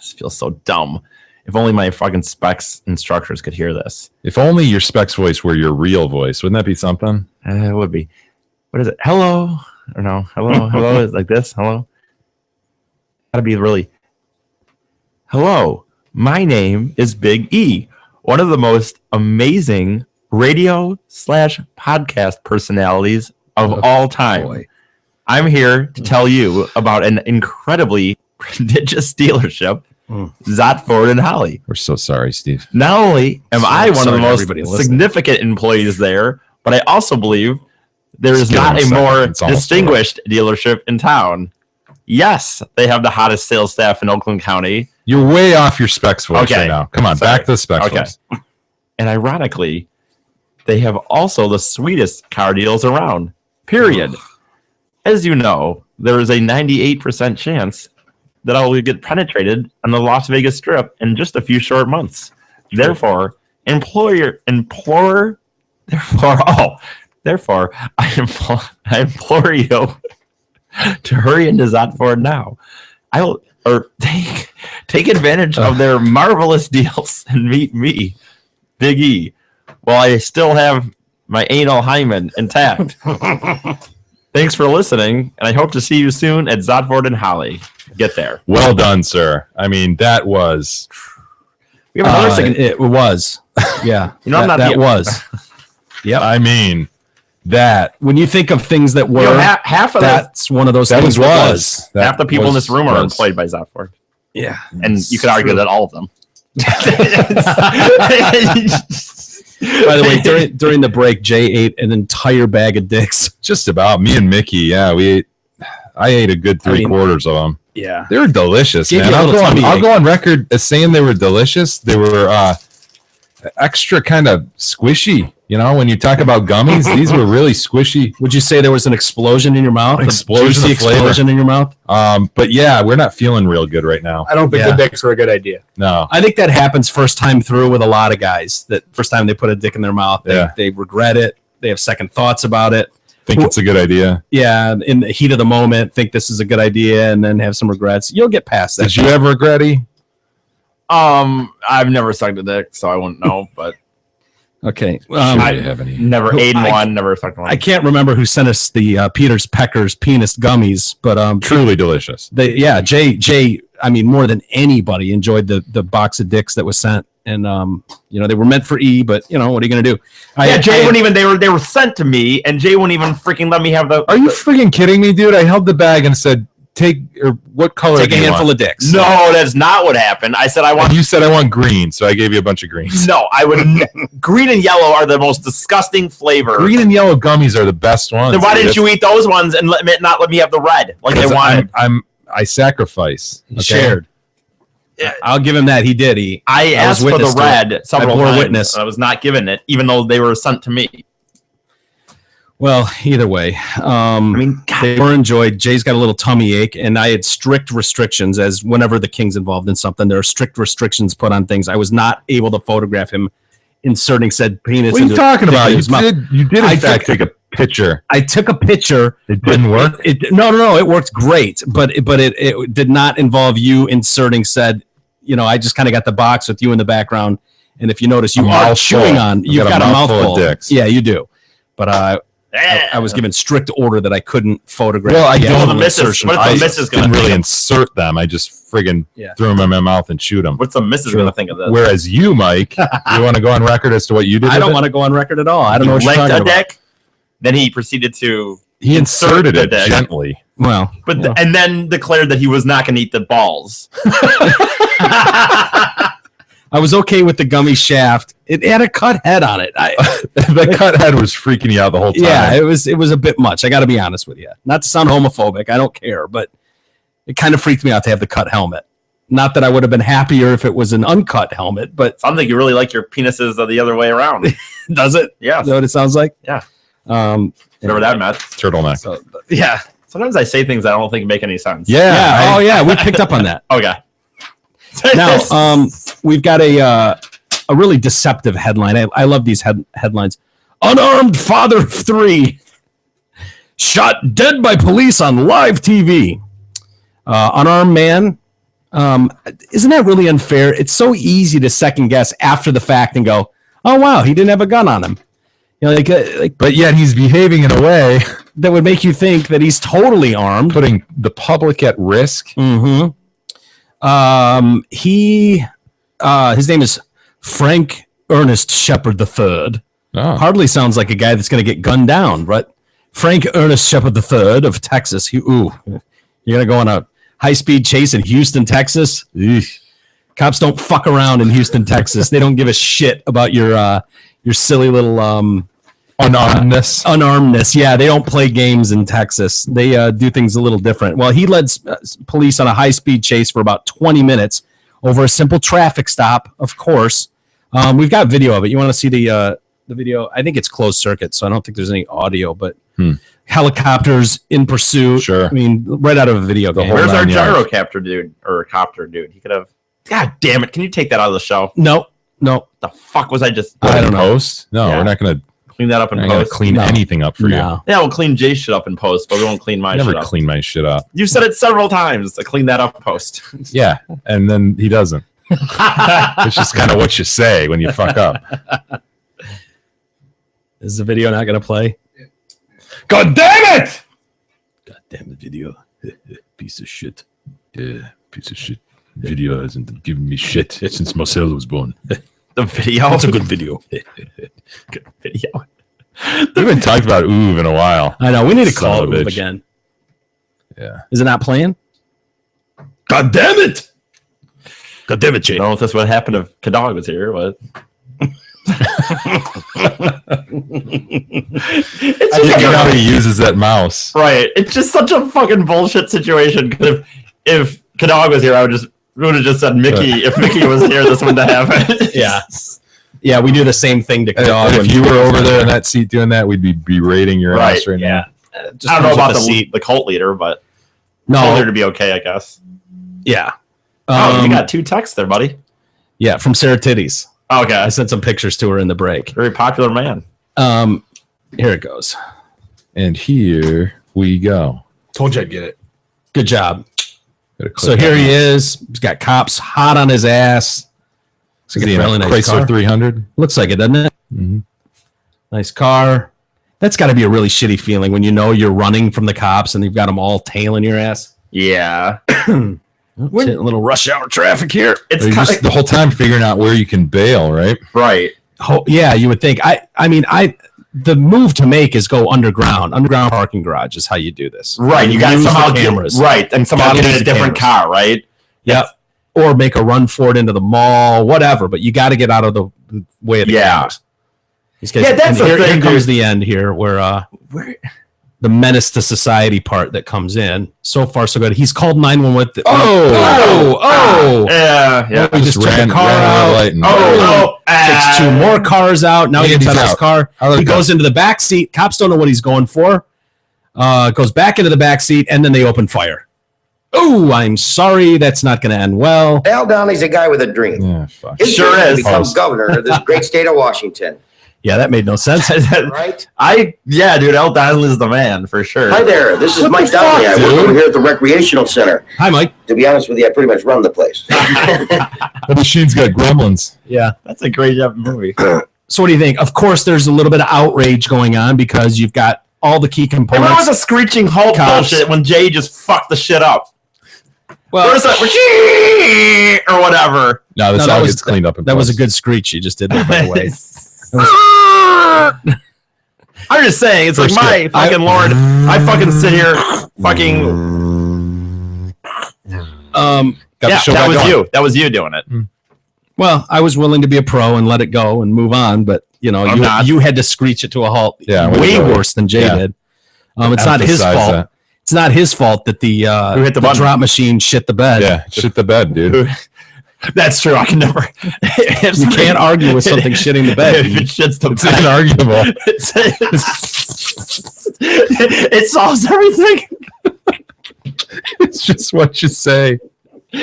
[SPEAKER 6] this feels so dumb. If only my fucking specs instructors could hear this.
[SPEAKER 5] If only your Specs voice were your real voice. Wouldn't that be something?
[SPEAKER 6] It would be. What is it? Hello? Or no? Hello? Hello? Is like this? Hello? Gotta be really. Hello. My name is Big E, one of the most amazing radio/podcast personalities of all time.
[SPEAKER 4] Boy.
[SPEAKER 6] I'm here to tell you about an incredibly prodigious dealership, Zotford and Holly.
[SPEAKER 5] We're so sorry, Steve.
[SPEAKER 6] Not only am I one of
[SPEAKER 4] sorry
[SPEAKER 6] the
[SPEAKER 4] to
[SPEAKER 6] most
[SPEAKER 4] everybody listening.
[SPEAKER 6] significant employees there, but I also believe there is
[SPEAKER 5] Just give
[SPEAKER 6] not
[SPEAKER 5] him
[SPEAKER 6] a
[SPEAKER 5] a second.
[SPEAKER 6] more
[SPEAKER 5] It's almost
[SPEAKER 6] distinguished dealership in town. Yes, they have the hottest sales staff in Oakland County.
[SPEAKER 5] You're way off your Specs voice
[SPEAKER 6] Okay.
[SPEAKER 5] right now. Come on,
[SPEAKER 6] Sorry.
[SPEAKER 5] back to the Specs
[SPEAKER 6] Okay.
[SPEAKER 5] voice.
[SPEAKER 6] And ironically, they have also the sweetest car deals around. Period. As you know, there is a 98% chance that I will get penetrated on the Las Vegas Strip in just a few short months. Therefore, I implore you to hurry into Zotford now. Take advantage of their marvelous deals and meet me, Big E, while I still have my anal hymen intact. Thanks for listening, and I hope to see you soon at Zotford and Holly. Get there.
[SPEAKER 5] Well done, sir. I mean, that was
[SPEAKER 6] We have another second.
[SPEAKER 4] It was. Yeah.
[SPEAKER 6] You know, I'm not
[SPEAKER 4] that
[SPEAKER 6] the-
[SPEAKER 4] was. Yep.
[SPEAKER 5] I mean, that
[SPEAKER 4] When you think of things that were,
[SPEAKER 6] You know, half of
[SPEAKER 4] that's one of those
[SPEAKER 5] that
[SPEAKER 4] things.
[SPEAKER 5] was.
[SPEAKER 6] the, half the people in
[SPEAKER 5] was-
[SPEAKER 6] this room are
[SPEAKER 5] was.
[SPEAKER 6] employed by Zotford,
[SPEAKER 4] Yeah.
[SPEAKER 6] and you could argue that all of them.
[SPEAKER 4] By the way, during the break, Jay ate an entire bag of dicks.
[SPEAKER 5] Just about me and Mickey. Yeah, I ate a good 3/4 of them.
[SPEAKER 4] Yeah.
[SPEAKER 5] They were delicious,
[SPEAKER 4] Gave
[SPEAKER 5] man.
[SPEAKER 4] you a little tummy
[SPEAKER 5] I'll
[SPEAKER 4] ache.
[SPEAKER 5] go on record as saying they were delicious. They were extra kind of squishy. You know, when you talk about gummies, these were really squishy.
[SPEAKER 4] Would you say there was an explosion in your mouth?
[SPEAKER 5] Explosion of flavor.
[SPEAKER 4] Explosion in your mouth?
[SPEAKER 5] But yeah, we're not feeling real good right now.
[SPEAKER 2] I don't think
[SPEAKER 4] Yeah.
[SPEAKER 2] the dicks were a good idea.
[SPEAKER 5] No.
[SPEAKER 4] I think that happens first time through with a lot of guys. That first time they put a dick in their mouth, they regret it. They have second thoughts about it.
[SPEAKER 5] Think it's a good idea.
[SPEAKER 4] Yeah, in the heat of the moment, think this is a good idea, and then have some regrets. You'll get past that.
[SPEAKER 5] Did you ever regret it?
[SPEAKER 6] I've never sucked a dick, so I wouldn't know. But
[SPEAKER 4] Okay.
[SPEAKER 6] I
[SPEAKER 5] have any?
[SPEAKER 6] never ate one, never sucked one.
[SPEAKER 4] I can't remember who sent us the Peter's Peckers penis gummies, but
[SPEAKER 5] Truly delicious.
[SPEAKER 4] Jay. I mean, more than anybody enjoyed the box of dicks that was sent, and they were meant for E, but what are you gonna do?
[SPEAKER 6] Jay wouldn't even. They were sent to me, and Jay wouldn't even freaking let me have the.
[SPEAKER 5] Are you freaking kidding me, dude? I held the bag and said, what color
[SPEAKER 4] Take
[SPEAKER 5] do
[SPEAKER 4] a
[SPEAKER 5] you
[SPEAKER 4] handful
[SPEAKER 5] want?
[SPEAKER 4] of dicks.
[SPEAKER 6] No, that's not what happened. I said I want.
[SPEAKER 5] And you said I want green, so I gave you a bunch of greens.
[SPEAKER 6] No, I would. Green and yellow are the most disgusting flavor.
[SPEAKER 5] Green and yellow gummies are the best ones.
[SPEAKER 6] Then why
[SPEAKER 5] dude.
[SPEAKER 6] didn't you eat those ones and not let me have the red like they wanted?
[SPEAKER 5] I sacrifice.
[SPEAKER 4] He shared. I'll give him that. He did.
[SPEAKER 6] I
[SPEAKER 4] was
[SPEAKER 6] asked for
[SPEAKER 4] witness
[SPEAKER 6] the
[SPEAKER 4] to it.
[SPEAKER 6] red several
[SPEAKER 4] I bore
[SPEAKER 6] times.
[SPEAKER 4] witness.
[SPEAKER 6] I was not given it, even though they were sent to me.
[SPEAKER 4] Well, either way, they were enjoyed. Jay's got a little tummy ache, and I had strict restrictions. As whenever the King's involved in something, there are strict restrictions put on things. I was not able to photograph him inserting said penis.
[SPEAKER 5] What are you talking about? You
[SPEAKER 4] his mouth.
[SPEAKER 5] did in fact take a picture.
[SPEAKER 4] I took a picture.
[SPEAKER 5] It didn't work.
[SPEAKER 4] No, it worked great, but it did not involve you inserting said. I just kind of got the box with you in the background, and if you notice, you are chewing on. You've got a mouthful
[SPEAKER 5] of dicks.
[SPEAKER 4] Yeah, you do. But I was given strict order that I couldn't photograph.
[SPEAKER 5] Well, I don't.
[SPEAKER 6] The missus. What if the missus
[SPEAKER 5] didn't
[SPEAKER 6] gonna
[SPEAKER 5] really
[SPEAKER 6] think?
[SPEAKER 5] insert them. I just friggin' threw them in my mouth and shoot them.
[SPEAKER 6] What's the missus going to think of this?
[SPEAKER 5] Whereas you, Mike, you want to go on record as to what you did?
[SPEAKER 4] I don't want to go on record at all. I don't know what you're
[SPEAKER 6] licked
[SPEAKER 4] talking
[SPEAKER 6] a
[SPEAKER 4] about.
[SPEAKER 6] dick. Then he proceeded to.
[SPEAKER 5] He inserted
[SPEAKER 6] the
[SPEAKER 5] it
[SPEAKER 6] dick.
[SPEAKER 5] gently.
[SPEAKER 4] Well,
[SPEAKER 6] and then declared that he was not going to eat the balls.
[SPEAKER 4] I was okay with the gummy shaft. It had a cut head on it.
[SPEAKER 5] The cut head was freaking you out the whole time.
[SPEAKER 4] Yeah, it was a bit much. I got to be honest with you. Not to sound homophobic, I don't care, but it kind of freaked me out to have the cut helmet. Not that I would have been happier if it was an uncut helmet, but
[SPEAKER 6] Sounds like you really like your penises the other way around.
[SPEAKER 4] does it?
[SPEAKER 6] Yeah.
[SPEAKER 4] Is that what it sounds like?
[SPEAKER 6] Yeah.
[SPEAKER 4] Whatever
[SPEAKER 6] that meant.
[SPEAKER 5] Turtleneck.
[SPEAKER 4] So, yeah.
[SPEAKER 6] Sometimes I say things I don't think make any sense.
[SPEAKER 4] Yeah. We picked up on that.
[SPEAKER 6] Okay.
[SPEAKER 4] Now, we've got a really deceptive headline. I love these headlines. Unarmed father of 3 shot dead by police on live TV. Unarmed man. Isn't that really unfair? It's so easy to second guess after the fact and go, "Oh wow, he didn't have a gun on him."
[SPEAKER 5] But yet he's behaving in a way
[SPEAKER 4] that would make you think that he's totally armed,
[SPEAKER 5] putting the public at risk.
[SPEAKER 4] Mm-hmm. His name is Frank Ernest Shepard III.
[SPEAKER 5] Oh.
[SPEAKER 4] Hardly sounds like a guy that's going to get gunned down, but Frank Ernest Shepard III of Texas. You're going to go on a high-speed chase in Houston, Texas? Eesh. Cops don't fuck around in Houston, Texas. They don't give a shit about your silly little unarmedness. Yeah, they don't play games in Texas. They do things a little different. Well, he led police on a high-speed chase for about 20 minutes over a simple traffic stop, of course. We've got video of it. You want to see the video? I think it's closed circuit, so I don't think there's any audio, but helicopters in pursuit.
[SPEAKER 5] Sure.
[SPEAKER 4] I mean, right out of a video game.
[SPEAKER 6] Where's our gyrocopter dude or copter dude? He could have. God damn it! Can you take that out of the show?
[SPEAKER 4] No.
[SPEAKER 6] The fuck was I just?
[SPEAKER 5] I don't know. Post? No, we're not going to
[SPEAKER 6] clean that up in
[SPEAKER 5] post.
[SPEAKER 6] post.
[SPEAKER 5] Clean anything up for you.
[SPEAKER 6] Yeah, we'll clean Jay's shit up in post, but we won't clean my shit up.
[SPEAKER 5] Never clean my shit up.
[SPEAKER 6] You said it several times to clean that up in post.
[SPEAKER 5] Yeah, and then he doesn't. It's just kind of what you say when you fuck up.
[SPEAKER 4] Is the video not going to play?
[SPEAKER 5] God damn it!
[SPEAKER 4] God damn the video. Piece of shit.
[SPEAKER 5] Yeah, piece of shit. Video hasn't given me shit since Marcel was born.
[SPEAKER 6] The video?
[SPEAKER 4] That's a good video.
[SPEAKER 6] Good video.
[SPEAKER 5] We haven't talked about Oov in a while.
[SPEAKER 4] I know. We need to
[SPEAKER 5] Son
[SPEAKER 4] call
[SPEAKER 5] of
[SPEAKER 4] it
[SPEAKER 5] a
[SPEAKER 4] Oov
[SPEAKER 5] bitch.
[SPEAKER 4] again.
[SPEAKER 5] Yeah.
[SPEAKER 4] Is it not playing?
[SPEAKER 5] God damn it!
[SPEAKER 4] God damn it, Jay.
[SPEAKER 6] I don't know if that's what happened if Kadog was here, but. It's
[SPEAKER 5] I
[SPEAKER 6] just
[SPEAKER 5] think
[SPEAKER 6] like
[SPEAKER 5] how he uses that mouse.
[SPEAKER 6] Right. It's just such a fucking bullshit situation. Because if Kadog was here, we would have just said Mickey. If Mickey was here, this wouldn't have happened.
[SPEAKER 4] Yeah. Yeah, we do the same thing to dog.
[SPEAKER 5] And if you were over there in that seat doing that, we'd be berating your ass right now.
[SPEAKER 4] Just
[SPEAKER 6] I don't know
[SPEAKER 4] comes
[SPEAKER 6] about
[SPEAKER 4] with
[SPEAKER 6] the cult leader, but
[SPEAKER 4] no.
[SPEAKER 6] cult leader to be okay, I guess.
[SPEAKER 4] Yeah.
[SPEAKER 6] Oh, you got 2 texts there, buddy.
[SPEAKER 4] Yeah, from Sarah Titties.
[SPEAKER 6] Okay.
[SPEAKER 4] I sent some pictures to her in the break.
[SPEAKER 6] Very popular man.
[SPEAKER 4] Here it goes.
[SPEAKER 5] And here we go.
[SPEAKER 2] Told you I'd get it.
[SPEAKER 4] Good job.
[SPEAKER 5] Gotta click
[SPEAKER 4] So here
[SPEAKER 5] that
[SPEAKER 4] he
[SPEAKER 5] mouse.
[SPEAKER 4] is. He's got cops hot on his ass. Looks like
[SPEAKER 5] Is he
[SPEAKER 4] a
[SPEAKER 5] in a
[SPEAKER 4] fairly nice
[SPEAKER 5] Chrysler
[SPEAKER 4] car.
[SPEAKER 5] 300?
[SPEAKER 4] Looks like it, doesn't it?
[SPEAKER 5] Mm-hmm.
[SPEAKER 4] Nice car. That's got to be a really shitty feeling when you know you're running from the cops and you've got them all tailing your ass.
[SPEAKER 6] Yeah.
[SPEAKER 4] Hitting a little rush hour traffic here.
[SPEAKER 6] It's
[SPEAKER 5] You're
[SPEAKER 6] kind
[SPEAKER 5] just the whole time figuring out where you can bail, right?
[SPEAKER 6] right.
[SPEAKER 4] Oh, yeah, you would think. The move to make is go underground. Underground parking garage is how you do this.
[SPEAKER 6] Right. You got to
[SPEAKER 4] use the
[SPEAKER 6] somehow
[SPEAKER 4] cameras.
[SPEAKER 6] right, and somehow
[SPEAKER 4] Gotta
[SPEAKER 6] get in
[SPEAKER 4] use
[SPEAKER 6] a
[SPEAKER 4] the
[SPEAKER 6] different
[SPEAKER 4] cameras.
[SPEAKER 6] car, right?
[SPEAKER 4] Yep. Or make a run for it into the mall, whatever. But you got to get out of the way of the cameras. These guys,
[SPEAKER 6] Yeah, that's
[SPEAKER 4] and
[SPEAKER 6] the
[SPEAKER 4] here
[SPEAKER 6] thing,
[SPEAKER 4] comes
[SPEAKER 6] dude.
[SPEAKER 4] the end here where the menace to society part that comes in. So far, so good. He's called 911.
[SPEAKER 6] Yeah. Yeah.
[SPEAKER 4] He just took a car
[SPEAKER 5] ran a red
[SPEAKER 4] out.
[SPEAKER 5] light and-
[SPEAKER 4] Takes 2 more cars out. Now he
[SPEAKER 5] And
[SPEAKER 4] gets
[SPEAKER 5] he's
[SPEAKER 4] out of his
[SPEAKER 5] out.
[SPEAKER 4] car.
[SPEAKER 5] I'll let
[SPEAKER 4] He
[SPEAKER 5] it go.
[SPEAKER 4] goes into the back seat. Cops don't know what he's going for. Goes back into the back seat, and then they open fire. Oh, I'm sorry. That's not going to end well.
[SPEAKER 9] Al Donnelly's a guy with a dream.
[SPEAKER 5] Yeah, fuck.
[SPEAKER 9] His
[SPEAKER 6] Sure
[SPEAKER 9] dream
[SPEAKER 6] is.
[SPEAKER 9] to become governor of this great state of Washington.
[SPEAKER 4] Yeah, that made no sense.
[SPEAKER 9] Right?
[SPEAKER 6] Dude, Al Donnelly is the man for sure.
[SPEAKER 9] Hi there. This is
[SPEAKER 4] What
[SPEAKER 9] Mike
[SPEAKER 4] the fuck,
[SPEAKER 9] Donnelly. I work
[SPEAKER 4] dude?
[SPEAKER 9] over here at the recreational center.
[SPEAKER 4] Hi, Mike.
[SPEAKER 9] To be honest with you, I pretty much run the place.
[SPEAKER 5] The machine's got gremlins.
[SPEAKER 4] Yeah.
[SPEAKER 6] That's a great movie.
[SPEAKER 4] So what do you think? Of course, there's a little bit of outrage going on because you've got all the key
[SPEAKER 6] And what was
[SPEAKER 4] components.
[SPEAKER 6] a screeching Hulk
[SPEAKER 4] Cops.
[SPEAKER 6] bullshit when Jay just fucked the shit up?
[SPEAKER 4] Well,
[SPEAKER 6] Where's that? Or whatever.
[SPEAKER 5] No, this
[SPEAKER 4] No, that
[SPEAKER 5] all
[SPEAKER 4] was-
[SPEAKER 5] gets cleaned up. In
[SPEAKER 4] that was a
[SPEAKER 5] post.
[SPEAKER 4] good screech you just did there, by the way.
[SPEAKER 6] I'm just saying, it's
[SPEAKER 5] First
[SPEAKER 6] like my
[SPEAKER 5] skip.
[SPEAKER 6] fucking lord. I fucking sit here, fucking.
[SPEAKER 5] Got the
[SPEAKER 6] Yeah,
[SPEAKER 5] show
[SPEAKER 6] that
[SPEAKER 5] back
[SPEAKER 6] was
[SPEAKER 5] going.
[SPEAKER 6] you. That was you doing it.
[SPEAKER 4] Well, I was willing to be a pro and let it go and move on, but
[SPEAKER 6] I'm not.
[SPEAKER 4] you had to screech it to a halt.
[SPEAKER 5] Yeah,
[SPEAKER 4] way
[SPEAKER 5] we-
[SPEAKER 4] worse than Jay
[SPEAKER 5] yeah.
[SPEAKER 4] did. It's not his
[SPEAKER 5] Emphasize
[SPEAKER 4] fault.
[SPEAKER 5] that.
[SPEAKER 4] It's not his fault that the
[SPEAKER 6] Who hit the button?
[SPEAKER 4] drop machine shit the bed.
[SPEAKER 5] Yeah, shit the bed, dude.
[SPEAKER 6] That's true. I can never.
[SPEAKER 4] You can't argue with something shitting the bed.
[SPEAKER 6] If it shits the
[SPEAKER 5] It's
[SPEAKER 6] bed,
[SPEAKER 5] inarguable.
[SPEAKER 6] it solves everything.
[SPEAKER 5] It's just what you say.
[SPEAKER 6] When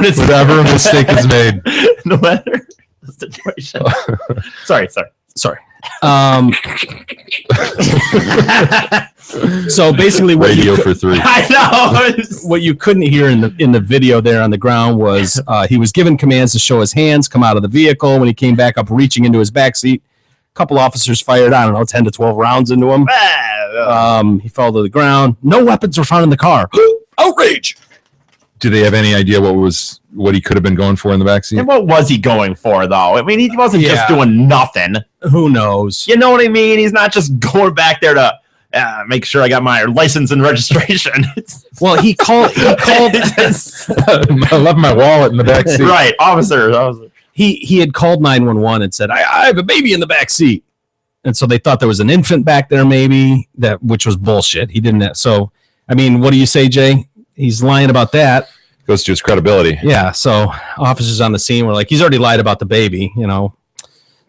[SPEAKER 6] it's
[SPEAKER 5] Whatever a mistake is made.
[SPEAKER 6] no matter the situation. sorry.
[SPEAKER 4] Sorry. So basically, what
[SPEAKER 5] Radio
[SPEAKER 4] you,
[SPEAKER 5] for 3.
[SPEAKER 6] I know.
[SPEAKER 4] what you couldn't hear in the video there on the ground was he was given commands to show his hands, come out of the vehicle. When he came back up, reaching into his back seat, a couple officers fired, 10 to 12 rounds into him. He fell to the ground. No weapons were found in the car. Outrage!
[SPEAKER 5] Do they have any idea what he could have been going for in the backseat?
[SPEAKER 6] And what was he going for, though? I mean, he wasn't just
[SPEAKER 4] Yeah.
[SPEAKER 6] doing nothing.
[SPEAKER 4] Who knows?
[SPEAKER 6] You know what I mean? He's not just going back there to make sure I got my license and registration.
[SPEAKER 4] Well, he called.
[SPEAKER 5] I left my wallet in the backseat.
[SPEAKER 6] Right, officer.
[SPEAKER 4] He had called 911 and said, I have a baby in the back seat. And so they thought there was an infant back there, maybe, which was bullshit. He didn't. So, I mean, what do you say, Jay? He's lying about that.
[SPEAKER 5] Goes to his credibility.
[SPEAKER 4] Yeah. So officers on the scene were like, he's already lied about the baby,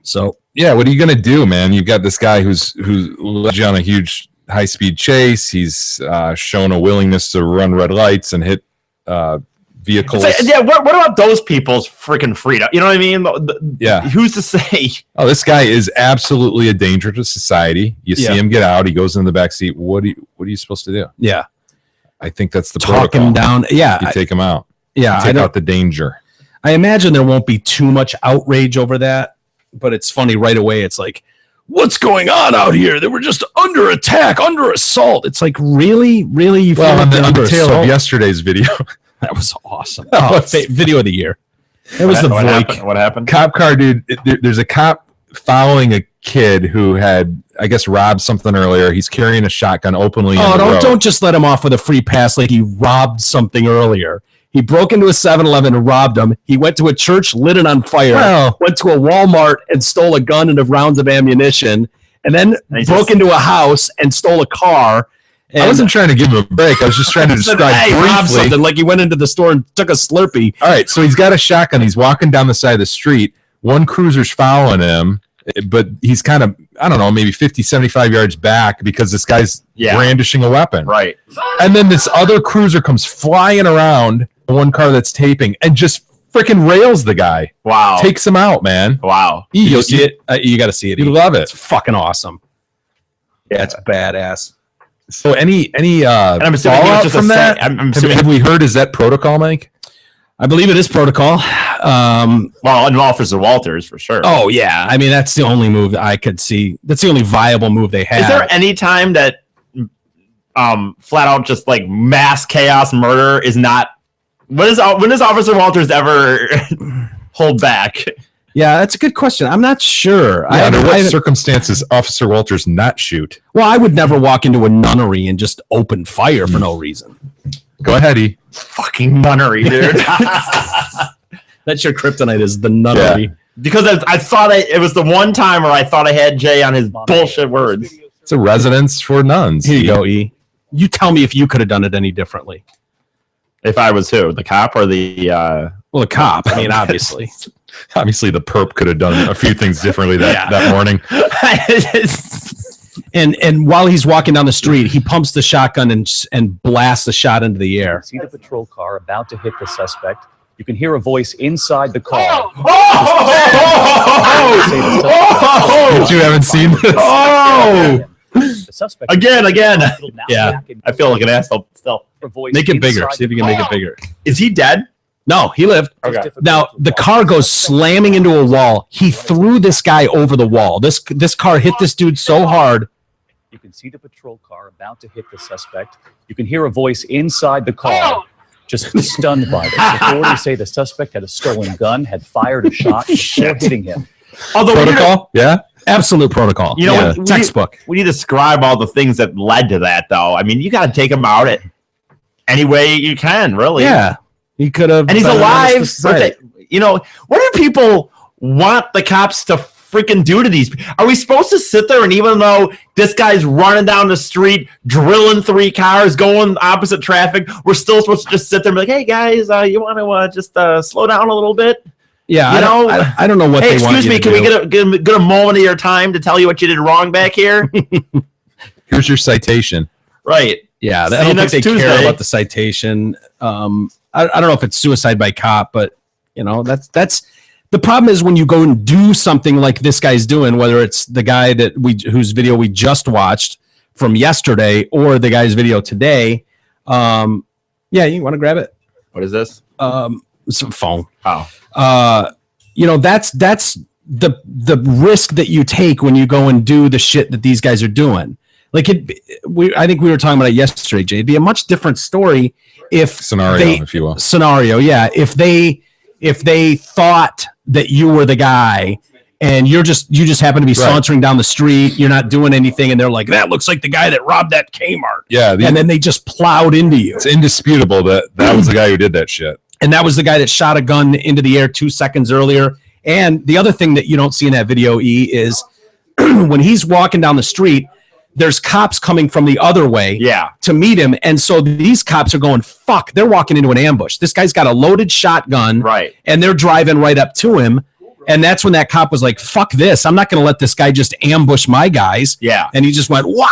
[SPEAKER 4] So
[SPEAKER 5] Yeah, what are you gonna do, man? You've got this guy who's led you on a huge high-speed chase. He's shown a willingness to run red lights and hit vehicles.
[SPEAKER 6] What about those people's freaking freedom? You know what I mean?
[SPEAKER 5] Yeah.
[SPEAKER 6] Who's to say?
[SPEAKER 5] Oh, this guy is absolutely a danger to society. You see
[SPEAKER 4] Yeah.
[SPEAKER 5] him get out. He goes in the back seat. What are you supposed to do?
[SPEAKER 4] yeah,
[SPEAKER 5] I think that's the
[SPEAKER 4] talk him
[SPEAKER 5] protocol.
[SPEAKER 4] down. Yeah,
[SPEAKER 5] You take him out.
[SPEAKER 4] yeah.
[SPEAKER 5] Take out the danger.
[SPEAKER 4] I imagine there won't be too much outrage over that, but it's funny right away. It's like, what's going on out here? They were just under attack, under assault. It's like, really? You feel
[SPEAKER 5] Well,
[SPEAKER 4] like
[SPEAKER 5] on
[SPEAKER 4] they're
[SPEAKER 5] the
[SPEAKER 4] under
[SPEAKER 5] tail
[SPEAKER 4] assault?
[SPEAKER 5] of yesterday's video,
[SPEAKER 4] That was awesome.
[SPEAKER 5] That
[SPEAKER 4] Oh,
[SPEAKER 5] was-
[SPEAKER 4] video of the year. It was the
[SPEAKER 6] what
[SPEAKER 4] Voik.
[SPEAKER 6] happened? What happened?
[SPEAKER 5] cop car dude. There's a cop following a kid who had, I guess, robbed something earlier. He's carrying a shotgun openly.
[SPEAKER 4] Oh,
[SPEAKER 5] in the road.
[SPEAKER 4] don't just let him off with a free pass like he robbed something earlier. He broke into a 7-Eleven and robbed him. He went to a church, lit it on fire,
[SPEAKER 5] Well-
[SPEAKER 4] went to a Walmart and stole a gun and rounds of ammunition, and then
[SPEAKER 6] He
[SPEAKER 4] broke
[SPEAKER 6] just-
[SPEAKER 4] into a house and stole a car. And
[SPEAKER 5] I wasn't trying to give him a break. I was just trying to
[SPEAKER 4] said,
[SPEAKER 5] describe
[SPEAKER 4] hey, robbed
[SPEAKER 5] briefly.
[SPEAKER 4] something, like he went into the store and took a Slurpee.
[SPEAKER 5] All right, so he's got a shotgun. He's walking down the side of the street. One cruiser's following him, but he's kind of, I don't know, maybe 50, 75 yards back because this guy's brandishing a weapon.
[SPEAKER 6] Right.
[SPEAKER 5] And then this other cruiser comes flying around one car that's taping and just freaking rails the guy.
[SPEAKER 6] Wow.
[SPEAKER 5] Takes him out, man.
[SPEAKER 6] Wow.
[SPEAKER 4] You see it? You got to see it.
[SPEAKER 5] You love it.
[SPEAKER 4] It's fucking awesome.
[SPEAKER 6] Yeah,
[SPEAKER 4] it's badass.
[SPEAKER 5] So any
[SPEAKER 6] and I'm assuming he was
[SPEAKER 5] fallout
[SPEAKER 6] just
[SPEAKER 5] from that?
[SPEAKER 6] I'm
[SPEAKER 5] Have,
[SPEAKER 6] assuming,
[SPEAKER 5] have we heard, is that protocol, Mike?
[SPEAKER 4] I believe it is protocol.
[SPEAKER 6] well, and Officer Walters for sure.
[SPEAKER 4] Oh yeah, I mean that's the only move I could see. That's the only viable move they have.
[SPEAKER 6] Is there any time that flat out just like mass chaos murder is not? When does Officer Walters ever hold back?
[SPEAKER 4] Yeah, that's a good question. I'm not sure.
[SPEAKER 5] Yeah, under what circumstances Officer Walters not shoot?
[SPEAKER 4] Well, I would never walk into a nunnery and just open fire for no reason.
[SPEAKER 5] Go ahead, E.
[SPEAKER 6] Fucking nunnery, dude.
[SPEAKER 4] That's your kryptonite, is the nunnery.
[SPEAKER 6] Yeah. Because I thought it was the one time where I thought I had Jay on his bullshit words.
[SPEAKER 5] It's a residence for nuns.
[SPEAKER 4] Here you go, E. You tell me if you could have done it any differently.
[SPEAKER 6] If I was who? The cop or the...
[SPEAKER 4] Well, the cop. I mean, obviously.
[SPEAKER 5] Obviously, the perp could have done a few things differently that morning.
[SPEAKER 4] And while he's walking down the street, he pumps the shotgun and blasts a shot into the air.
[SPEAKER 10] See the patrol car about to hit the suspect. You can hear a voice inside the car.
[SPEAKER 5] But you haven't seen this.
[SPEAKER 6] Oh!
[SPEAKER 10] The suspect
[SPEAKER 6] Again.
[SPEAKER 4] Yeah.
[SPEAKER 6] I feel like an asshole still.
[SPEAKER 4] Make it bigger. See if you can make it bigger.
[SPEAKER 6] Is he dead?
[SPEAKER 4] No, he lived.
[SPEAKER 6] Okay.
[SPEAKER 4] Now the car goes slamming into a wall. He threw this guy over the wall. This car hit this dude so hard.
[SPEAKER 10] You can see the patrol car about to hit the suspect. You can hear a voice inside the car, just stunned by this. Authorities say the suspect had a stolen gun, had fired a shot before hitting him.
[SPEAKER 6] Although
[SPEAKER 5] Protocol? Yeah.
[SPEAKER 4] Absolute protocol.
[SPEAKER 6] You know,
[SPEAKER 4] Yeah.
[SPEAKER 6] we
[SPEAKER 4] Textbook.
[SPEAKER 6] We need to describe all the things that led to that, though. I mean, you got to take him out any way you can, really.
[SPEAKER 4] Yeah. He could have.
[SPEAKER 6] And he's alive. You know, what do people want the cops to freaking do to these? Are we supposed to sit there and even though this guy's running down the street, drilling 3 cars, going opposite traffic, we're still supposed to just sit there and be like, hey, guys, you want to just slow down a little bit?
[SPEAKER 4] Yeah,
[SPEAKER 6] You know?
[SPEAKER 4] I don't know what
[SPEAKER 6] Hey,
[SPEAKER 4] they want.
[SPEAKER 6] excuse me, can we get a moment of your time to tell you what you did wrong back here?
[SPEAKER 5] Here's your citation.
[SPEAKER 6] Right.
[SPEAKER 4] Yeah,
[SPEAKER 6] See
[SPEAKER 4] I
[SPEAKER 6] you
[SPEAKER 4] don't think
[SPEAKER 6] next
[SPEAKER 4] they care
[SPEAKER 6] Tuesday.
[SPEAKER 4] about the citation. I don't know if it's suicide by cop, but you know that's the problem is when you go and do something like this guy's doing, whether it's the guy whose video we just watched from yesterday or the guy's video today. Yeah, you want to grab it?
[SPEAKER 6] What is this?
[SPEAKER 4] It's a phone.
[SPEAKER 6] Oh.
[SPEAKER 4] You know that's the risk that you take when you go and do the shit that these guys are doing. Like I think we were talking about it yesterday, Jay. It'd be a much different story if
[SPEAKER 5] if you will.
[SPEAKER 4] Scenario, yeah. If they thought that you were the guy and you just happen to be sauntering down the street, you're not doing anything, and they're like, that looks like the guy that robbed that Kmart.
[SPEAKER 5] Yeah.
[SPEAKER 4] And then they just plowed into you.
[SPEAKER 5] It's indisputable that was the guy who did that shit.
[SPEAKER 4] And that was the guy that shot a gun into the air 2 seconds earlier. And the other thing that you don't see in that video, E, is when he's walking down the street, there's cops coming from the other way to meet him. And so these cops are going, fuck, they're walking into an ambush. This guy's got a loaded shotgun.
[SPEAKER 6] Right.
[SPEAKER 4] And they're driving right up to him. And that's when that cop was like, fuck this. I'm not going to let this guy just ambush my guys.
[SPEAKER 6] Yeah.
[SPEAKER 4] And he just went, wah!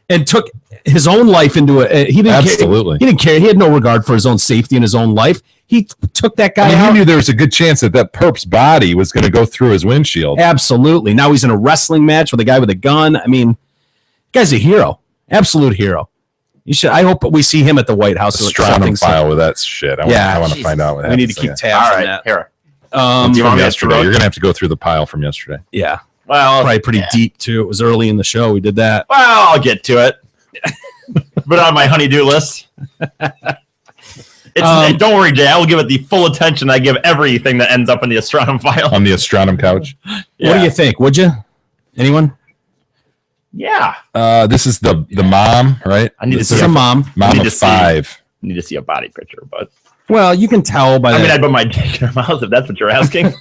[SPEAKER 4] And took his own life into it. He didn't
[SPEAKER 5] Absolutely.
[SPEAKER 4] He didn't care. He had no regard for his own safety and his own life. He took that guy out.
[SPEAKER 5] He knew there was a good chance that perp's body was going to go through his windshield.
[SPEAKER 4] Absolutely. Now he's in a wrestling match with a guy with a gun. I mean, the guy's a hero. Absolute hero. You should. I hope we see him at the White House.
[SPEAKER 5] Strontium file with that shit. I want to find out what
[SPEAKER 4] we need to keep tabs on that.
[SPEAKER 6] Here.
[SPEAKER 5] Do you want yesterday? You're going to have to go through the pile from yesterday.
[SPEAKER 4] Yeah.
[SPEAKER 6] Well,
[SPEAKER 4] probably pretty deep too. It was early in the show. We did that.
[SPEAKER 6] Well, I'll get to it. Put it on my honey-do list. Don't worry, Jay. I will give it the full attention I give everything that ends up in the Astronum file.
[SPEAKER 5] On the Astronum couch.
[SPEAKER 4] What do you think? Would you? Anyone?
[SPEAKER 6] Yeah.
[SPEAKER 5] This is the mom, right?
[SPEAKER 6] I need
[SPEAKER 4] This is a mom.
[SPEAKER 5] Mom of 5.
[SPEAKER 6] Need to see a body picture, but
[SPEAKER 4] well, you can tell by.
[SPEAKER 6] I put my dick in her mouth if that's what you're asking.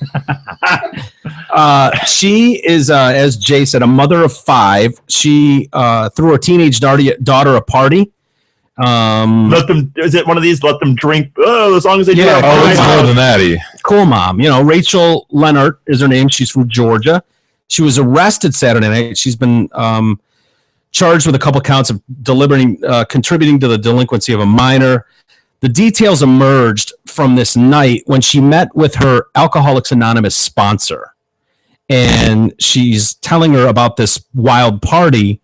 [SPEAKER 4] She is, as Jay said, a mother of 5. She threw her teenage daughter a party.
[SPEAKER 6] Let them. Is it one of these? Let them drink. Oh, as long as they do.
[SPEAKER 4] Yeah.
[SPEAKER 5] Oh, it's more than that.
[SPEAKER 4] Cool mom. You know, Rachel Leonard is her name. She's from Georgia. She was arrested Saturday night. She's been charged with a couple counts of contributing to the delinquency of a minor. The details emerged from this night when she met with her Alcoholics Anonymous sponsor. And she's telling her about this wild party.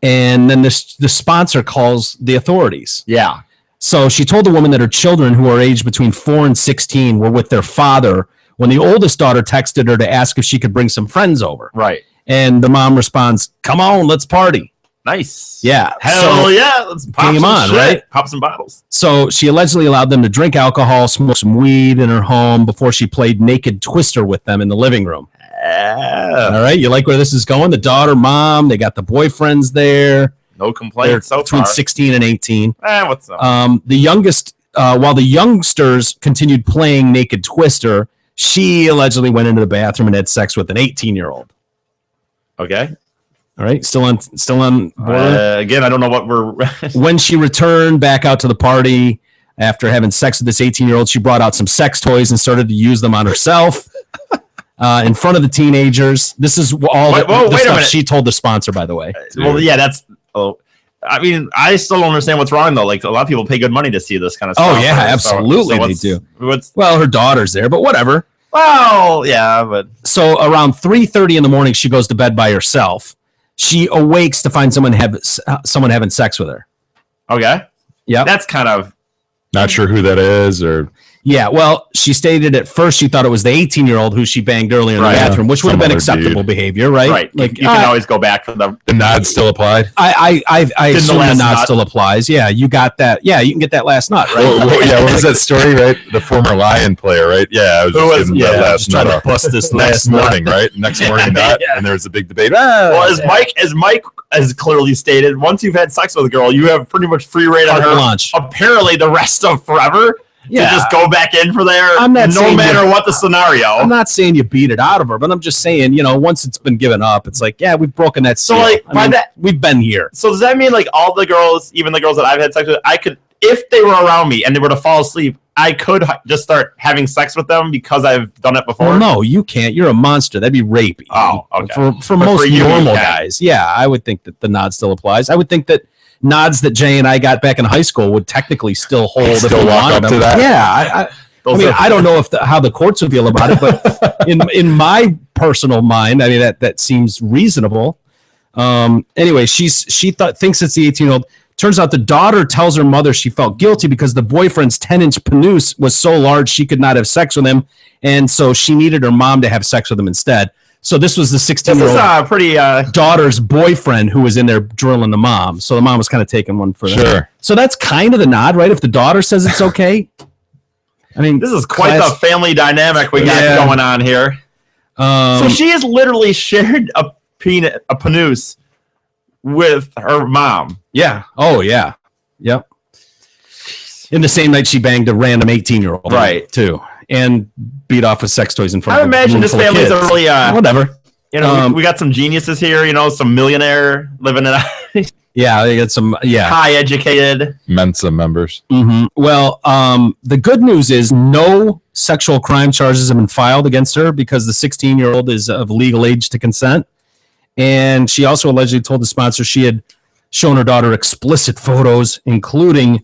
[SPEAKER 4] And then the sponsor calls the authorities.
[SPEAKER 6] Yeah.
[SPEAKER 4] So she told the woman that her children, who are aged between 4 and 16, were with their father when the oldest daughter texted her to ask if she could bring some friends over.
[SPEAKER 6] Right.
[SPEAKER 4] And the mom responds, "Come on, let's party."
[SPEAKER 6] Nice.
[SPEAKER 4] Yeah.
[SPEAKER 6] Hell yeah. Let's pop
[SPEAKER 4] game
[SPEAKER 6] some
[SPEAKER 4] on,
[SPEAKER 6] shit.
[SPEAKER 4] right?
[SPEAKER 6] Pop some bottles.
[SPEAKER 4] So she allegedly allowed them to drink alcohol, smoke some weed in her home before she played Naked Twister with them in the living room. All right. You like where this is going? The daughter, mom, they got the boyfriends there.
[SPEAKER 6] No
[SPEAKER 4] They're
[SPEAKER 6] complaints so
[SPEAKER 4] between
[SPEAKER 6] far.
[SPEAKER 4] 16 and 18.
[SPEAKER 6] What's up?
[SPEAKER 4] The youngest, while the youngsters continued playing Naked Twister, she allegedly went into the bathroom and had sex with an 18-year-old.
[SPEAKER 6] Okay.
[SPEAKER 4] All right, still on board.
[SPEAKER 6] Again, I don't know what we're.
[SPEAKER 4] When she returned back out to the party after having sex with this 18-year-old, she brought out some sex toys and started to use them on herself in front of the teenagers. This is all the stuff she told the sponsor, by the way.
[SPEAKER 6] Well, yeah, that's. Oh, I mean, I still don't understand what's wrong though. Like a lot of people pay good money to see this kind of stuff.
[SPEAKER 4] Oh yeah,
[SPEAKER 6] right?
[SPEAKER 4] absolutely they do. Well, her daughter's there, but whatever.
[SPEAKER 6] Well, yeah, but
[SPEAKER 4] so around 3:30 in the morning, she goes to bed by herself. She awakes to find someone having sex with her.
[SPEAKER 6] Okay.
[SPEAKER 4] Yeah.
[SPEAKER 6] That's kind of
[SPEAKER 5] not sure who that is or.
[SPEAKER 4] Yeah, well, she stated at first she thought it was the 18-year-old who she banged earlier in the bathroom, which would have been acceptable behavior, right?
[SPEAKER 6] Right.
[SPEAKER 4] Like
[SPEAKER 6] you can always go back for the
[SPEAKER 5] nod still applied.
[SPEAKER 4] I assume the nod
[SPEAKER 6] nut
[SPEAKER 4] still applies. Yeah, you got that. Yeah, you can get that last nut, right?
[SPEAKER 5] Yeah, what was that story, right? The former Lion player, right? Yeah, I was just getting that last
[SPEAKER 4] trying
[SPEAKER 5] nut
[SPEAKER 4] to bust this
[SPEAKER 5] next
[SPEAKER 4] last
[SPEAKER 5] morning, right? Next morning nut, and there was a big debate.
[SPEAKER 6] Well, as Mike has clearly stated, once you've had sex with a girl, you have pretty much free reign on her
[SPEAKER 4] lunch.
[SPEAKER 6] Apparently, the rest of forever.
[SPEAKER 4] Yeah.
[SPEAKER 6] To just go back in for there.
[SPEAKER 4] I'm not
[SPEAKER 6] no
[SPEAKER 4] saying
[SPEAKER 6] matter what the scenario.
[SPEAKER 4] I'm not saying you beat it out of her, but I'm just saying, once it's been given up, it's like, yeah, we've broken that seal.
[SPEAKER 6] So, like,
[SPEAKER 4] we've been here.
[SPEAKER 6] So does that mean like all the girls, even the girls that I've had sex with, I could, if they were around me and they were to fall asleep, I could just start having sex with them because I've done it before?
[SPEAKER 4] Well, no, you can't. You're a monster. That'd be rapey.
[SPEAKER 6] Oh, okay.
[SPEAKER 4] For
[SPEAKER 6] But
[SPEAKER 4] most
[SPEAKER 6] for you,
[SPEAKER 4] normal
[SPEAKER 6] you can.
[SPEAKER 4] guys, yeah, I would think that the nod still applies. I would think that nods that Jay and I got back in high school would technically still hold if
[SPEAKER 5] Still
[SPEAKER 4] we
[SPEAKER 5] walk
[SPEAKER 4] wanted
[SPEAKER 5] up to
[SPEAKER 4] them.
[SPEAKER 5] that?
[SPEAKER 4] Yeah, I mean, I don't know how the courts would feel about it, but in my personal mind, I mean that seems reasonable. Anyway, she thinks it's the 18-year-old. Turns out the daughter tells her mother she felt guilty because the boyfriend's 10-inch penis was so large she could not have sex with him, and so she needed her mom to have sex with him instead. So this was the 16-year-old
[SPEAKER 6] This is pretty
[SPEAKER 4] daughter's boyfriend who was in there drilling the mom. So the mom was kind of taking one for them.
[SPEAKER 5] Sure.
[SPEAKER 4] So that's kind of the nod, right? If the daughter says it's okay. I mean,
[SPEAKER 6] this is quite the family dynamic we got going on here. So she has literally shared a penis with her mom.
[SPEAKER 4] Yeah. Oh, yeah. Yep. In the same night, she banged a random 18-year-old,
[SPEAKER 6] right?
[SPEAKER 4] Too, and beat off with sex toys in front.
[SPEAKER 6] I
[SPEAKER 4] of
[SPEAKER 6] imagine this family's a really
[SPEAKER 4] whatever.
[SPEAKER 6] We got some geniuses here. Some millionaire living in
[SPEAKER 4] yeah, they got some
[SPEAKER 6] high educated
[SPEAKER 5] Mensa members.
[SPEAKER 4] Mm-hmm. Well, the good news is no sexual crime charges have been filed against her because the 16-year-old is of legal age to consent. And she also allegedly told the sponsor she had shown her daughter explicit photos, including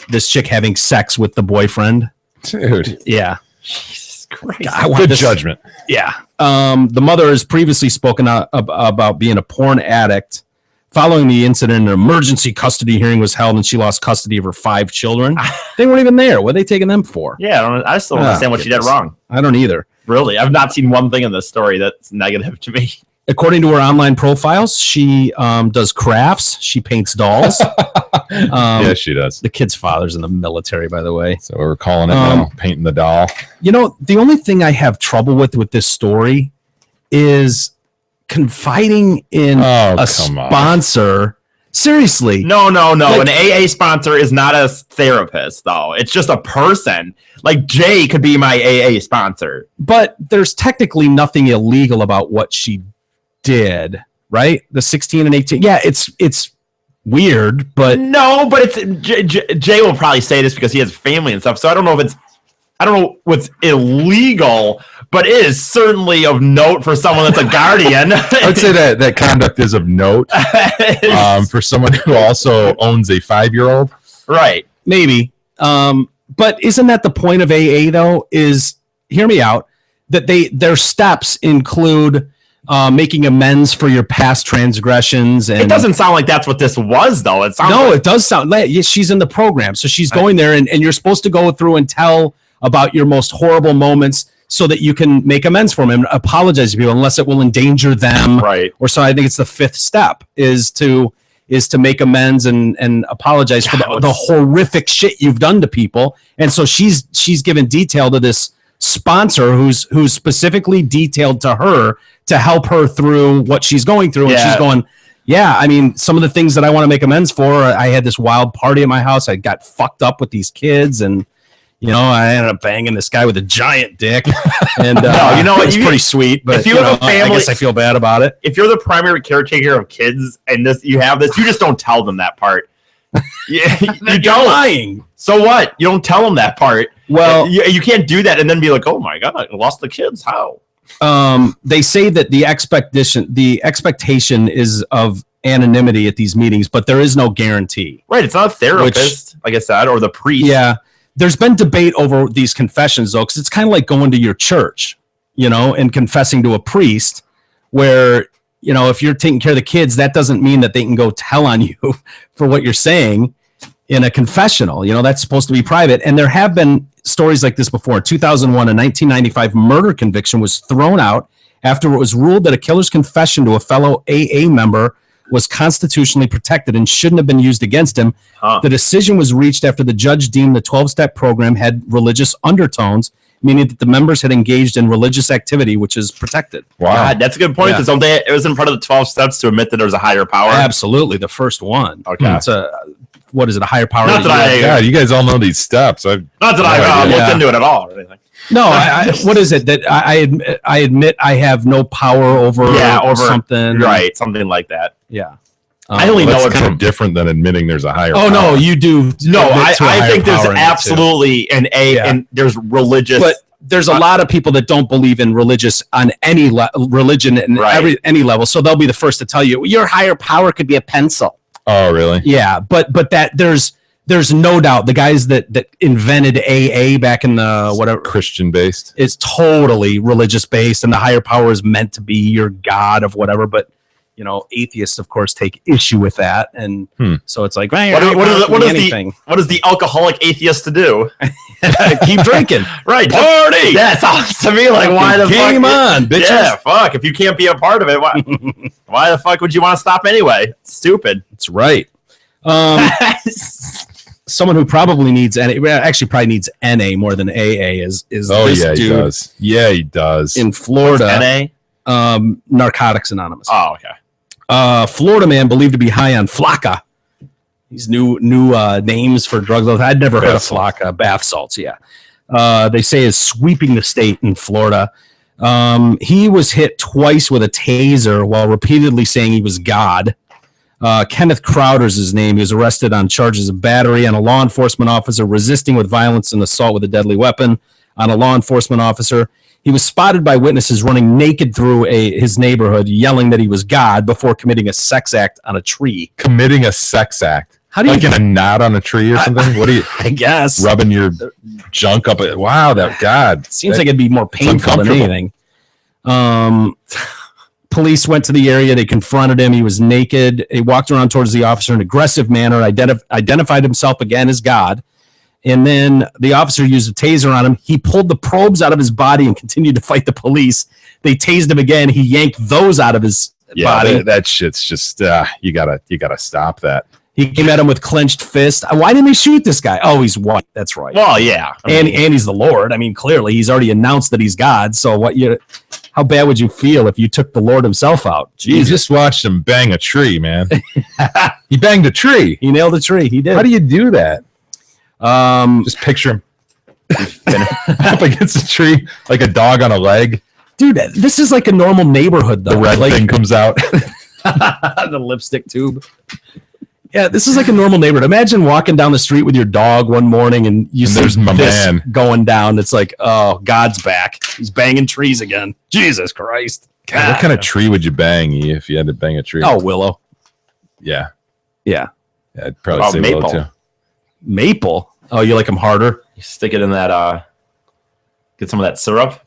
[SPEAKER 4] this chick having sex with the boyfriend.
[SPEAKER 5] Dude.
[SPEAKER 4] Yeah.
[SPEAKER 6] Jesus Christ.
[SPEAKER 5] Good judgment.
[SPEAKER 4] Yeah. The mother has previously spoken about being a porn addict. Following the incident, an emergency custody hearing was held, and she lost custody of her 5 children. They weren't even there. What are they taking them for?
[SPEAKER 6] Yeah, I still don't understand what she did wrong.
[SPEAKER 4] I don't either.
[SPEAKER 6] Really, I've not seen one thing in this story that's negative to me.
[SPEAKER 4] According to her online profiles, she does crafts. She paints dolls.
[SPEAKER 5] Yeah, she does.
[SPEAKER 4] The kid's father's in the military, by the way.
[SPEAKER 5] So we're calling it now, painting the doll.
[SPEAKER 4] The only thing I have trouble with this story is confiding in a sponsor. Seriously.
[SPEAKER 6] No. An AA sponsor is not a therapist, though. It's just a person. Like Jay could be my AA sponsor.
[SPEAKER 4] But there's technically nothing illegal about what she did, right? The 16 and 18. Yeah, it's weird, but
[SPEAKER 6] No, but it's Jay will probably say this because he has family and stuff. So I don't know what's illegal, but it is certainly of note for someone that's a guardian.
[SPEAKER 5] I would say that conduct is of note for someone who also owns a 5-year-old.
[SPEAKER 6] Right.
[SPEAKER 4] maybe. But isn't that the point of AA though? Is, hear me out, that their steps include making amends for your past transgressions. And
[SPEAKER 6] it doesn't sound like that's what this was, though. It sounds
[SPEAKER 4] it does sound like she's in the program, so she's going there, and you're supposed to go through and tell about your most horrible moments so that you can make amends for them and apologize to people, unless it will endanger them,
[SPEAKER 6] right?
[SPEAKER 4] Or so I think it's the fifth step is to make amends and apologize for the horrific shit you've done to people. And so she's given detail to this sponsor who's specifically detailed to her to help her through what she's going through. And she's going, yeah, I mean, some of the things that I want to make amends for, I had this wild party at my house. I got fucked up with these kids, and I ended up banging this guy with a giant dick. And it's pretty sweet, but
[SPEAKER 6] if you have a family,
[SPEAKER 4] I guess I feel bad about it.
[SPEAKER 6] If you're the primary caretaker of kids and you have this, you just don't tell them that part. You don't.
[SPEAKER 4] Lying.
[SPEAKER 6] So what? You don't tell them that part.
[SPEAKER 4] Well,
[SPEAKER 6] you can't do that and then be like, oh my God, I lost the kids. How?
[SPEAKER 4] They say that the expectation is of anonymity at these meetings, but there is no guarantee.
[SPEAKER 6] Right. It's not a therapist, like I said, or the priest.
[SPEAKER 4] Yeah. There's been debate over these confessions, though, because it's kind of like going to your church, and confessing to a priest where, if you're taking care of the kids, that doesn't mean that they can go tell on you for what you're saying in a confessional. That's supposed to be private. And there have been stories like this before. In 2001, a 1995 murder conviction was thrown out after it was ruled that a killer's confession to a fellow AA member was constitutionally protected and shouldn't have been used against him. The decision was reached after the judge deemed the 12-step program had religious undertones, meaning that the members had engaged in religious activity, which is protected.
[SPEAKER 6] Wow. God, that's a good point. Because it was in part of the 12 steps to admit that there was a higher power.
[SPEAKER 4] Absolutely. The first one.
[SPEAKER 6] Okay.
[SPEAKER 4] It's a higher power?
[SPEAKER 5] You guys all know these steps.
[SPEAKER 6] Not that I've looked into it at all or anything.
[SPEAKER 4] No, what is it that I admit I have no power over something?
[SPEAKER 6] Right, something like that.
[SPEAKER 4] Yeah.
[SPEAKER 6] I only know
[SPEAKER 5] it's kind of different than admitting there's a higher
[SPEAKER 4] power.
[SPEAKER 5] No,
[SPEAKER 4] you do.
[SPEAKER 6] No, I think there's absolutely and there's religious.
[SPEAKER 4] But there's a lot of people that don't believe in religious on any religion and any level. So they'll be the first to tell you your higher power could be a pencil.
[SPEAKER 5] Oh, really?
[SPEAKER 4] Yeah, but that there's no doubt the guys that invented AA back in the whatever
[SPEAKER 5] Christian based,
[SPEAKER 4] it's totally religious based, and the higher power is meant to be your God of whatever. But atheists of course take issue with that, and so it's like, what
[SPEAKER 6] is the alcoholic atheist to do?
[SPEAKER 4] Keep drinking,
[SPEAKER 6] right?
[SPEAKER 4] Party.
[SPEAKER 6] Yeah, it sounds to me like why the
[SPEAKER 4] game
[SPEAKER 6] fuck?
[SPEAKER 4] On, bitches.
[SPEAKER 6] Yeah, fuck. If you can't be a part of it, why the fuck would you want to stop anyway? It's stupid.
[SPEAKER 4] That's right. Someone who probably needs probably needs NA more than AA is this dude.
[SPEAKER 5] He does. Yeah, he does.
[SPEAKER 4] In Florida.
[SPEAKER 6] NA?
[SPEAKER 4] Narcotics Anonymous.
[SPEAKER 6] Oh, okay.
[SPEAKER 4] Florida man believed to be high on Flocka. These new names for drugs. I'd never heard of Flocka. Bath salts, yeah. They say is sweeping the state in Florida. He was hit twice with a taser while repeatedly saying he was God. Kenneth Crowder's his name. He was arrested on charges of battery on a law enforcement officer, resisting with violence, and assault with a deadly weapon on a law enforcement officer. He was spotted by witnesses running naked through his neighborhood, yelling that he was God before committing a sex act on a tree.
[SPEAKER 5] Committing a sex act?
[SPEAKER 4] How do you
[SPEAKER 5] get a knot on a tree or something? What do you?
[SPEAKER 4] I guess
[SPEAKER 5] rubbing your junk up. Wow, that God
[SPEAKER 4] seems like it'd be more painful than anything. Police went to the area. They confronted him. He was naked. He walked around towards the officer in an aggressive manner, identified himself again as God. And then the officer used a taser on him. He pulled the probes out of his body and continued to fight the police. They tased him again. He yanked those out of his body.
[SPEAKER 5] That shit's just, you gotta stop that.
[SPEAKER 4] He came at him with clenched fist. Why didn't they shoot this guy? Oh, he's white. That's right.
[SPEAKER 6] Well, yeah.
[SPEAKER 4] And he's the Lord. I mean, clearly he's already announced that he's God. So how bad would you feel if you took the Lord himself out?
[SPEAKER 5] Jesus. You just watched him bang a tree, man. He banged a tree.
[SPEAKER 4] He nailed a tree. He did.
[SPEAKER 5] How do you do that? Just picture him up against a tree like a dog on a leg.
[SPEAKER 4] Dude, this is like a normal neighborhood, though.
[SPEAKER 5] The red thing comes out.
[SPEAKER 4] The lipstick tube. Yeah, this is like a normal neighborhood. Imagine walking down the street with your dog one morning and you see
[SPEAKER 5] there's my
[SPEAKER 4] this
[SPEAKER 5] man
[SPEAKER 4] going down. It's like, oh, God's back. He's banging trees again. Jesus Christ.
[SPEAKER 5] God, what kind of tree would you bang if you had to bang a tree?
[SPEAKER 4] Oh, willow.
[SPEAKER 5] Yeah.
[SPEAKER 4] Yeah.
[SPEAKER 5] I'd probably say
[SPEAKER 6] maple.
[SPEAKER 5] willow too.
[SPEAKER 4] Maple. Oh, you like them harder?
[SPEAKER 6] You stick it in that. Get some of that syrup.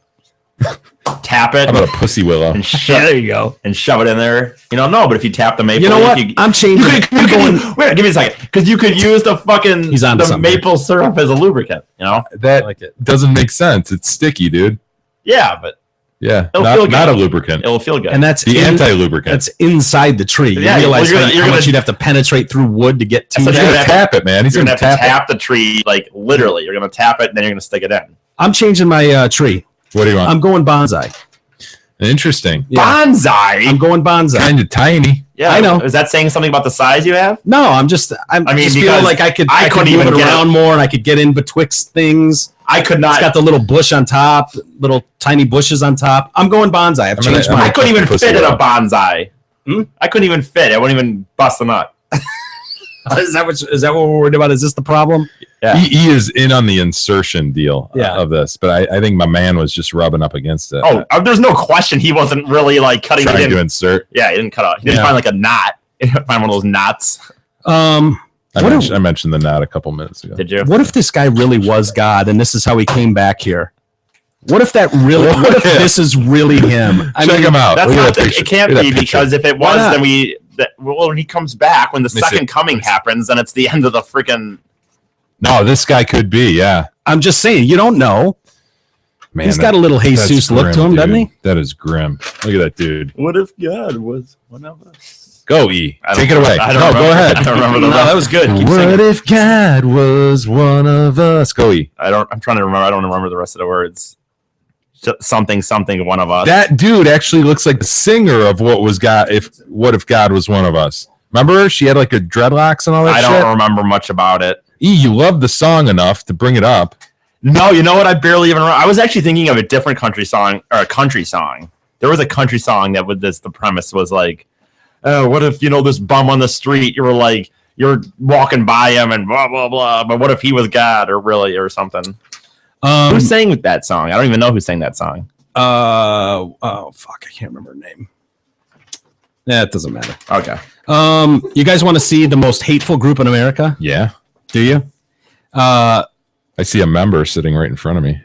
[SPEAKER 6] Tap it.
[SPEAKER 5] How about a pussy willow?
[SPEAKER 6] And
[SPEAKER 4] Yeah, there you go.
[SPEAKER 6] and shove it in there. No, but if you tap the maple,
[SPEAKER 4] You know what?
[SPEAKER 6] you
[SPEAKER 4] I'm changing.
[SPEAKER 6] could, wait, give me a second, because you could use the fucking
[SPEAKER 4] He's onto
[SPEAKER 6] the
[SPEAKER 4] something.
[SPEAKER 6] maple syrup as a lubricant.
[SPEAKER 5] That
[SPEAKER 4] like it.
[SPEAKER 5] doesn't make sense. It's sticky, dude.
[SPEAKER 6] Yeah, but
[SPEAKER 5] Yeah,
[SPEAKER 6] It'll feel
[SPEAKER 5] not a
[SPEAKER 6] good.
[SPEAKER 5] lubricant.
[SPEAKER 6] it'll feel good.
[SPEAKER 4] And that's
[SPEAKER 5] The anti-lubricant.
[SPEAKER 4] That's inside the tree. You
[SPEAKER 6] Yeah,
[SPEAKER 4] realize
[SPEAKER 6] well, you're
[SPEAKER 4] how
[SPEAKER 6] gonna-
[SPEAKER 4] much you'd have to penetrate through wood to get to
[SPEAKER 6] That's
[SPEAKER 5] He's
[SPEAKER 6] what
[SPEAKER 4] that.
[SPEAKER 5] gonna tap it, man. He's
[SPEAKER 6] you're
[SPEAKER 5] gonna
[SPEAKER 6] gonna have to
[SPEAKER 5] tap it.
[SPEAKER 6] tap the tree, like literally. You're gonna tap it, and then you're gonna stick it in.
[SPEAKER 4] I'm changing my tree.
[SPEAKER 5] What do you want?
[SPEAKER 4] I'm going bonsai.
[SPEAKER 5] Interesting.
[SPEAKER 4] Yeah.
[SPEAKER 6] Bonsai.
[SPEAKER 4] I'm going bonsai.
[SPEAKER 5] Kind of tiny.
[SPEAKER 6] Yeah,
[SPEAKER 4] I know.
[SPEAKER 6] Is that saying something about the size you have?
[SPEAKER 4] No, I'm just
[SPEAKER 6] I mean,
[SPEAKER 4] just feeling
[SPEAKER 6] because
[SPEAKER 4] like I could
[SPEAKER 6] couldn't
[SPEAKER 4] move
[SPEAKER 6] even
[SPEAKER 4] it
[SPEAKER 6] get
[SPEAKER 4] around
[SPEAKER 6] it.
[SPEAKER 4] more and I could get in betwixt things.
[SPEAKER 6] I could
[SPEAKER 4] It's
[SPEAKER 6] not.
[SPEAKER 4] got the little bush on top, little tiny bushes on top. I'm going bonsai. I've changed
[SPEAKER 6] I
[SPEAKER 4] my.
[SPEAKER 6] couldn't even
[SPEAKER 5] Pussy
[SPEAKER 6] fit in a
[SPEAKER 5] willow.
[SPEAKER 6] bonsai. I couldn't even fit. I wouldn't even bust a nut.
[SPEAKER 4] Is that what we're worried about? Is this the problem?
[SPEAKER 6] Yeah.
[SPEAKER 5] He is in on the insertion deal
[SPEAKER 4] Yeah.
[SPEAKER 5] of this, but I think my man was just rubbing up against it.
[SPEAKER 6] There's no question he wasn't really like cutting it
[SPEAKER 5] trying
[SPEAKER 6] in.
[SPEAKER 5] to insert.
[SPEAKER 6] Yeah, he didn't cut out. He didn't
[SPEAKER 5] Yeah.
[SPEAKER 6] find like a knot. He didn't find one of those knots.
[SPEAKER 5] I
[SPEAKER 4] What
[SPEAKER 5] mentioned the knot a couple minutes ago.
[SPEAKER 6] Did you?
[SPEAKER 4] What if this guy really was God and this is how he came back here? What if that really? What if
[SPEAKER 5] Yeah.
[SPEAKER 4] this is really him?
[SPEAKER 5] Check him out.
[SPEAKER 6] That's
[SPEAKER 5] Look at
[SPEAKER 6] not.
[SPEAKER 5] that picture.
[SPEAKER 6] It can't
[SPEAKER 5] Look at
[SPEAKER 6] be
[SPEAKER 5] that picture.
[SPEAKER 6] because if it
[SPEAKER 4] Why
[SPEAKER 6] was,
[SPEAKER 4] not?
[SPEAKER 6] then when he comes back, when the
[SPEAKER 5] me see.
[SPEAKER 6] second coming happens, then it's the end of the freaking.
[SPEAKER 5] No, this guy could be. Yeah,
[SPEAKER 4] I'm just saying, you don't know.
[SPEAKER 5] man.
[SPEAKER 4] He's got a little
[SPEAKER 5] that's
[SPEAKER 4] Jesus look to him,
[SPEAKER 5] grim,
[SPEAKER 4] doesn't
[SPEAKER 5] dude.
[SPEAKER 4] he?
[SPEAKER 5] That is grim. Look at that dude.
[SPEAKER 6] What if God was one of us?
[SPEAKER 5] Go E.
[SPEAKER 6] I don't
[SPEAKER 5] Take it away.
[SPEAKER 6] I don't
[SPEAKER 5] No,
[SPEAKER 6] remember.
[SPEAKER 5] go ahead.
[SPEAKER 6] I don't remember the
[SPEAKER 4] No, that was good. Keep
[SPEAKER 5] What
[SPEAKER 4] singing.
[SPEAKER 5] if God was one of us? Go E.
[SPEAKER 6] I'm trying to remember. I don't remember the rest of the words. Something, one of us.
[SPEAKER 5] That dude actually looks like the singer of What if God was one of us? Remember her? She had like a dreadlocks and all that
[SPEAKER 6] I
[SPEAKER 5] shit.
[SPEAKER 6] don't remember much about it.
[SPEAKER 5] E, you love the song enough to bring it up.
[SPEAKER 6] No, you know what? I barely even remember. I was actually thinking of a different country song, or a country song. There was a country song that with this. The premise was like, "Oh, what if this bum on the street? You're walking by him and blah blah blah. But what if he was God or something?" Who sang with that song? I don't even know who sang that song.
[SPEAKER 4] Oh fuck, I can't remember her name. Yeah, it doesn't matter.
[SPEAKER 6] Okay.
[SPEAKER 4] You guys want to see the most hateful group in America?
[SPEAKER 5] Yeah.
[SPEAKER 4] Do you?
[SPEAKER 5] I see a member sitting right in front of me.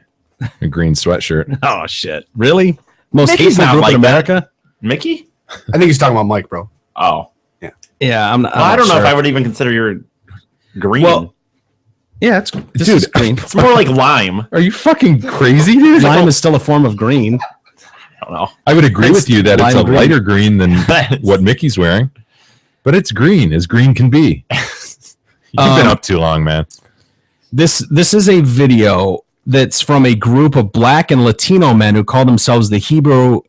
[SPEAKER 5] A green sweatshirt.
[SPEAKER 4] Oh shit! Really? Most
[SPEAKER 6] Mickey's
[SPEAKER 4] hateful
[SPEAKER 6] not
[SPEAKER 4] group
[SPEAKER 6] like
[SPEAKER 4] in
[SPEAKER 6] that.
[SPEAKER 4] America?
[SPEAKER 6] Mickey?
[SPEAKER 2] I think he's talking about Mike, bro.
[SPEAKER 6] Oh.
[SPEAKER 4] Yeah, I'm not.
[SPEAKER 6] Well, I don't know if I would even consider your green.
[SPEAKER 4] Well, yeah, this is green.
[SPEAKER 6] It's more like lime.
[SPEAKER 5] Are you fucking crazy, dude?
[SPEAKER 4] Lime is still a form of green.
[SPEAKER 6] I don't know.
[SPEAKER 5] I would agree
[SPEAKER 4] It's
[SPEAKER 5] with you that it's a
[SPEAKER 4] lime green.
[SPEAKER 5] lighter green than what Mickey's wearing, but it's green as green can be. You've been up too long, man.
[SPEAKER 4] This is a video that's from a group of Black and Latino men who call themselves the Hebrew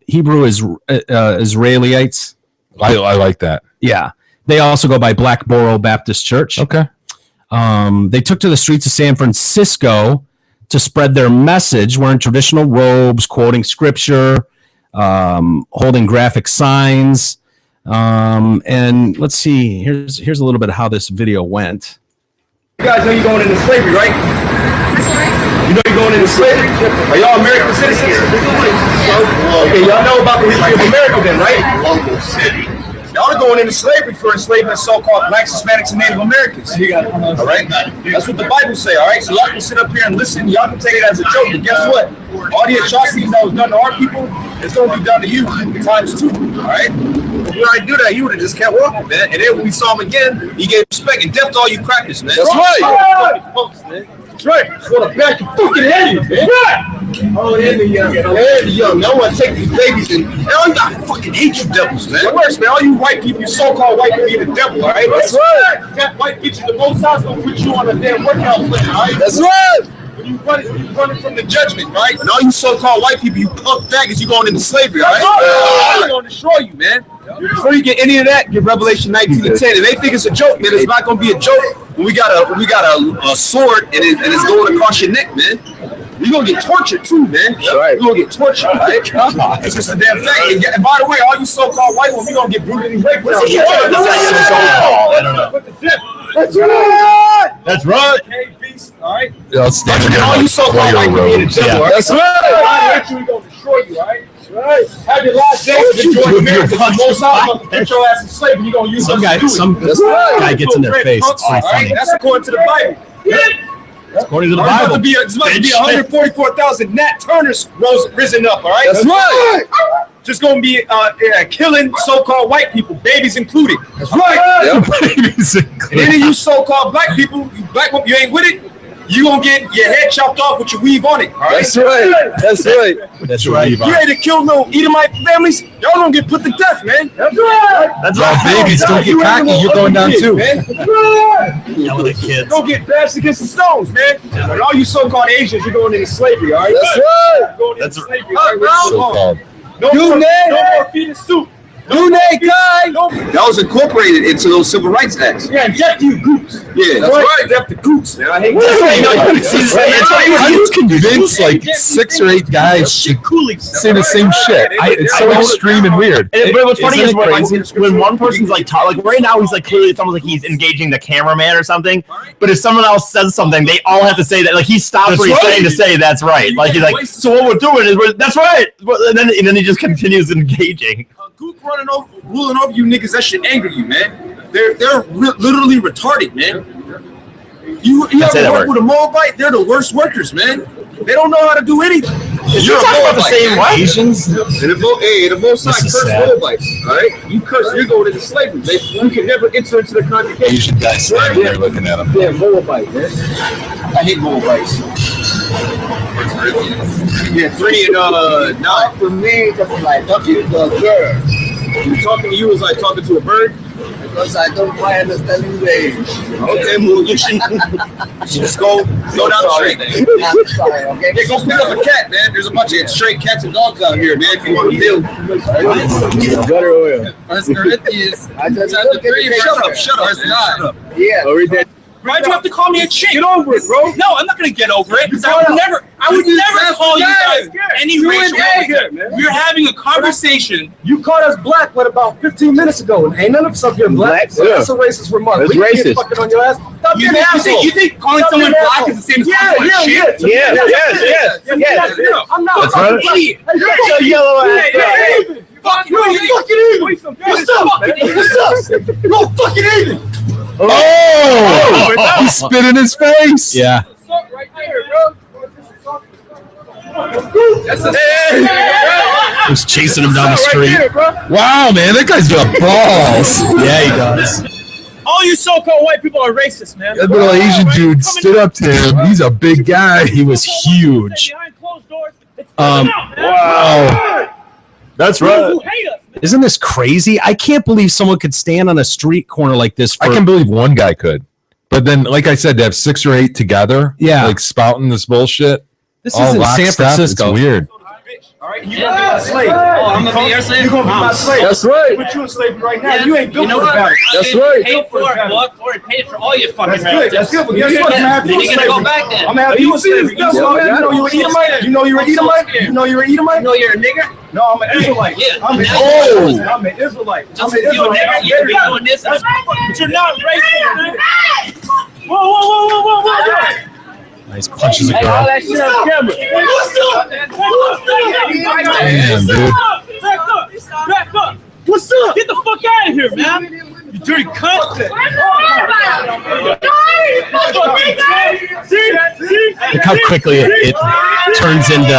[SPEAKER 4] Israelites.
[SPEAKER 5] I like that.
[SPEAKER 4] Yeah, they also go by Black Borough Baptist Church.
[SPEAKER 5] Okay.
[SPEAKER 4] They took to the streets of San Francisco to spread their message, wearing traditional robes, quoting scripture, holding graphic signs. And let's see, here's a little bit of how this video went.
[SPEAKER 7] You guys know you're going into slavery, right? You know you're going into slavery? Are y'all American citizens? Okay, y'all know about the history of America then, right? Y'all are going into slavery for enslaving so-called blacks, Hispanics, and Native Americans. All right? That's what the Bible say, all right? So y'all can sit up here and listen. Y'all can take it as a joke, but guess what? All the atrocities that was done to our people, it's going to be done to you times 2, all right? If you already do that, you would have just kept walking, man. And then when we saw him again, he gave respect and death to all you crackers, man. That's right. That's right. It's going to back your fucking head, man. Oh, and the young. No one take these babies and I fucking hate you devils, man. It works, man. All you white people, you so-called white people, you're the devil, all right? That's right. That white bitch in the most house gonna put you on a damn workout plan, all right? That's right. When you running from the judgment, right? And all you so-called white people, you punk faggots, you going into slavery, all right? I'm gonna destroy you, man. Before you get any of that, get Revelation 19:10. And they think it's a joke, man. It's not gonna be a joke when we got a sword and it's going across your neck, man. You're gonna get tortured too, man. You're gonna get tortured, right? It's just a damn fact. And by the way, all you so-called white ones, you're gonna get brutally raped.
[SPEAKER 6] I don't know.
[SPEAKER 7] That's right.
[SPEAKER 6] That's right.
[SPEAKER 7] Okay, beast. All right.
[SPEAKER 5] That's
[SPEAKER 7] All you so-called white people in the
[SPEAKER 5] Yeah.
[SPEAKER 7] devil.
[SPEAKER 5] That's
[SPEAKER 7] right. We're gonna destroy you, all right? Right. Have your last day to enjoy America. Most out gonna put your ass in slavery. You're gonna use
[SPEAKER 4] Some
[SPEAKER 7] us
[SPEAKER 4] guy,
[SPEAKER 7] to do it.
[SPEAKER 4] some guy gets in their face. It's pretty funny.
[SPEAKER 7] That's according to the Bible.
[SPEAKER 4] According to the
[SPEAKER 7] It's about
[SPEAKER 4] Bible.
[SPEAKER 7] to be 144,000 Nat Turners risen up. All right.
[SPEAKER 5] That's right.
[SPEAKER 7] Just gonna be killing so-called white people, babies included. That's right.
[SPEAKER 5] Yep.
[SPEAKER 7] And any of you so-called black people, you ain't with it. You gonna get your head chopped off with your weave on it. All right.
[SPEAKER 5] That's right. That's right.
[SPEAKER 4] That's right.
[SPEAKER 7] You ready to kill little Edomite families? Y'all gonna get put to death, man. That's right.
[SPEAKER 6] That's
[SPEAKER 5] Well, babies, don't get cocky. You're going down too.
[SPEAKER 4] Yelling at kids.
[SPEAKER 7] Don't get bashed against the stones, man. And all you so-called Asians, you're going into slavery, all right?
[SPEAKER 5] That's right.
[SPEAKER 7] You're going into
[SPEAKER 6] That's
[SPEAKER 7] slavery, all right?
[SPEAKER 5] So-called.
[SPEAKER 7] No more feeding soup.
[SPEAKER 9] That was incorporated into those civil rights acts.
[SPEAKER 7] Yeah, inject you goots.
[SPEAKER 9] Yeah,
[SPEAKER 7] That's right. Inject the goots, man. I hate that.
[SPEAKER 5] How do you convince like 6 or 8 guys to say the same shit? It's so extreme and weird.
[SPEAKER 6] But what's funny
[SPEAKER 5] Isn't
[SPEAKER 6] is
[SPEAKER 5] it
[SPEAKER 6] when one person's like right now he's like clearly it's almost like he's engaging the cameraman or something. But if someone else says something, they all have to say that. Like he stops what he's saying to say that's right. Like he's like, so what we're doing is that's right. And then he just continues engaging.
[SPEAKER 7] Gook ruling over you niggas, that should anger you, man. They're literally retarded, man. You ever work with a Moabite? They're the worst workers, man. They don't know how to do anything.
[SPEAKER 6] You're talking about the same way.
[SPEAKER 4] Asians.
[SPEAKER 9] And the most
[SPEAKER 4] This
[SPEAKER 9] side
[SPEAKER 4] is
[SPEAKER 9] curse
[SPEAKER 4] sad.
[SPEAKER 9] Moabites, all right? You curse, you're going into slavery. You can never enter into the congregation.
[SPEAKER 5] Asian guys standing there looking at him.
[SPEAKER 9] Yeah, Moabite, man. I hate Moabites. Yeah, 3 and 9. For me, it's like talking to a girl. Talking to you is like talking to a bird. Because I don't quite understand English. Okay, well, you should just go down the street. I'm sorry, okay? Yeah, go pick up a cat, man. There's a bunch of stray cats and dogs out here, man. If you want to deal.
[SPEAKER 5] Gutter oil.
[SPEAKER 9] First Corinthians. Shut up. Verse 9. Yeah.
[SPEAKER 7] Why'd you have to call me a chick? Get over it, bro. No, I'm not gonna get over it. I would never call you guys any racial epithet. We're having a conversation.
[SPEAKER 11] You called us black, what, about 15 minutes ago? And ain't none of us up here black. So that's a racist remark.
[SPEAKER 5] That's
[SPEAKER 11] We can't
[SPEAKER 5] racist.
[SPEAKER 11] get fucking on your ass. Stop being an asshole.
[SPEAKER 7] You think calling someone black is the same as calling someone shit?
[SPEAKER 11] Yes. I'm not
[SPEAKER 5] That's
[SPEAKER 11] a
[SPEAKER 5] right.
[SPEAKER 11] fucking idiot. Hey,
[SPEAKER 6] Your yellow ass.
[SPEAKER 11] you fucking idiot. What's up? You're fucking idiot.
[SPEAKER 5] Oh! He spit in his face.
[SPEAKER 4] Yeah.
[SPEAKER 11] Right there, bro.
[SPEAKER 4] He's chasing him down the street.
[SPEAKER 5] Wow, man, that guy's got balls.
[SPEAKER 4] Yeah, he does.
[SPEAKER 7] All you so-called white people are racist, man.
[SPEAKER 5] That little Asian dude stood up to him. He's a big guy.
[SPEAKER 4] He was huge.
[SPEAKER 7] Behind closed doors, it's
[SPEAKER 5] Wow. That's right.
[SPEAKER 7] who hate us.
[SPEAKER 4] Isn't this crazy? I can't believe someone could stand on a street corner like this.
[SPEAKER 5] I can believe one guy could. But then, like I said, to have 6 or 8 together,
[SPEAKER 4] Yeah.
[SPEAKER 5] like spouting this bullshit.
[SPEAKER 4] This
[SPEAKER 5] all
[SPEAKER 4] is in
[SPEAKER 5] lockstep,
[SPEAKER 4] San Francisco.
[SPEAKER 5] It's weird.
[SPEAKER 7] All right, you gonna be my slave. I'm gonna be your slave. You gonna be my slave.
[SPEAKER 5] That's right.
[SPEAKER 7] Put you in slavery right now. You ain't built for the battle.
[SPEAKER 5] That's right.
[SPEAKER 12] Paid for it, blood for it, paid for all your fucking
[SPEAKER 7] That's good. That's good. But guess what? I'm gonna have you in
[SPEAKER 12] Then you're gonna
[SPEAKER 7] slavery.
[SPEAKER 12] go back then.
[SPEAKER 7] I'm gonna have you in slavery. You know you're an Edomite. You know you're an Edomite. You know you're an Edomite.
[SPEAKER 12] You know you're a nigger?
[SPEAKER 7] No, I'm an Israelite.
[SPEAKER 12] Yeah.
[SPEAKER 7] I'm an
[SPEAKER 12] Oh.
[SPEAKER 7] Israelite. I'm an Israelite. I'm
[SPEAKER 12] Just
[SPEAKER 7] an
[SPEAKER 12] because you're a
[SPEAKER 7] Israelite.
[SPEAKER 12] nigger, you be doing this.
[SPEAKER 7] But you're not racist, man. Whoa.
[SPEAKER 4] Nice punches a
[SPEAKER 12] Hey, all
[SPEAKER 4] girl.
[SPEAKER 12] that shit on camera.
[SPEAKER 5] Damn, dude.
[SPEAKER 7] Back up. What's up? Get the fuck out of here, man. You dirty cunt.
[SPEAKER 4] Look how quickly it turns into.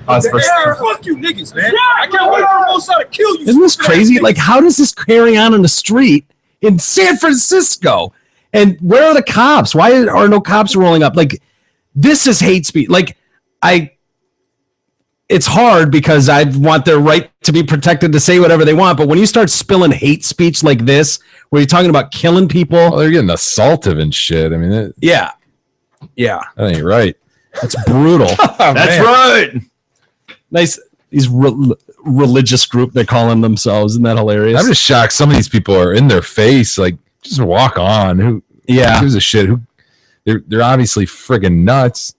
[SPEAKER 7] Fuck you niggas, man. I can't wait for both sides to kill you.
[SPEAKER 4] Isn't this crazy? Like, how does this carry on in the street in San Francisco? And where are the cops? Why are no cops rolling up? Like, this is hate speech. Like, it's hard because I want their right to be protected to say whatever they want. But when you start spilling hate speech like this, where you're talking about killing people,
[SPEAKER 5] Well, they're getting assaulted and shit. I mean, that
[SPEAKER 4] yeah,
[SPEAKER 5] ain't right.
[SPEAKER 4] that's brutal.
[SPEAKER 6] That's right.
[SPEAKER 4] Nice. These religious group they're calling themselves. Isn't that hilarious?
[SPEAKER 5] I'm just shocked. Some of these people are in their face. Like, just walk on. Who
[SPEAKER 4] Yeah.
[SPEAKER 5] gives a shit? Who? They're obviously friggin' nuts.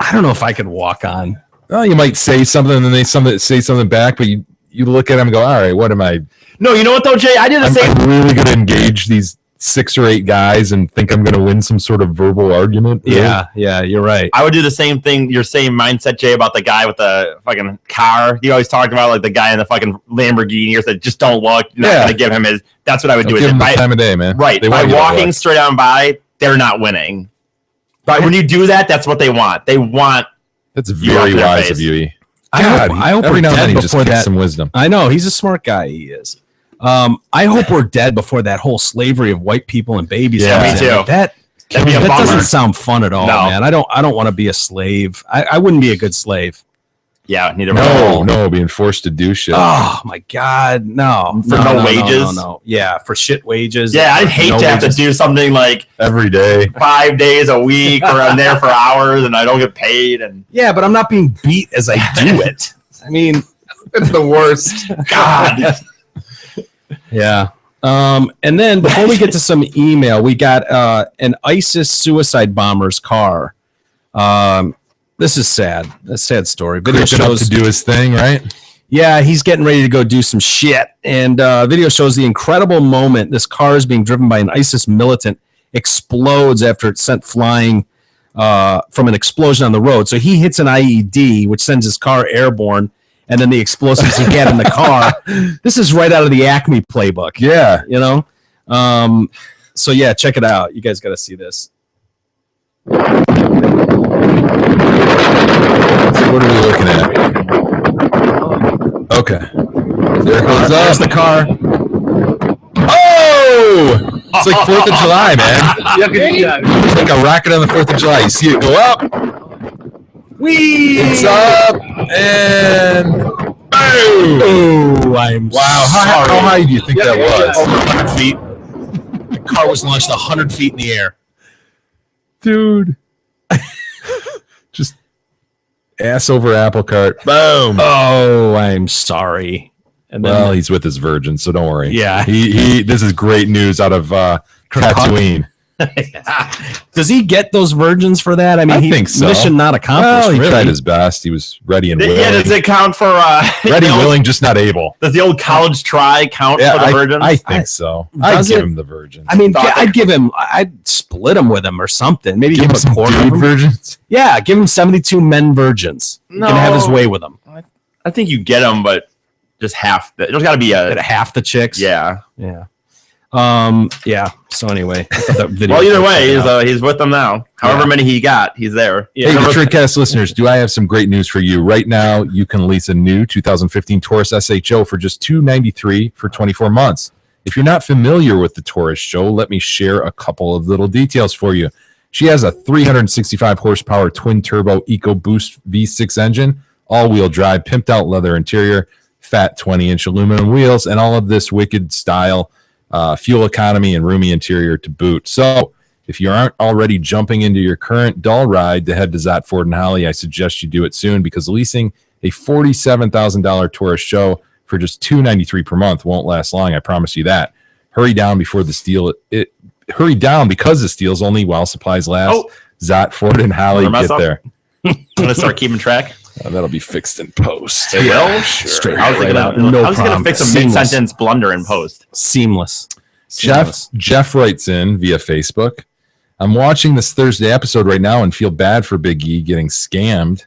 [SPEAKER 4] I don't know if I could walk on.
[SPEAKER 5] Well, you might say something and then they say something back, but you look at them and go, all right, what am I?
[SPEAKER 6] No, you know what though, Jay? I did the same.
[SPEAKER 5] I'm really going to engage these 6 or 8 guys and think I'm going to win some sort of verbal argument. Really?
[SPEAKER 4] Yeah, you're right.
[SPEAKER 6] I would do the same thing. Your same mindset, Jay, about the guy with the fucking car. You always talk about like the guy in the fucking Lamborghini or said, just don't look. You're not going to give him his. That's what I would do.
[SPEAKER 5] Give them the time of day, man.
[SPEAKER 6] Right.
[SPEAKER 5] They
[SPEAKER 6] by
[SPEAKER 5] want you to
[SPEAKER 6] walking
[SPEAKER 5] look.
[SPEAKER 6] straight on by, they're not winning. But when you do that, that's what they want. They want.
[SPEAKER 5] That's very wise of you. E. God,
[SPEAKER 4] I hope
[SPEAKER 5] every
[SPEAKER 4] we're
[SPEAKER 5] now and
[SPEAKER 4] dead
[SPEAKER 5] then he just
[SPEAKER 4] before
[SPEAKER 5] gets
[SPEAKER 4] that.
[SPEAKER 5] some wisdom.
[SPEAKER 4] I know he's a smart guy. He is. I hope we're dead before that whole slavery of white people and babies.
[SPEAKER 6] Yeah,
[SPEAKER 4] comes
[SPEAKER 6] me
[SPEAKER 4] in.
[SPEAKER 6] too.
[SPEAKER 4] That
[SPEAKER 6] That'd be a bummer.
[SPEAKER 4] doesn't sound fun at all,
[SPEAKER 6] No.
[SPEAKER 4] man. I don't want to be a slave. I wouldn't be a good slave.
[SPEAKER 6] Yeah, neither.
[SPEAKER 5] No, being forced to do shit.
[SPEAKER 4] Oh my God, no.
[SPEAKER 6] For no wages?
[SPEAKER 4] No. Yeah, for shit wages.
[SPEAKER 6] Yeah, I'd hate
[SPEAKER 4] No
[SPEAKER 6] to have to
[SPEAKER 4] wages.
[SPEAKER 6] do something like
[SPEAKER 5] every day,
[SPEAKER 6] 5 days a week, or I'm there for hours and I don't get paid. And
[SPEAKER 4] Yeah, but I'm not being beat as I do it. I mean,
[SPEAKER 5] it's the worst.
[SPEAKER 6] God.
[SPEAKER 4] Yeah. And then before we get to some email, we got an ISIS suicide bomber's car. This is sad. A sad story. Video
[SPEAKER 5] Creeping up
[SPEAKER 4] shows
[SPEAKER 5] to do his thing, right?
[SPEAKER 4] Yeah, he's getting ready to go do some shit. And video shows the incredible moment this car is being driven by an ISIS militant explodes after it's sent flying from an explosion on the road. So he hits an IED, which sends his car airborne, and then the explosives he had in the car. This is right out of the Acme playbook.
[SPEAKER 5] Yeah.
[SPEAKER 4] You know? So yeah, check it out. You guys got to see this.
[SPEAKER 5] So what are we looking at? Okay. There goes
[SPEAKER 4] There's the car.
[SPEAKER 5] Oh! It's like 4th of July, man. It's like a rocket on the 4th of July. You see it go up.
[SPEAKER 4] Whee!
[SPEAKER 5] It's up and boom!
[SPEAKER 4] Oh, I'm
[SPEAKER 5] Wow, how high do you think that was?
[SPEAKER 4] Over 100 feet. The car was launched 100 feet in the air.
[SPEAKER 5] Dude. Just ass over apple cart. Boom.
[SPEAKER 4] Oh, I'm sorry. And then,
[SPEAKER 5] Well, he's with his virgin, so don't worry.
[SPEAKER 4] Yeah.
[SPEAKER 5] He this is great news out of Tatooine.
[SPEAKER 4] does he get those virgins for that? I mean,
[SPEAKER 5] I think so.
[SPEAKER 4] Mission not accomplished.
[SPEAKER 5] Well, he
[SPEAKER 4] really.
[SPEAKER 5] tried his best. He was ready and willing.
[SPEAKER 6] yeah, does it count for
[SPEAKER 5] Ready,
[SPEAKER 6] the old-
[SPEAKER 5] willing, just not able.
[SPEAKER 6] Does the old college try count for the virgins?
[SPEAKER 5] I think so. I'd
[SPEAKER 4] Does
[SPEAKER 5] give
[SPEAKER 4] it?
[SPEAKER 5] him the virgins.
[SPEAKER 4] I mean,
[SPEAKER 6] Thought
[SPEAKER 4] I'd give him. I'd split him with him or something. Maybe
[SPEAKER 5] give
[SPEAKER 4] give
[SPEAKER 5] him
[SPEAKER 4] him
[SPEAKER 5] some
[SPEAKER 4] a quarter.
[SPEAKER 5] dude
[SPEAKER 4] Of them.
[SPEAKER 5] virgins.
[SPEAKER 4] Yeah, give him 72 men virgins. He can have his
[SPEAKER 6] No.
[SPEAKER 4] way with them.
[SPEAKER 6] I think you get them, but just half. There's got to be
[SPEAKER 4] Get
[SPEAKER 6] a.
[SPEAKER 4] half the chicks.
[SPEAKER 6] Yeah.
[SPEAKER 4] Yeah. Yeah. So anyway, I thought that video
[SPEAKER 6] Well, either
[SPEAKER 4] was
[SPEAKER 6] way,
[SPEAKER 4] check it out.
[SPEAKER 6] he's with them now. However many he got, he's there.
[SPEAKER 4] Yeah.
[SPEAKER 5] Hey, Detroitcast listeners, do I have some great news for you? Right now, you can lease a new 2015 Taurus SHO for just $293 for 24 months. If you're not familiar with the Taurus show, let me share a couple of little details for you. She has a 365 horsepower twin turbo EcoBoost V6 engine, all-wheel drive, pimped out leather interior, fat 20-inch aluminum wheels, and all of this wicked style, fuel economy, and roomy interior to boot. So if you aren't already jumping into your current dull ride to head to Zott Ford and Holly, I suggest you do it soon, because leasing a $47,000 Taurus show for just $293 per month won't last long. I promise you that. Hurry down before the steal. Hurry down because the steal's only while supplies last.
[SPEAKER 6] Oh.
[SPEAKER 5] Zott Ford and Holly,
[SPEAKER 6] Wanna mess
[SPEAKER 5] get
[SPEAKER 6] up?
[SPEAKER 5] there.
[SPEAKER 6] I'm gonna start keeping track.
[SPEAKER 5] That'll be fixed in post.
[SPEAKER 6] They will.
[SPEAKER 4] Straight
[SPEAKER 6] I was
[SPEAKER 4] right
[SPEAKER 6] gonna,
[SPEAKER 4] out. No
[SPEAKER 6] I was gonna
[SPEAKER 4] problem.
[SPEAKER 6] fix a
[SPEAKER 4] Seamless.
[SPEAKER 6] mid-sentence blunder in post.
[SPEAKER 4] Seamless.
[SPEAKER 5] Jeff writes in via Facebook. I'm watching this Thursday episode right now and feel bad for Big E getting scammed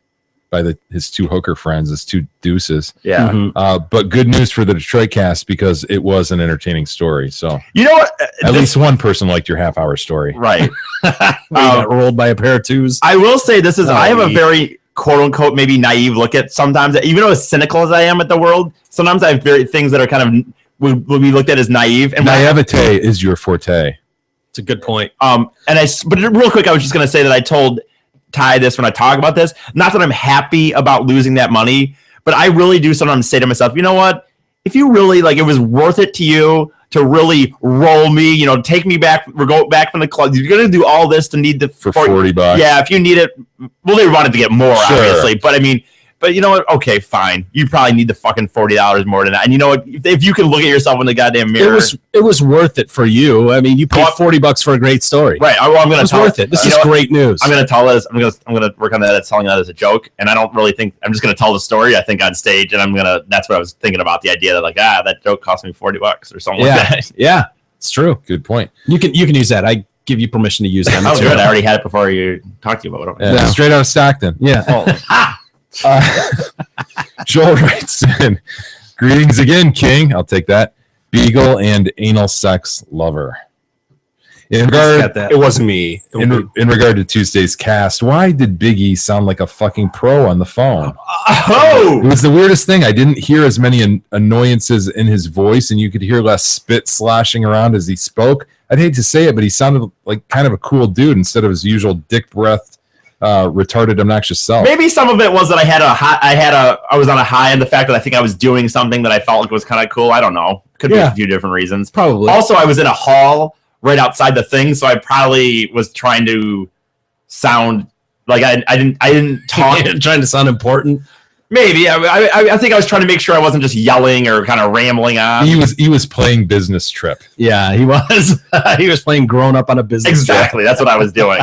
[SPEAKER 5] by his two hooker friends, his two deuces.
[SPEAKER 6] Yeah.
[SPEAKER 4] Mhm.
[SPEAKER 5] But good news for the Detroit cast, because it was an entertaining story. So
[SPEAKER 6] You know what?
[SPEAKER 5] at least one person liked your half-hour story.
[SPEAKER 6] Right.
[SPEAKER 4] He got rolled by a pair of twos.
[SPEAKER 6] I will say this is. I have a
[SPEAKER 4] neat.
[SPEAKER 6] very quote unquote maybe naive look at sometimes. Even though as cynical as I am at the world, sometimes I have very things that are kind of would be looked at as naive. And when I-
[SPEAKER 5] Naivete is your forte.
[SPEAKER 4] It's a good point.
[SPEAKER 6] but real quick, I was just gonna say that I told Ty this when I talk about this. Not that I'm happy about losing that money, but I really do sometimes say to myself, you know what? If you really it was worth it to you to really roll me, take me back, or go back from the club. You're gonna do all this to need the
[SPEAKER 5] For $40.
[SPEAKER 6] Yeah, if you need it, well, they wanted to get more,
[SPEAKER 5] Sure.
[SPEAKER 6] obviously, but I mean, But you know what? Okay, fine. You probably need the fucking $40 more than that. And you know what? If you can look at yourself in the goddamn mirror,
[SPEAKER 4] it was worth it for you. I mean, you paid $40 for a great story,
[SPEAKER 6] right? I'm going to.
[SPEAKER 4] It's worth it. This is great news.
[SPEAKER 6] I'm going to tell this. I'm going to work on that. Telling that as a joke, and I don't really think I'm just going to tell the story. I think on stage, and that's what I was thinking about, the idea that that joke cost me $40 or something like that.
[SPEAKER 4] Yeah, it's true.
[SPEAKER 5] Good point.
[SPEAKER 4] You can use that. I give you permission to use that.
[SPEAKER 6] Oh, good. I already had it before you talked to you about it.
[SPEAKER 5] Yeah. Straight out of Stockton.
[SPEAKER 4] Yeah.
[SPEAKER 5] Joel writes in, greetings again, King. I'll take that. Beagle and anal sex lover. In regard,
[SPEAKER 2] it wasn't me.
[SPEAKER 5] In regard to Tuesday's cast, why did Big E sound like a fucking pro on the phone?
[SPEAKER 6] Oh!
[SPEAKER 5] It was the weirdest thing. I didn't hear as many annoyances in his voice, and you could hear less spit sloshing around as he spoke. I'd hate to say it, but he sounded like kind of a cool dude instead of his usual dick breath, retarded, obnoxious self.
[SPEAKER 6] Maybe some of it was that I was on a high, and the fact that I think I was doing something that I felt like was kind of cool. I don't know. Could be a few different reasons.
[SPEAKER 4] Probably.
[SPEAKER 6] Also, I was in a hall right outside the thing, so I probably was trying to sound like I didn't talk.
[SPEAKER 4] Trying to sound important.
[SPEAKER 6] Maybe I think I was trying to make sure I wasn't just yelling or kind of rambling on.
[SPEAKER 5] He was playing Business Trip.
[SPEAKER 4] Yeah, he was. He was playing Grown Up on a Business
[SPEAKER 6] Exactly.
[SPEAKER 4] Trip.
[SPEAKER 6] That's what I was doing.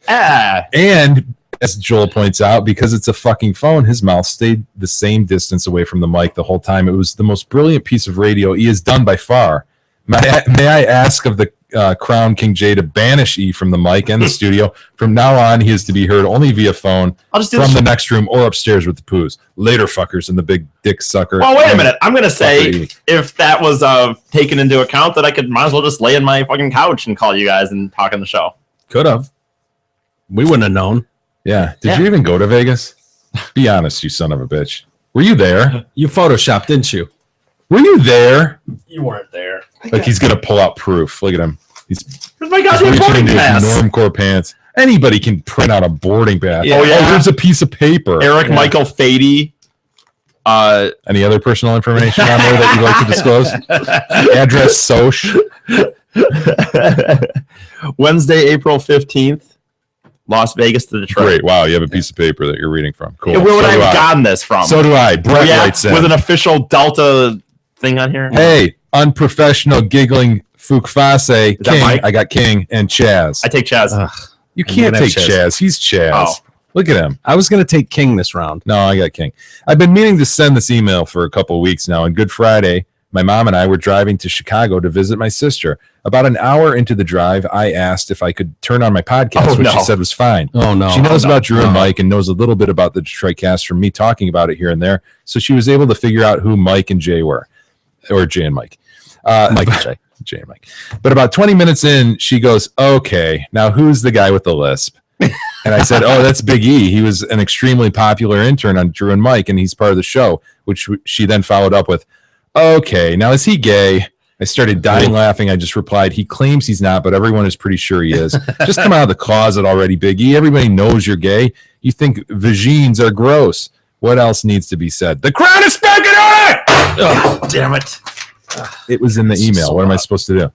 [SPEAKER 5] And as Joel points out, because it's a fucking phone, his mouth stayed the same distance away from the mic the whole time. It was the most brilliant piece of radio he has done by far. May I ask of the Crown King J to banish E from the mic and the studio? From now on, he is to be heard only via phone from the next room or upstairs with the poos. Later, fuckers, and the big dick sucker.
[SPEAKER 6] Well, wait a minute. I'm going to say, if that was taken into account, that I might as well just lay in my fucking couch and call you guys and talk on the show.
[SPEAKER 4] Could have. We wouldn't have known.
[SPEAKER 5] Yeah. Did you even go to Vegas? Be honest, you son of a bitch. Were you there?
[SPEAKER 4] You photoshopped, didn't you?
[SPEAKER 5] Were you there?
[SPEAKER 6] You weren't there.
[SPEAKER 5] Like he's gonna pull out proof. Look at him. He's
[SPEAKER 6] my goddamn boarding pass.
[SPEAKER 5] Normcore pants. Anybody can print out a boarding pass.
[SPEAKER 6] Yeah. Oh, yeah.
[SPEAKER 5] Here's a piece of paper.
[SPEAKER 6] Eric Michael Fady.
[SPEAKER 5] Any other personal information on there that you'd like to disclose? Address, Soch.
[SPEAKER 6] Wednesday, April 15th. Las Vegas to Detroit.
[SPEAKER 5] Great. Wow, you have a piece of paper that you're reading from. Cool.
[SPEAKER 6] Yeah, where would I have gotten this from?
[SPEAKER 5] So do I. Brett writes in.
[SPEAKER 6] With an official Delta thing on here.
[SPEAKER 5] Hey, unprofessional giggling Fukfase. King.
[SPEAKER 6] Mike?
[SPEAKER 5] I got King and Chaz.
[SPEAKER 6] I take Chaz.
[SPEAKER 5] You can't take Chaz. He's Chaz.
[SPEAKER 6] Oh.
[SPEAKER 5] Look at him.
[SPEAKER 4] I was going to take King this round.
[SPEAKER 5] No, I got King. I've been meaning to send this email for a couple of weeks now. On Good Friday, my mom and I were driving to Chicago to visit my sister. About an hour into the drive, I asked if I could turn on my podcast, which she said was fine.
[SPEAKER 4] Oh, no.
[SPEAKER 5] She knows about Drew and Mike and knows a little bit about the Detroit Cast from me talking about it here and there. So she was able to figure out who Mike and Jay were, or Jay and Mike.
[SPEAKER 4] Mike and Jay.
[SPEAKER 5] Jay and Mike. But about 20 minutes in, she goes, okay, now who's the guy with the lisp? And I said, oh, that's Big E. He was an extremely popular intern on Drew and Mike, and he's part of the show, which she then followed up with, okay, now is he gay? I started dying laughing. I just replied, he claims he's not, but everyone is pretty sure he is. Just come out of the closet already, Big E. Everybody knows you're gay. You think vagines are gross. What else needs to be said? The crown is spanking on it!
[SPEAKER 6] Oh, damn it.
[SPEAKER 5] It was in the email. What am I supposed to do?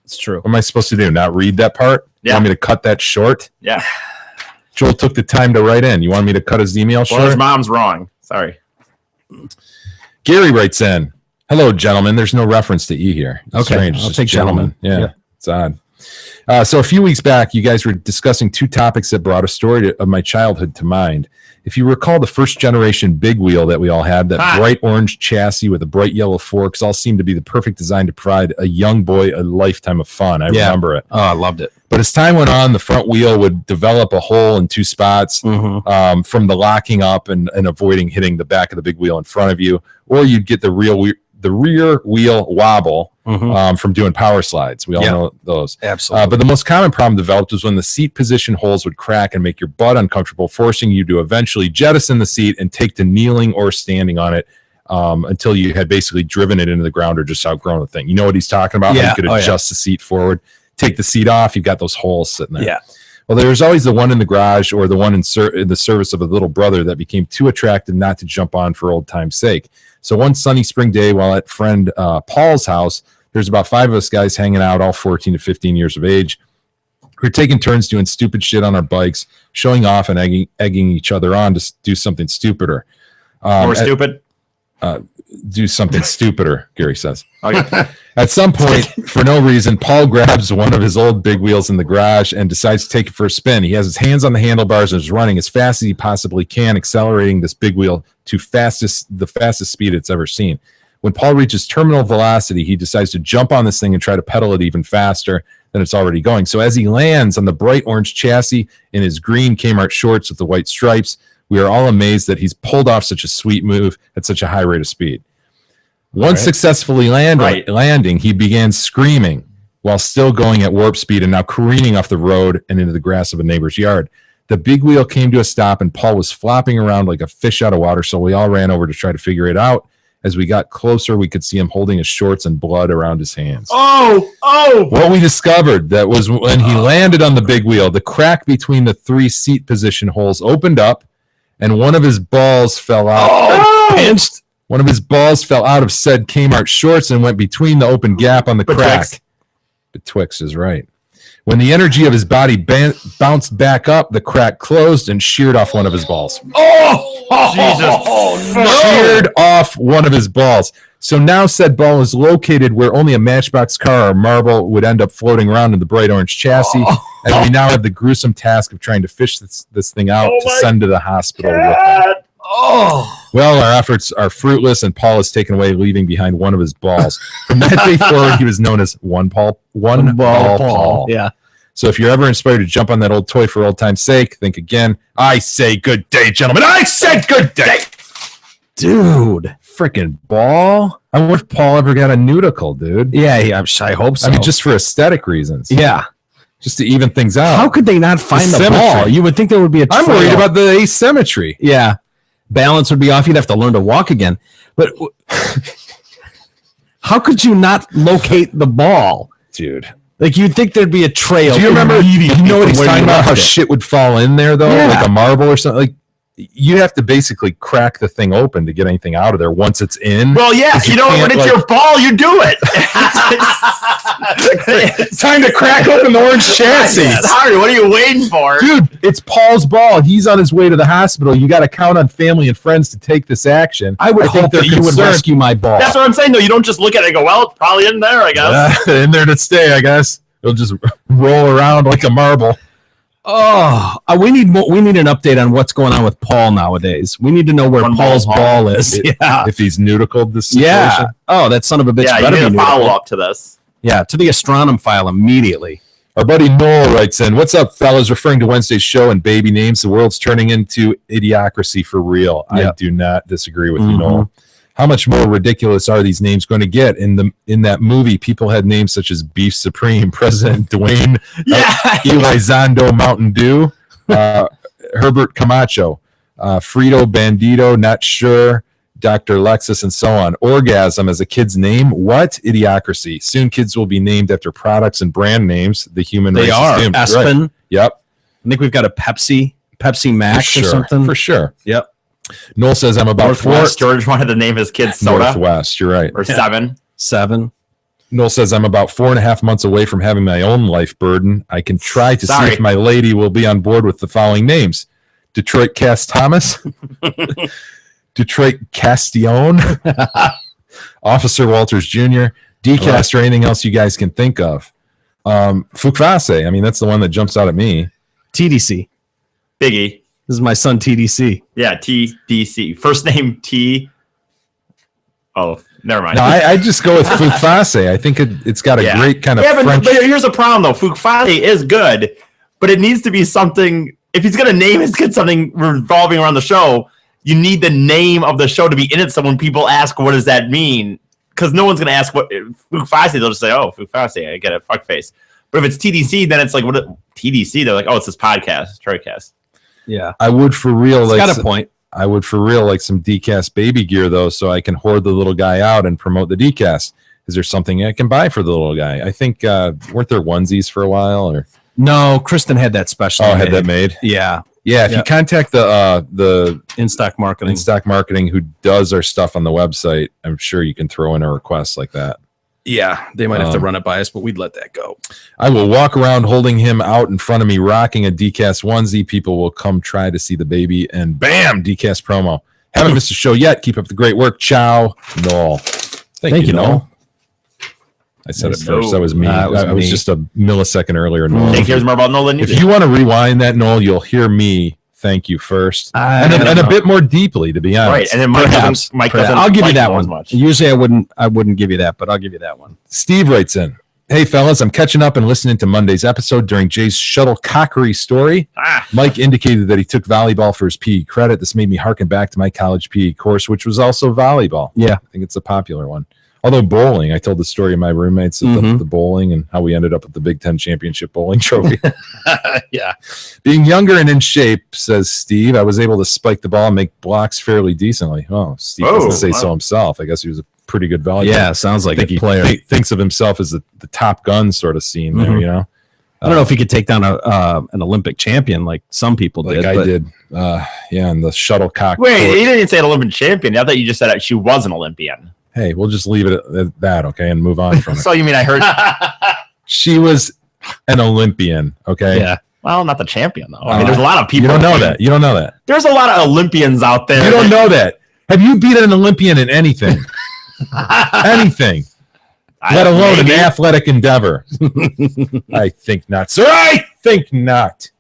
[SPEAKER 4] It's true.
[SPEAKER 5] What am I supposed to do? Not read that part?
[SPEAKER 6] Yeah.
[SPEAKER 5] You want me to cut that short?
[SPEAKER 6] Yeah.
[SPEAKER 5] Joel took the time to write in. You want me to cut his email short?
[SPEAKER 6] Well, his mom's wrong. Sorry.
[SPEAKER 5] Gary writes in, hello, gentlemen. There's no reference to E here. It's
[SPEAKER 4] Okay,
[SPEAKER 5] strange.
[SPEAKER 4] I'll
[SPEAKER 5] Just
[SPEAKER 4] take gentlemen.
[SPEAKER 5] Yeah, it's odd. So a few weeks back, you guys were discussing two topics that brought a story of my childhood to mind. If you recall the first generation big wheel that we all had, that bright orange chassis with the bright yellow forks, all seemed to be the perfect design to provide a young boy a lifetime of fun. I remember it.
[SPEAKER 4] Oh, I loved it.
[SPEAKER 5] But as time went on, the front wheel would develop a hole in two spots from the locking up and avoiding hitting the back of the big wheel in front of you, or you'd get the rear wheel wobble from doing power slides. We all know those.
[SPEAKER 4] Absolutely.
[SPEAKER 5] But the most common problem developed was when the seat position holes would crack and make your butt uncomfortable, forcing you to eventually jettison the seat and take to kneeling or standing on it until you had basically driven it into the ground or just outgrown the thing. You know what he's talking about?
[SPEAKER 4] Yeah.
[SPEAKER 5] How you could adjust the seat forward, take the seat off, you've got those holes sitting there.
[SPEAKER 4] Yeah.
[SPEAKER 5] Well, there was always the one in the garage or the one in the service of a little brother that became too attractive not to jump on for old time's sake. So one sunny spring day while at friend Paul's house, there's about 5 of us guys hanging out, all 14 to 15 years of age. We're taking turns doing stupid shit on our bikes, showing off and egging each other on to do something stupider.
[SPEAKER 6] More stupid?
[SPEAKER 5] Do something stupider, Gary says.
[SPEAKER 6] Okay.
[SPEAKER 5] At some point, for no reason, Paul grabs one of his old big wheels in the garage and decides to take it for a spin. He has his hands on the handlebars and is running as fast as he possibly can, accelerating this big wheel to the fastest speed it's ever seen. When Paul reaches terminal velocity, he decides to jump on this thing and try to pedal it even faster than it's already going. So as he lands on the bright orange chassis in his green Kmart shorts with the white stripes, we are all amazed that he's pulled off such a sweet move at such a high rate of speed. Once successfully landing, he began screaming while still going at warp speed and now careening off the road and into the grass of a neighbor's yard. The big wheel came to a stop and Paul was flopping around like a fish out of water, so we all ran over to try to figure it out. As we got closer, we could see him holding his shorts and blood around his hands.
[SPEAKER 6] Oh!
[SPEAKER 5] What we discovered that was when he landed on the big wheel, the crack between the 3 seat position holes opened up and one of his balls fell out.
[SPEAKER 4] Pinched.
[SPEAKER 5] One of his balls fell out of said Kmart shorts and went between the open gap on the crack. Betwixt is right. When the energy of his body bounced back up, the crack closed and sheared off one of his balls. Sheared off one of his balls. So now said ball is located where only a Matchbox car or marble would end up floating around in the bright orange chassis. And we now have the gruesome task of trying to fish this thing out to send to the hospital with him. Well, our efforts are fruitless, and Paul is taken away, leaving behind one of his balls. From that day forward, he was known as One Ball Paul.
[SPEAKER 4] Yeah.
[SPEAKER 5] So if you're ever inspired to jump on that old toy for old time's sake, think again. I say good day, gentlemen. I said good day.
[SPEAKER 4] Dude.
[SPEAKER 5] Freaking ball. I wonder if Paul ever got a nudicle, dude.
[SPEAKER 4] Yeah, I hope so.
[SPEAKER 5] I mean, just for aesthetic reasons.
[SPEAKER 4] Yeah.
[SPEAKER 5] Just to even things out.
[SPEAKER 4] How could they not find the
[SPEAKER 5] symmetry.
[SPEAKER 4] ball? You would think there would be a trail.
[SPEAKER 5] I'm worried about the asymmetry.
[SPEAKER 4] Yeah. Balance would be off. You'd have to learn to walk again. But how could you not locate the ball?
[SPEAKER 5] Dude.
[SPEAKER 4] Like, you'd think there'd be a trail.
[SPEAKER 5] Do you remember? You know what he's talking about? How
[SPEAKER 4] it.
[SPEAKER 5] shit would fall in there, though?
[SPEAKER 4] Yeah.
[SPEAKER 5] Like a marble or something? Like, you have to basically crack the thing open to get anything out of there once it's in.
[SPEAKER 6] Well, yeah, you know, when it's your ball, you do it.
[SPEAKER 5] It's time to crack open the orange chassis.
[SPEAKER 6] Harry, what are you waiting for?
[SPEAKER 5] Dude, it's Paul's ball. He's on his way to the hospital. You got to count on family and friends to take this action.
[SPEAKER 4] I would hope that you would rescue my ball.
[SPEAKER 6] That's what I'm saying, though. You don't just look at it and go, well, it's probably in there, I guess.
[SPEAKER 5] In there to stay, I guess. It'll just roll around like a marble.
[SPEAKER 4] We need an update on what's going on with Paul nowadays. We need to know where Paul's ball is. Yeah.
[SPEAKER 5] If he's nudicled this situation.
[SPEAKER 4] Yeah. Oh, that son of a bitch.
[SPEAKER 6] Yeah, you need a follow-up to this.
[SPEAKER 4] Yeah, to the Astronom file immediately.
[SPEAKER 5] Our buddy Noel writes in, what's up, fellas? Referring to Wednesday's show and baby names, the world's turning into idiocracy for real. Yep. I do not disagree with you, Noel. How much more ridiculous are these names going to get? In that movie, people had names such as Beef Supreme, President Dwayne, Elizondo Mountain Dew, Herbert Camacho, Frito Bandito, Not Sure, Dr. Lexus, and so on. Orgasm as a kid's name? What? Idiocracy. Soon kids will be named after products and brand names. The human race is doomed.
[SPEAKER 4] Aspen.
[SPEAKER 5] Right. Yep.
[SPEAKER 4] I think we've got a Pepsi Max or something.
[SPEAKER 5] For sure.
[SPEAKER 4] Yep.
[SPEAKER 5] Noel says I'm about
[SPEAKER 6] Northwest. George wanted to name his kid Soda.
[SPEAKER 5] Northwest, you're right.
[SPEAKER 6] Or Seven.
[SPEAKER 5] Noel says I'm about 4.5 months away from having my own life burden. I can try to see if my lady will be on board with the following names: Detroit Cass Thomas, Detroit Castillon, Officer Walters Jr., DCast, or anything else you guys can think of. Fukfase, I mean, that's the one that jumps out at me.
[SPEAKER 4] TDC.
[SPEAKER 6] Biggie.
[SPEAKER 4] This is my son, TDC.
[SPEAKER 6] Yeah, TDC. First name T. Oh, never mind.
[SPEAKER 5] No, I just go with Fukfase. I think it's got a great kind of French.
[SPEAKER 6] But here's a problem, though. Fukfase is good, but it needs to be something. If he's going to name his kid something revolving around the show, you need the name of the show to be in it. So when people ask, what does that mean? Because no one's going to ask what Fukfase. They'll just say, oh, Fukfase. I get it. Fuckface. But if it's TDC, then it's like, what? TDC? They're like, oh, it's this podcast, Troycast.
[SPEAKER 4] Yeah,
[SPEAKER 5] I would for real.
[SPEAKER 4] Got a point.
[SPEAKER 5] I would for real like some DCast baby gear though, so I can hoard the little guy out and promote the DCast. Is there something I can buy for the little guy? I think weren't there onesies for a while or
[SPEAKER 4] no? Kristen had that special.
[SPEAKER 5] Oh, had that made?
[SPEAKER 4] Yeah.
[SPEAKER 5] If you contact the
[SPEAKER 4] In Stock Marketing
[SPEAKER 5] who does our stuff on the website, I'm sure you can throw in a request like that.
[SPEAKER 4] Yeah, they might have to run it by us, but we'd let that go.
[SPEAKER 5] I will walk around holding him out in front of me, rocking a DCast onesie. People will come try to see the baby, and bam, DCast promo. Haven't missed a show yet. Keep up the great work. Ciao, Noel. Thank you, Noel. I said it first. That was me. I was just a millisecond earlier. Noel.
[SPEAKER 6] Jake cares more about Noel than you
[SPEAKER 5] If
[SPEAKER 6] do.
[SPEAKER 5] you want to rewind that, Noel, you'll hear me thank you first, and a bit more deeply, to be honest.
[SPEAKER 6] Right, and then Mike doesn't
[SPEAKER 4] I'll give you
[SPEAKER 6] like
[SPEAKER 4] that
[SPEAKER 6] Noel as
[SPEAKER 4] one.
[SPEAKER 6] much.
[SPEAKER 4] Usually, I wouldn't give you that, but I'll give you that one.
[SPEAKER 5] Steve writes in, "Hey fellas, I'm catching up and listening to Monday's episode during Jay's shuttlecockery story. Mike indicated that he took volleyball for his PE credit. This made me harken back to my college PE course, which was also volleyball.
[SPEAKER 4] Yeah,
[SPEAKER 5] I think it's a popular one. Although bowling, I told the story of my roommates at the bowling and how we ended up with the Big Ten championship bowling trophy.
[SPEAKER 6] Yeah.
[SPEAKER 5] Being younger and in shape, says Steve, I was able to spike the ball and make blocks fairly decently. Oh, Steve doesn't say so himself. I guess he was a pretty good volleyball.
[SPEAKER 4] Yeah, sounds like a player.
[SPEAKER 5] He thinks of himself as the Top Gun sort of scene there, you know?
[SPEAKER 4] I don't know if he could take down an Olympic champion like some people did.
[SPEAKER 5] I did. Yeah, and the shuttlecock.
[SPEAKER 6] Wait, he didn't say an Olympic champion. I thought you just said she was an Olympian.
[SPEAKER 5] Hey, we'll just leave it at that, okay, and move on from it.
[SPEAKER 6] So you mean I heard
[SPEAKER 5] she was an Olympian, okay?
[SPEAKER 4] Yeah.
[SPEAKER 6] Well, not the champion though. I mean, there's a lot of people.
[SPEAKER 5] You don't know that. You don't know that.
[SPEAKER 6] There's a lot of Olympians out there.
[SPEAKER 5] You don't know that. Have you beat an Olympian in anything? Anything. Let alone an athletic endeavor. I think not, sir. I think not.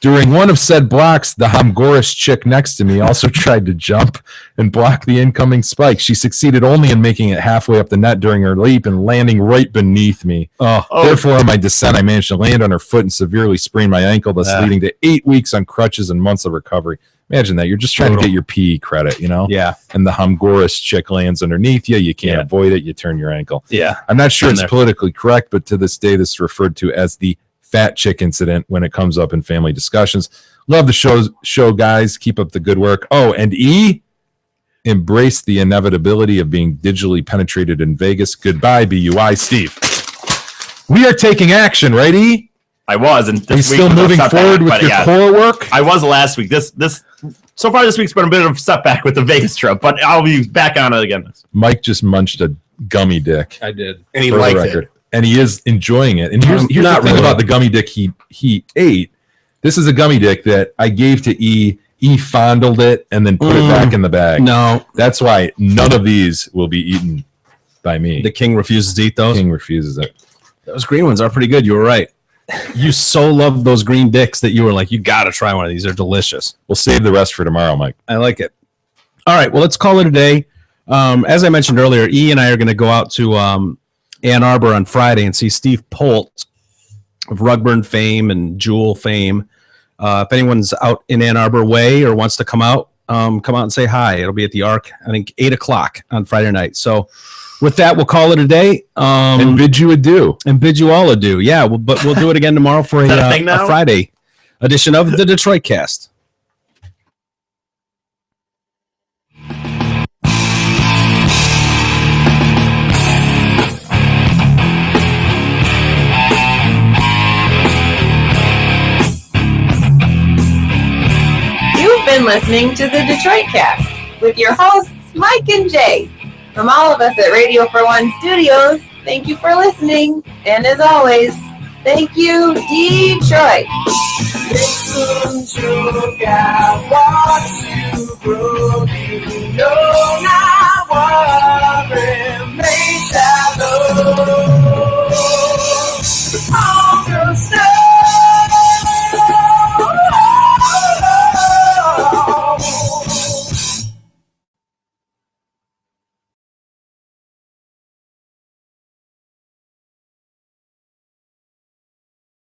[SPEAKER 5] During one of said blocks, the Honduras chick next to me also tried to jump and block the incoming spike. She succeeded only in making it halfway up the net during her leap and landing right beneath me. Therefore, on my descent, I managed to land on her foot and severely sprain my ankle, thus leading to 8 weeks on crutches and months of recovery. Imagine that. You're just trying to get your PE credit, you know?
[SPEAKER 4] Yeah.
[SPEAKER 5] And the Honduras chick lands underneath you. You can't avoid it. You turn your ankle.
[SPEAKER 4] Yeah.
[SPEAKER 5] I'm not sure it's politically correct, but to this day, this is referred to as the fat chick incident when it comes up in family discussions. Love the show, guys. Keep up the good work. Oh, and E, embrace the inevitability of being digitally penetrated in Vegas. Goodbye, BUI, Steve. We are taking action, right, E?
[SPEAKER 6] I was, and
[SPEAKER 5] Are you still moving forward with your core work?
[SPEAKER 6] I was last week. This so far this week's been a bit of a setback with the Vegas trip, but I'll be back on it again.
[SPEAKER 5] Mike just munched a gummy dick.
[SPEAKER 4] I did.
[SPEAKER 2] And he liked it.
[SPEAKER 5] And he is enjoying it. And here's the thing about the gummy dick he ate. This is a gummy dick that I gave to E. E fondled it and then put it back in the bag.
[SPEAKER 4] No.
[SPEAKER 5] That's why none of these will be eaten by me.
[SPEAKER 4] The king refuses to eat those?
[SPEAKER 5] King refuses it.
[SPEAKER 4] Those green ones are pretty good. You were right. You so love those green dicks that you were like, you got to try one of these. They're delicious.
[SPEAKER 5] We'll save the rest for tomorrow, Mike.
[SPEAKER 4] I like it. All right. Well, let's call it a day. As I mentioned earlier, E and I are going to go out to Ann Arbor on Friday and see Steve Polt of Rugburn fame and Jewel fame. If anyone's out in Ann Arbor way or wants to come out and say hi. It'll be at the Arc, I think, 8 o'clock on Friday night. So with that, we'll call it a day.
[SPEAKER 5] And bid you adieu.
[SPEAKER 4] And bid you all adieu. Yeah, but we'll do it again tomorrow for a Friday edition of the Detroit Cast.
[SPEAKER 1] You've been listening to the Detroit Cast with your hosts, Mike and Jay. From all of us at Radio for One Studios, thank you for listening. And as always, thank you, Detroit.
[SPEAKER 11] Listen to God, watch you grow. You know not what remains that love. All your stuff.